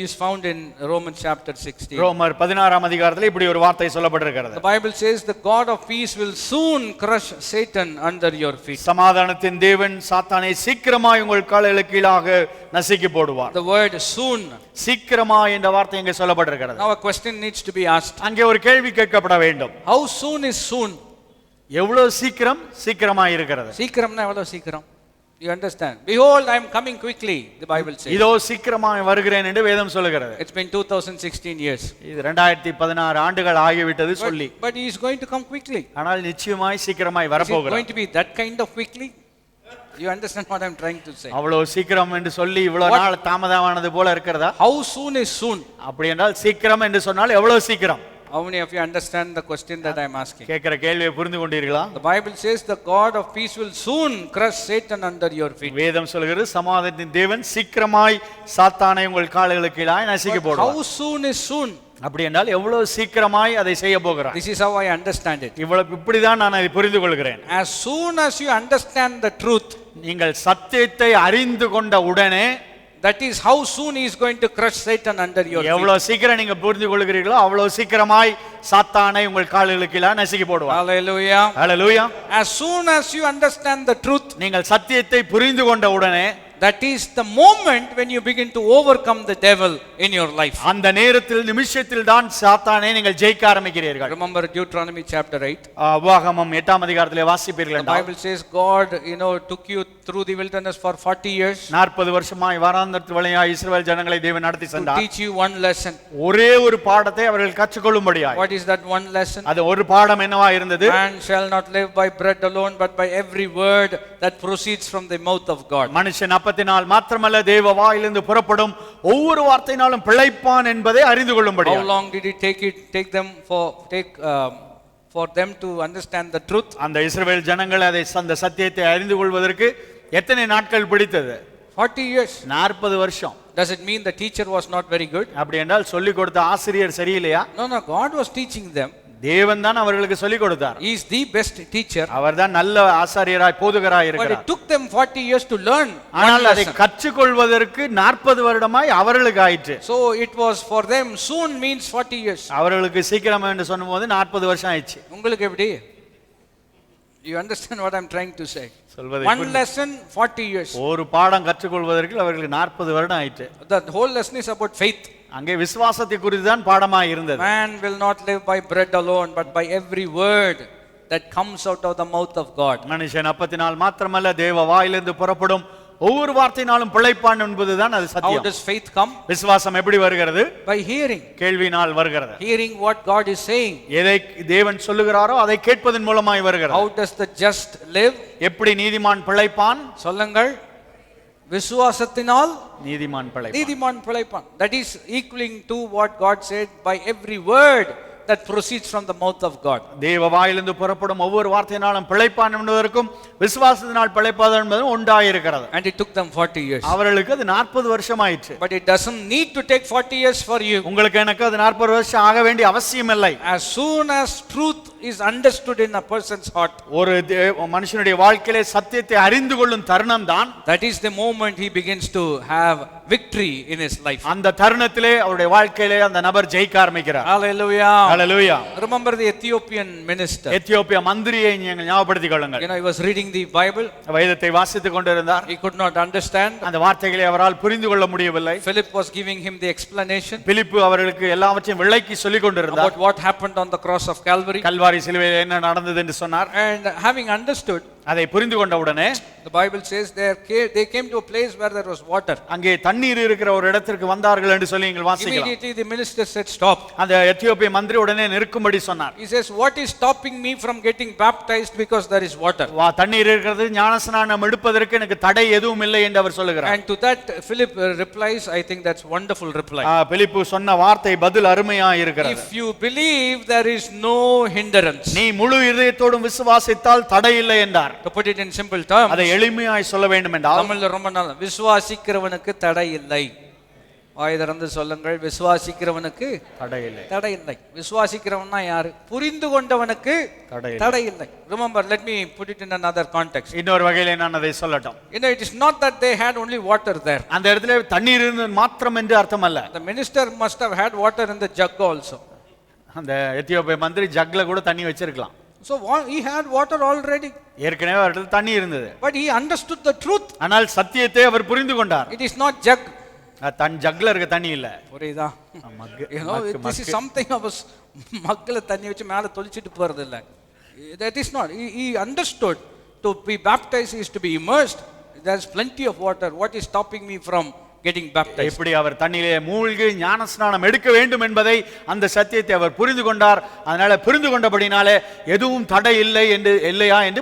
is found in Romans chapter 16. ரோமர் 16ஆம் அதிகாரத்தில் இப்படி ஒரு வார்த்தை சொல்லப்பட்டிருக்கிறது. The Bible says the God of peace will soon crush Satan under your feet. சமாதானத்தின் தேவன் சாத்தானை சீக்கிரமாய் உங்கள் கால்களுக்கு கீழாக நசுக்கி போடுவார். The word soon. சீக்கிரமாய் என்ற வார்த்தை இங்கே சொல்லப்பட்டிருக்கிறது. Now a question needs to be asked. அங்கே ஒரு கேள்வி கேட்கப்பட வேண்டும். How soon is soon? எவ்வளவு சீக்கிரம் சீக்கிரமாய் இருக்கிறது? சீக்கிரம்னா எவ்வளவு சீக்கிரம்? You understand? Behold, I am coming quickly, the Bible says. இதோ சீக்கிரமாய் வருகிறேன் என்று வேதம் சொல்லுகிறது. It's been 2016 years. இது 2016 ஆண்டுகள் ஆகிவிட்டது சொல்லி. But he is going to come quickly. ஆனால் நிச்சயமாய் சீக்கிரமாய் வரப்போகிறார். Is it going to be that kind of quickly? You understand what I am trying to say? அவ்வளவு சீக்கிரம் என்று சொல்லி இவ்வளவு நாள் தாமதமானது போல இருக்கிறதா? How soon is soon? அப்படி என்றால் சீக்கிரம் என்று சொன்னால் எவ்வளவு சீக்கிரம்? How many of you understand the question that I am asking? கேட்கிற கேள்வியை புரிந்து கொண்டீர்களா? The Bible says the God of peace will soon crush Satan under your feet. வேதம் சொல்கிறது சமாதானத்தின் தேவன் சீக்கிரமாய் சாத்தானை உங்கள் கால்களுக்கு கீழாய் நசுக்கி போடுவார். How soon is soon? அப்படி என்றால் எவ்வளவு சீக்கிரமாய் அதை செய்ய போகிறார்? This is how I understand it. இவ்வளவு இப்படிதான் நான் அதை புரிந்து கொள்கிறேன். As soon as you understand the truth, நீங்கள் சத்தியத்தை அறிந்து கொண்ட உடனே, that is how soon he is going to crush Satan under your feet. எவ்வளவு சீக்கிரம் நீங்க புரிந்து கொள்கிறீர்களோ அவ்வளவு சீக்கிரமாய் சாத்தானை உங்கள் கால்களுக்கு கீழாய் நசுக்கி போடுவார். Hallelujah. Hallelujah. As soon as you understand the truth, நீங்கள் சத்தியத்தை புரிந்து கொண்ட உடனே, that is the moment when you begin to overcome the devil in your life. அந்த நேரத்தில் நிமிஷத்தில் தான் சாத்தானை நீங்கள் ஜெயிக்க ஆரம்பிக்கிறீர்கள். Remember Deuteronomy chapter 8. உபாகமம் 8ஆம் அதிகாரத்திலே வாசிப்பீர்கள் The என்றால் Bible says God, took you through the wilderness for 40 years 40 வருஷமாய் வனாந்தரத்து வழியாய் இஸ்ரவேல் ஜனங்களை தேவன் நடத்தி to சென்றார். teach you one lesson. ஒரே ஒரு பாடத்தை அவர்கள் கற்றுக்கொள்ளும்படியாய். What is that one lesson? அது ஒரு பாடம் என்னவா இருந்தது? Man shall not live by bread alone but by every word that proceeds from the mouth of God. மனுஷன் அப்பத்தினால் மாத்திரமல்ல தேவ வாயிலிருந்து புறப்படும் ஒவ்வொரு வார்த்தையினாலும் பிழைப்பான் என்பதை அறிந்து கொள்ளும்படியாய். How long did it take for them to understand the truth? அந்த இஸ்ரவேல் ஜனங்கள் அந்த சத்தியத்தை அறிந்து கொள்வதற்கு எத்தனை நாட்கள் பிடித்தது? 40 years. 40 வருஷம். Does it mean the teacher was not very good? அப்படி என்றால் சொல்லிக் கொடுத்த ஆசிரியர் சரியில்லையா? No, God was teaching them. தேவன் தான் அவர்களுக்கு சொல்லிக் கொடுத்தார். He is the best teacher. அவர்தான் நல்ல ஆசாரியராய் போதகராய் இருக்கிறார். But it took them 40 years to learn. ஆனால் அதை கற்றுக்கொள்வதற்கு 40 வருடமாய் அவர்களுக்கு ஆயிற்று. So it was for them soon means 40 years. அவர்களுக்கு சீக்கிரம் என்று சொன்னபோது 40 வருஷம் ஆயிடுச்சு. உங்களுக்கு எப்படி? You understand what I am trying to say? சொல்வது One lesson 40 years. ஒரு பாடம் கற்றுக்கொள்வதற்கு அவர்களுக்கு 40 வருடம் ஆயிற்று. The whole lesson is about faith. அங்கே விசுவாசத்தை குறித்து தான் பாடமாய் இருந்தது. Man will not live by bread alone but by every word that comes out of the mouth of God. மனுஷன் அப்பத்தினால் மாத்திரமல்ல தேவ வாயிலிருந்து புறப்படும் ஒவ்வொரு வார்த்தையினாலும் பிழைப்பான் என்பதுதான் அது How சத்தியம். does faith come? விசுவாசம் எப்படி வருகிறது? By hearing. கேள்வியினால் வருகிறது. Hearing what God is saying. எதை தேவன் சொல்லுகிறாரோ அதை கேட்பதன் மூலமாய் வருகிறது. How does the just live? எப்படி நீதிமான் பிழைப்பான்? சொல்லுங்கள். விசுவாசத்தினால் நீதிமான் பிழைப்பான். That is equaling to what God said, by every word that proceeds from the mouth of God. தேவ வாயிலிருந்து புறப்படும் ஒவ்வொரு வார்த்தையினாலும் பிழைப்பான் என்பதற்கும் விசுவாசத்தினால் பிழைப்பான் என்பதும் ஒன்றாயிருக்கிறது. And it took them 40 years. அவர்களுக்கு அது 40 வருஷம் ஆயிற்று. But it doesn't need to take 40 years for you. உங்களுக்கு எனக்கு அது 40 வருஷம் ஆக வேண்டிய அவசியம் இல்லை. As soon as truth is understood in a person's heart, ஒரு மனுஷனுடைய வாழ்க்கையிலே சத்தியத்தை அறிந்து கொள்ளும் தருணம் தான், that is the moment he begins to have victory in his life. அந்த தருணத்திலே அவருடைய வாழ்க்கையிலே அந்த நபர் ஜெயிக்க ஆரம்பிக்கிறார். Hallelujah. Hallelujah. Remember the Ethiopian minister. Ethiopia மந்திரியை நீங்கள் ஞாபகப்படுத்திக் கொள்ளுங்கள். He was reading the Bible. வேதத்தை வாசித்துக் கொண்டிருந்தார். He could not understand. அந்த வார்த்தைகளை அவரால் புரிந்து கொள்ள முடியவில்லை. Philip was giving him the explanation. பிலிப்பு அவர்களுக்கு எல்லாவற்றையும் விளக்கி சொல்லிக் கொண்டிருந்தார். About what happened on the cross of Calvary. Kalvari சிலுவையில் என்ன நடந்தது என்று சொன்னார். And having understood, அதை புரிந்து கொண்ட உடனே the Bible says they came to a place where there was water. அங்கே தண்ணீர் இருக்கிற ஒரு இடத்திற்கு வந்தார்கள் என்று சொல்லி நீங்கள் வாசிக்கலாம். Immediately the minister said stop. அந்த எத்தியோப்பிய மந்திரி உடனே நிற்கும்படி சொன்னார். He says, what is stopping me from getting baptized because there is water? தண்ணீர் இருக்கிறது, ஞானஸ்நானம் எடுப்பதற்கு எனக்கு தடை எதுவும் இல்லை என்று அவர் சொல்லுகிறார். And to that Philip replies, I think that's wonderful reply. பிலிப்பு சொன்ன வார்த்தை பதில் அருமையா இருக்கிறது. If you believe, there is no hindrance. நீ முழு இதயத்தோடும் விசுவாசித்தால் தடை இல்லை என்றார். To put it in simple terms, அதை எளிமையாய் சொல்ல வேண்டும் என்றால், தமிழ்ல ரொம்ப நல்ல, விசுவாசிக்கிறவனுக்கு தடை இல்லை. வாய் திறந்து சொல்லுங்கள், விசுவாசிக்கிறவனுக்கு தடை இல்லை. தடை இல்லை. விசுவாசிக்கிறவன்னா யாரு? புரிந்து கொண்டவனுக்கு தடை இல்லை. Remember, let me put it in another context. இன்னொரு வகையிலே நான் அதை சொல்லட்டும். It is not that they had only water there. அந்த இடத்துல தண்ணீர் இருந்தது மாத்திரம் என்று அர்த்தம் அல்ல. The minister must have had water in the jug also. அந்த எத்தியோப்பிய மந்திரி ஜக்ல கூட தண்ணி வச்சிருக்கலாம். So he had water already. ஏற்கனவே அவருக்கு தண்ணி இருந்தது. But he understood the truth. ஆனால் சத்தியத்தை அவர் புரிந்து கொண்டார். It is not jug. தன் ஜக்ல இருக்க தண்ணி இல்ல. புரியுதா? This is something of us மக்கள தண்ணி வச்சு மேல தொளிச்சிட்டு போறது இல்ல. That is not. He understood to be baptized is to be immersed. There is plenty of water. What is stopping me from getting baptized? எப்படி அவர் தண்ணீரிலே மூழ்கி ஞானஸ்நானம் எடுக்க வேண்டும் என்பதை அந்த சத்தியத்தை அவர் புரிந்து கொண்டார். அதனால புரிந்து கொண்டபடினாலே எதுவும் தடை இல்லை என்று இல்லையா என்று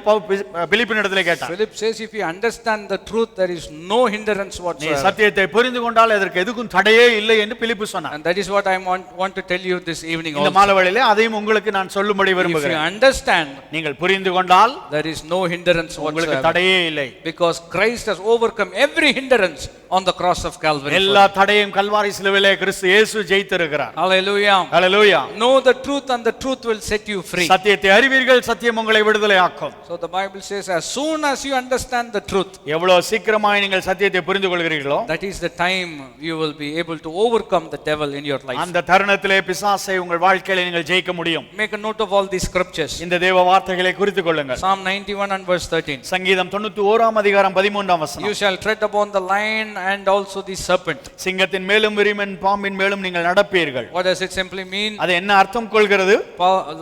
பிலிப்பினிடத்திலே கேட்டார். Philip says if you understand the truth there is no hindrance whatsoever. சத்தியத்தை புரிந்து கொண்டால் அதற்கு எதுக்கும் தடையே இல்லை என்று பிலிப்பு சொன்னார். And that is what I want to tell you this evening also. இந்த மாலைவேளையிலே அதையும் உங்களுக்கு நான் சொல்லும்படி விரும்புகிறேன். If you understand, நீங்கள் புரிந்து கொண்டால் there is no hindrance whatsoever. உங்களுக்கு தடையே இல்லை. Because Christ has overcome every hindrance on the cross of Calvary. எல்லா தடையும் கல்வாரி சிலுவையிலே கிறிஸ்து இயேசு ஜெயித்திருக்கிறார். Hallelujah. Hallelujah. Know the truth and the truth will set you free. சத்தியத்தை அறிவீர்கள், சத்தியம் உங்களை விடுதலையாக்கும். So the Bible says as soon as you understand the truth, எவ்வளவு சீக்கிரமாய் நீங்கள் சத்தியத்தை புரிந்து கொள்கிறீர்களோ that is the time you will be able to overcome the devil in your life. அந்த தருணத்திலே பிசாசை உங்கள் வாழ்க்கையிலே நீங்கள் ஜெயிக்க முடியும். Make a note of all these scriptures. இந்த தேவ வார்த்தைகளை குறித்துக் கொள்ளுங்கள். Psalm 91 and verse 13. சங்கீதம் 91 அதிகாரம் 13 வசனம். You shall tread upon the lion and also the serpent. சிங்கத்தின் மேலும் விரிமன் பாம்பின் மேலும் நீங்கள் நடப்பீர்கள். What does it simply mean? அது என்ன அர்த்தம் கொள்கிறது?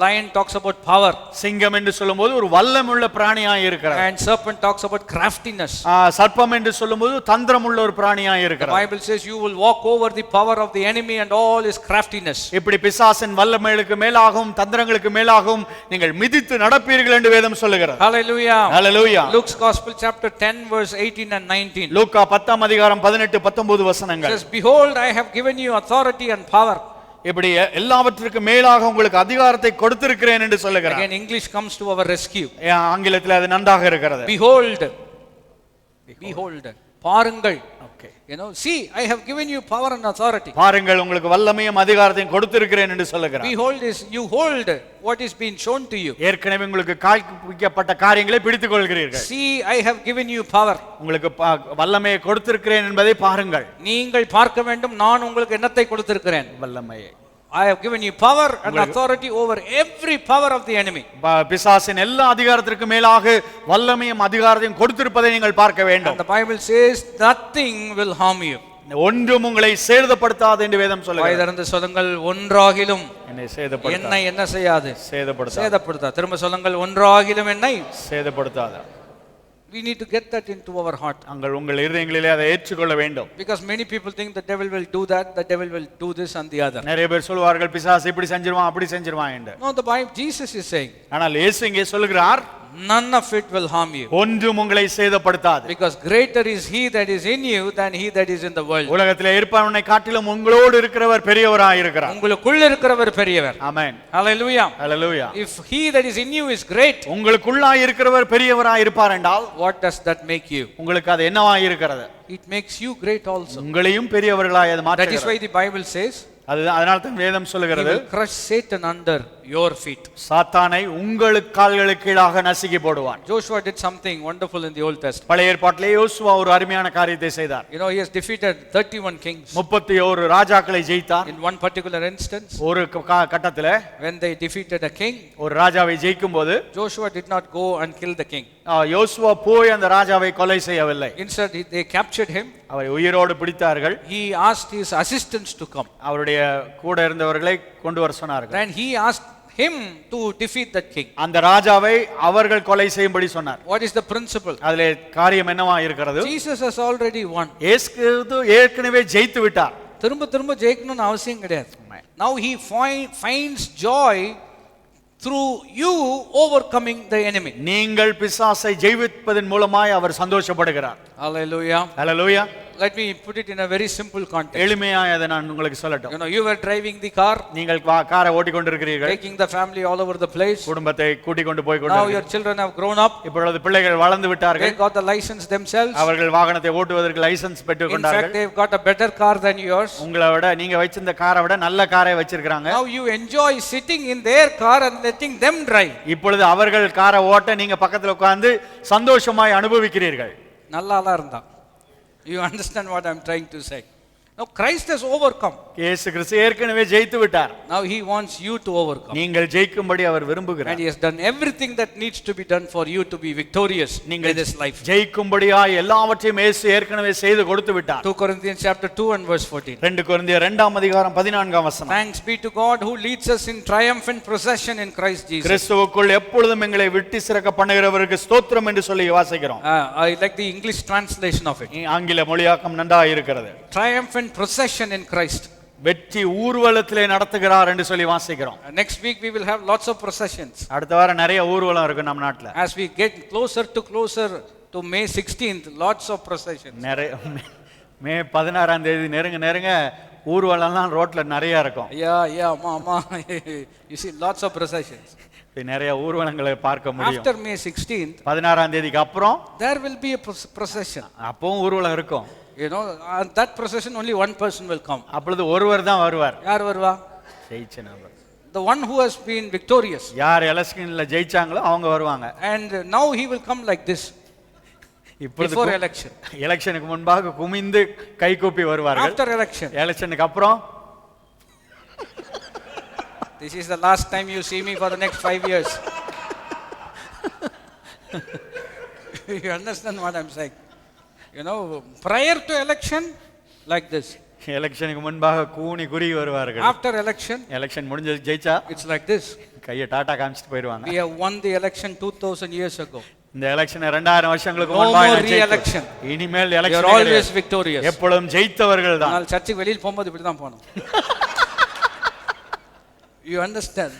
Lion talks about power. சிங்கம் என்று சொல்லும்போது ஒரு வல்லமுள்ள பிராணியாய் இருக்கிறது. And serpent talks about craftiness. சர்ப்பம் என்று சொல்லும்போது தந்திரமுள்ள ஒரு பிராணியாய் இருக்கிறது. The Bible says you will walk over the power of the enemy and all his craftiness. இப்படி பிசாசின் வல்லமைகளுக்கு மேலாகவும் தந்திரங்களுக்கு மேலாகவும் நீங்கள் மிதித்து நடப்பீர்கள் என்று வேதம் சொல்லுகிறது. Hallelujah. Hallelujah. Luke's Gospel chapter 10 verse 18 and 19. லூக்கா 10 அதிகாரம் 18 19 வசனங்கள். Says behold I have given you authority and power. இப்படி எல்லாவற்றுக்கு மேலாக உங்களுக்கு அதிகாரத்தை கொடுத்திருக்கிறேன் என்று சொல்லுகிறார். Again English comes to our rescue. ஆங்கிலத்தில் அது நன்றாக இருக்கிறது. Behold. பாருங்கள். Okay. See I have given you power and authority. பாருங்கள் உங்களுக்கு வல்லமையும் அதிகாரத்தையும் கொடுத்திருக்கிறேன் என்று சொல்லுகிறார். Behold is you hold what is being shown to you. ஏற்கனவே உங்களுக்கு காண்பிக்கப்பட்ட காரியங்களை பிடித்துக் கொள்கிறீர்கள். See I have given you power. உங்களுக்கு வல்லமையை கொடுத்திருக்கிறேன் என்பதை பாருங்கள். நீங்கள் பார்க்க வேண்டும் நான் உங்களுக்கு என்னத்தை கொடுத்திருக்கிறேன்? வல்லமையை. I have given you power and authority over every power of the enemy. பிசாசின் எல்லா அதிகாரத்திற்கு மேலாக வல்லமையும் அதிகாரத்தையும் கொடுத்திருப்பதை நீங்கள் பார்க்க வேண்டும். And the Bible says nothing will harm you. ஒன்றும் உங்களை சேதப்படுத்தாது என்று வேதம் சொல்லுகிறது. வாய் திறந்து சொல்லுங்கள் ஒன்றாகிலும் என்னை சேதப்படுத்தாது. என்னை என்ன செய்யாது? சேதப்படுத்தாது. திரும்ப சொல்லுங்கள் ஒன்றாகிலும் என்னை சேதப்படுத்தாது. We need to get that into our heart. உங்கள் இதயங்களிலே அதை ஏற்றுக்கொள்ள வேண்டும். Because many people think the devil will do that, the devil will do this and the other. நிறைய பேர் சொல்வார்கள் பிசாசு இப்படி செஞ்சிருவான் அப்படி செஞ்சிருவான் என்று. No, the Bible Jesus is saying. ஆனால் இயேசு இங்கே சொல்கிறார் none of it will harm you. ஒன்றும் உங்களை சேதப்படுத்தாது. Because greater is he that is in you than he that is in the world. உலகத்திலே இருப்பவனை காட்டிலும் உங்களோடு இருக்கிறவர் பெரியவராய் இருக்கிறார். உங்களுக்குள்ள இருக்கிறவர் பெரியவர். ஆமென். Hallelujah. Hallelujah. If he that is in you is great, உங்களுக்குள்ளாய் இருக்கிறவர் பெரியவராய் இருப்பார் என்றால் what does that make you? உங்களுக்கு அது என்னவாய் இருக்கிறது? It makes you great also. உங்களையும் பெரியவர்களாய் அது மாற்றுகிறது. That is why the Bible says அதனால தான் வேதம் சொல்லுகிறது he will crush Satan under your feet. சாத்தானை உங்கள் கால்களுக்கு கீழாக நசுக்கி போடுவான். Joshua did something wonderful in the Old Testament. பழைய ஏற்பாட்டிலே யோசுவா ஒரு அருமையான காரியத்தை செய்தார். He has defeated 31 kings. 31 ராஜாக்களை ஜெயித்தார். In one particular instance, ஒரு கட்டத்திலே when they defeated a king, ஒரு ராஜாவை ஜெயிக்கும்போது Joshua did not go and kill the king. யோசுவா போய் அந்த ராஜாவை கொலை செய்யவில்லை. Instead they captured him. அவரை உயிரோடு பிடித்தார்கள். He asked his assistants to come. அவருடைய கூட இருந்தவர்களை கொண்டு வர சொன்னார்கள். And he asked him to defeat that king. அந்த ராஜாவை அவர்கள் கொலை செய்யும்படி சொன்னார். What is the principle? அதிலே காரியம் என்னவா இருக்கிறது? Jesus has already won. இயேசு ஏற்கனவே ஜெயித்து விட்டார். திரும்ப ஜெயிக்கணும்னு அவசியம் கிடையாது. Now he finds joy through you overcoming the enemy. நீங்கள் பிசாசை ஜெயிப்பதன் மூலமாய் அவர் சந்தோஷப்படுகிறார். Hallelujah. Hallelujah. let me put it in a very simple context. எளிமையாக அதை நான் உங்களுக்கு சொல்லட்டும். You know, you were driving the car, நீங்கள் காரை ஓட்டி கொண்டிருக்கிறீர்கள், taking the family all over the place. குடும்பத்தை கூட்டிக் கொண்டு போய் Now கொண்டு your children have grown up. இப்பொழுது பிள்ளைகள் வளர்ந்து They விட்டார்கள், got the license themselves. அவர்கள் வாகனத்தை ஓட்டுவதற்கு லைசென்ஸ் பெற்றுக் In fact, கொண்டார்கள். they've got a better car than yours. உங்களை விட நீங்க வச்சிருந்த காரை விட நல்ல காரை வச்சிருக்காங்க. Now you enjoy sitting in their car and letting them drive. இப்பொழுது அவர்கள் காரை ஓட்ட நீங்க பக்கத்துல உட்கார்ந்து சந்தோஷமாய் அனுபவிக்கிறீர்கள். நல்லாலாம் இருந்தா. You understand what I'm trying to say? Now Christ has overcome. இயேசு கிறிஸ்து ஏற்கனவே ஜெயித்து விட்டார். Now he wants you to overcome. நீங்கள் ஜெயிக்கும்படி அவர் And விரும்புகிறார். he has done everything that needs to be done for you to be victorious in this life. ஜெயிக்கும்படியாய் எல்லாவற்றையும் இயேசு ஏற்கனவே செய்து கொடுத்து விட்டார். 2 Corinthians chapter 2 and verse 14. 2 கொரிந்தியர் 2ஆம் அதிகாரம் 14ஆம் வசனம். Thanks be to God who leads us in triumphant procession in Christ Jesus. கிறிஸ்துவுக்குள் எப்பொழுதும் எங்களை விட்டு சிறக்க பண்ணுகிறவருக்கு ஸ்தோத்திரம் என்று சொல்லி வாசிக்கிறோம். I like the English translation of it. ஆங்கில மொழியாக்கம் நன்றாக இருக்கிறது. Triumphant procession in Christ. வெற்றி ஊர்வலத்திலே நடத்துகிறார் என்று சொல்லி வாசிக்கிறோம். Next week we will have lots of processions. அடுத்த வாரம் நிறைய ஊர்வலம் இருக்கு நம்ம நாட்டுல. As we get closer to May 16th, lots of processions. நிறைய மே 16ஆம் தேதி நெருங்க ஊர்வலம்லாம் ரோட்ல நிறைய இருக்கும். Yeah, mama. You see lots of processions. நிறைய ஊர்வலங்களை பார்க்க முடியும். After May 16th, 16ஆம் தேதிக்கு அப்புறம் there will be a procession. அப்பவும் ஊர்வலம் இருக்கும். You know, that procession only one person will come. அப்பொழுது ஒருவர் தான் வருவார். யார் வருவா? ஜெயிச்ச நபர். The one who has been victorious. யார் எலெக்ஷன்ல ஜெயிச்சாங்களோ அவங்க வருவாங்க. And now he will come like this. Before election. எலெக்ஷனுக்கு முன்பாக குமிந்து கைகூப்பி வருவார்கள். After election. எலெக்ஷனுக்கு அப்புறம் This is the last time you see me for the next 5 years. You understand what I'm saying? You know, prior to election, like this. எலெக்ஷனுக்கு முன்பாக கூனி குறுகி வருவார்கள். After election, எலெக்ஷன் முடிஞ்சு ஜெயிச்சா it's like this. கையை டாடா காமிச்சிட்டு போயிடுவாங்க. We have won the election 2000 years ago. இந்த எலெக்ஷன் 2000 வருஷங்களுக்கு No முன்பாக more re-election. இனிமேல் You are election always victorious. எப்பொழுதும் ஜெயித்தவர்கள் தான். நான் சர்ச்சுக்கு வெளியில போகும்போது இப்படி தான் போகணும். You understand?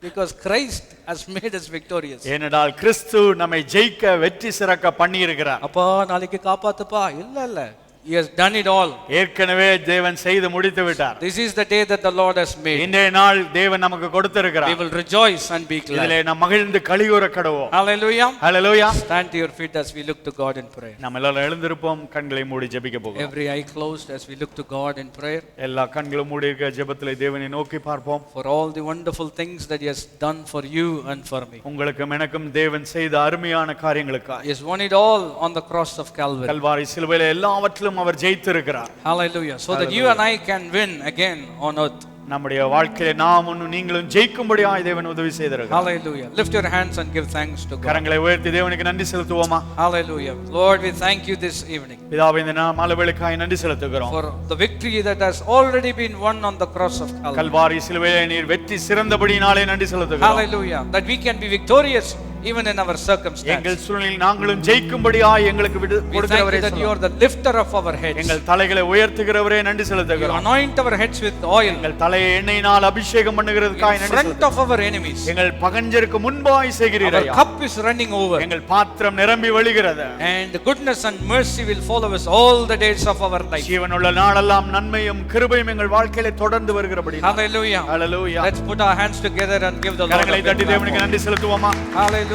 Because Christ has made us victorious. ஏனென்றால் கிறிஸ்து நம்மை ஜெயிக்க வெற்றி சிறக்க பண்ணி இருக்கிறார். அப்பா நாளைக்கு காப்பாத்துப்பா இல்ல He has done it all. ஏற்கனவே தேவன் செய்து முடித்து விட்டார். This is the day that the Lord has made. இன்றைய நாள் தேவன் நமக்கு கொடுத்திருக்கிறார். We will rejoice and be glad. இதிலே நாம் மகிழ்ந்து களிகூர கடவோம். Hallelujah. Hallelujah. Stand to your feet as we look to God in prayer. நாம் எல்லாரும் எழுந்திருப்போம், கண்களை மூடி ஜெபிக்க போகிறோம். Every eye closed as we look to God in prayer. எல்லா கண்களும் மூடி இருக்க ஜெபத்திலே தேவனை நோக்கி பார்ப்போம். For all the wonderful things that He has done for you and for me. உங்களுக்கும் எனக்கும் தேவன் செய்த அருமையான காரியங்களுக்காக. He has won it all on the cross of Calvary. Kalvari சிலுவையிலே எல்லாவற்றிலும் அவர் ஜெயித்திருக்கிறார். Hallelujah. So that you and I can win again on earth. நம்முடைய வாழ்க்கையிலே நாமும் நீங்களும் ஜெயிக்கும்படியாய் தேவன் உதவி செய்திருக்கிறார். Hallelujah. Lift your hands and give thanks to God. கரங்களை உயர்த்தி தேவனுக்கு நன்றி செலுத்துவோமா? Hallelujah. Lord, we thank you this evening. பிதாவே, இந்த மாலைவேளைக்காய் நன்றி செலுத்துகிறோம். For the victory that has already been won on the cross of Calvary. Kalvari சிலுவையிலே நீர் வெற்றி சிறந்தபடியினாலே நன்றி செலுத்துகிறோம். Hallelujah. That we can be victorious even in our circumstances. எங்கள் சூழ்நிலையில் நாங்களும் ஜெயிக்கும்படியாய் எங்களுக்கு கொடுக்கிறவரே, that you are the lifter of our heads. எங்கள் தலைகளை உயர்த்துகிறவரே நன்றி You செலுத்துகிறோம். anoint our heads with oil. எங்கள் தலையை எண்ணெயினால் அபிஷேகம் பண்ணுகிறதுக்காய் In நன்றி front செலுத்துகிறோம். of our enemies. எங்கள் பகஞ்சருக்கு முன்பாய் செய்கிறீர். Our cup is running over. எங்கள் பாத்திரம் நிரம்பி வழிகிறது. And goodness and mercy will follow us all the days of our life. ஜீவனுள்ள நாளெல்லாம் நன்மையும் கிருபையும் எங்கள் வாழ்க்கையிலே தொடர்ந்து வருகிறபடி. Hallelujah. Hallelujah. Let's put our hands together and give the Lord கரங்களை a தட்டி big தேவனுக்கு clap. நன்றி செலுத்துவோமா? Hallelujah.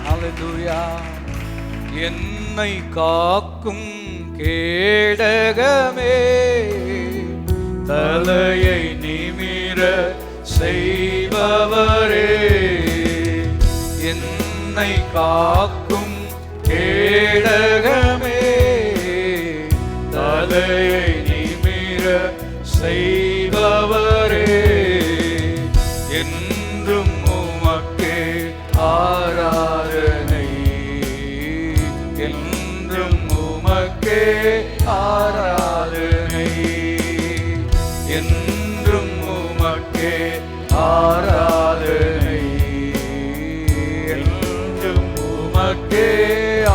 Hallelujah. என்னை காக்கும் கேடகமே, தலையை நிமிர செய்பவரே, என்னை காக்கும் கேடகமே, தலையை நிமிர செய்பவரே, என்றும் உமக்கே ஆராதனை, என்றும் உமக்கே ஆராதனை, என்றும் உமக்கே ஆராதனை, என்றும் உமக்கே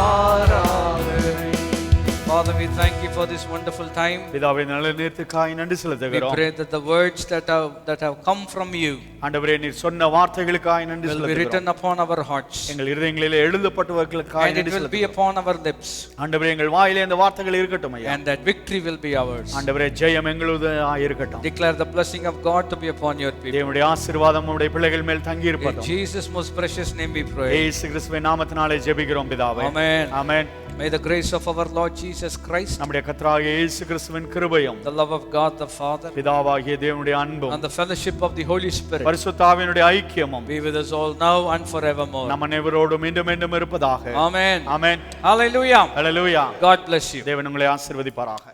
ஆராதனை. Father, we thank you for this wonderful time. பிதாவே இந்த நல்ல நேரத்துக்காய் நன்றி We செலுத்துகிறோம். pray that the words that have come from you ஆண்டவரே நீர் சொன்ன வார்த்தைகளுக்காய் நன்றி will be செலுத்துகிறோம். written upon our hearts, எங்கள் இருதயங்களிலே எழுதப்பட்டவர்களுக்காய் and it நன்றி will be செலுத்துகிறோம். upon our lips, ஆண்டவரே எங்கள் வாயிலே இந்த வார்த்தைகள் இருக்கட்டும் ஐயா. and that victory will be ours. ஆண்டவரே ஜெயம் எங்களுடையதாய் இருக்கட்டும். Declare the blessing of God to be upon your people. தேவனுடைய ஆசீர்வாதம் நம்முடைய பிள்ளைகள் மேல் தங்கி In இருக்கட்டும். Jesus' most precious name we pray. இயேசு கிறிஸ்துவின் நாமத்தினாலே ஜெபிக்கிறோம் பிதாவே. Amen. Amen. May the grace of our Lord Jesus Christ, நம்முடைய கர்த்தராகிய இயேசு கிறிஸ்துவின் கிருபையும் the love of God the Father, பிதாவாகிய தேவனுடைய அன்பும் and the fellowship of the Holy Spirit பரிசுத்த ஆவியினுடைய ஐக்கியமும் be with us all now and forevermore. நம்ம அனைவரோடும் மீண்டும் மீண்டும் இருப்பதாக. Amen. Amen. Hallelujah. Hallelujah. God bless you. தேவன் உங்களை ஆசீர்வதிப்பாராக.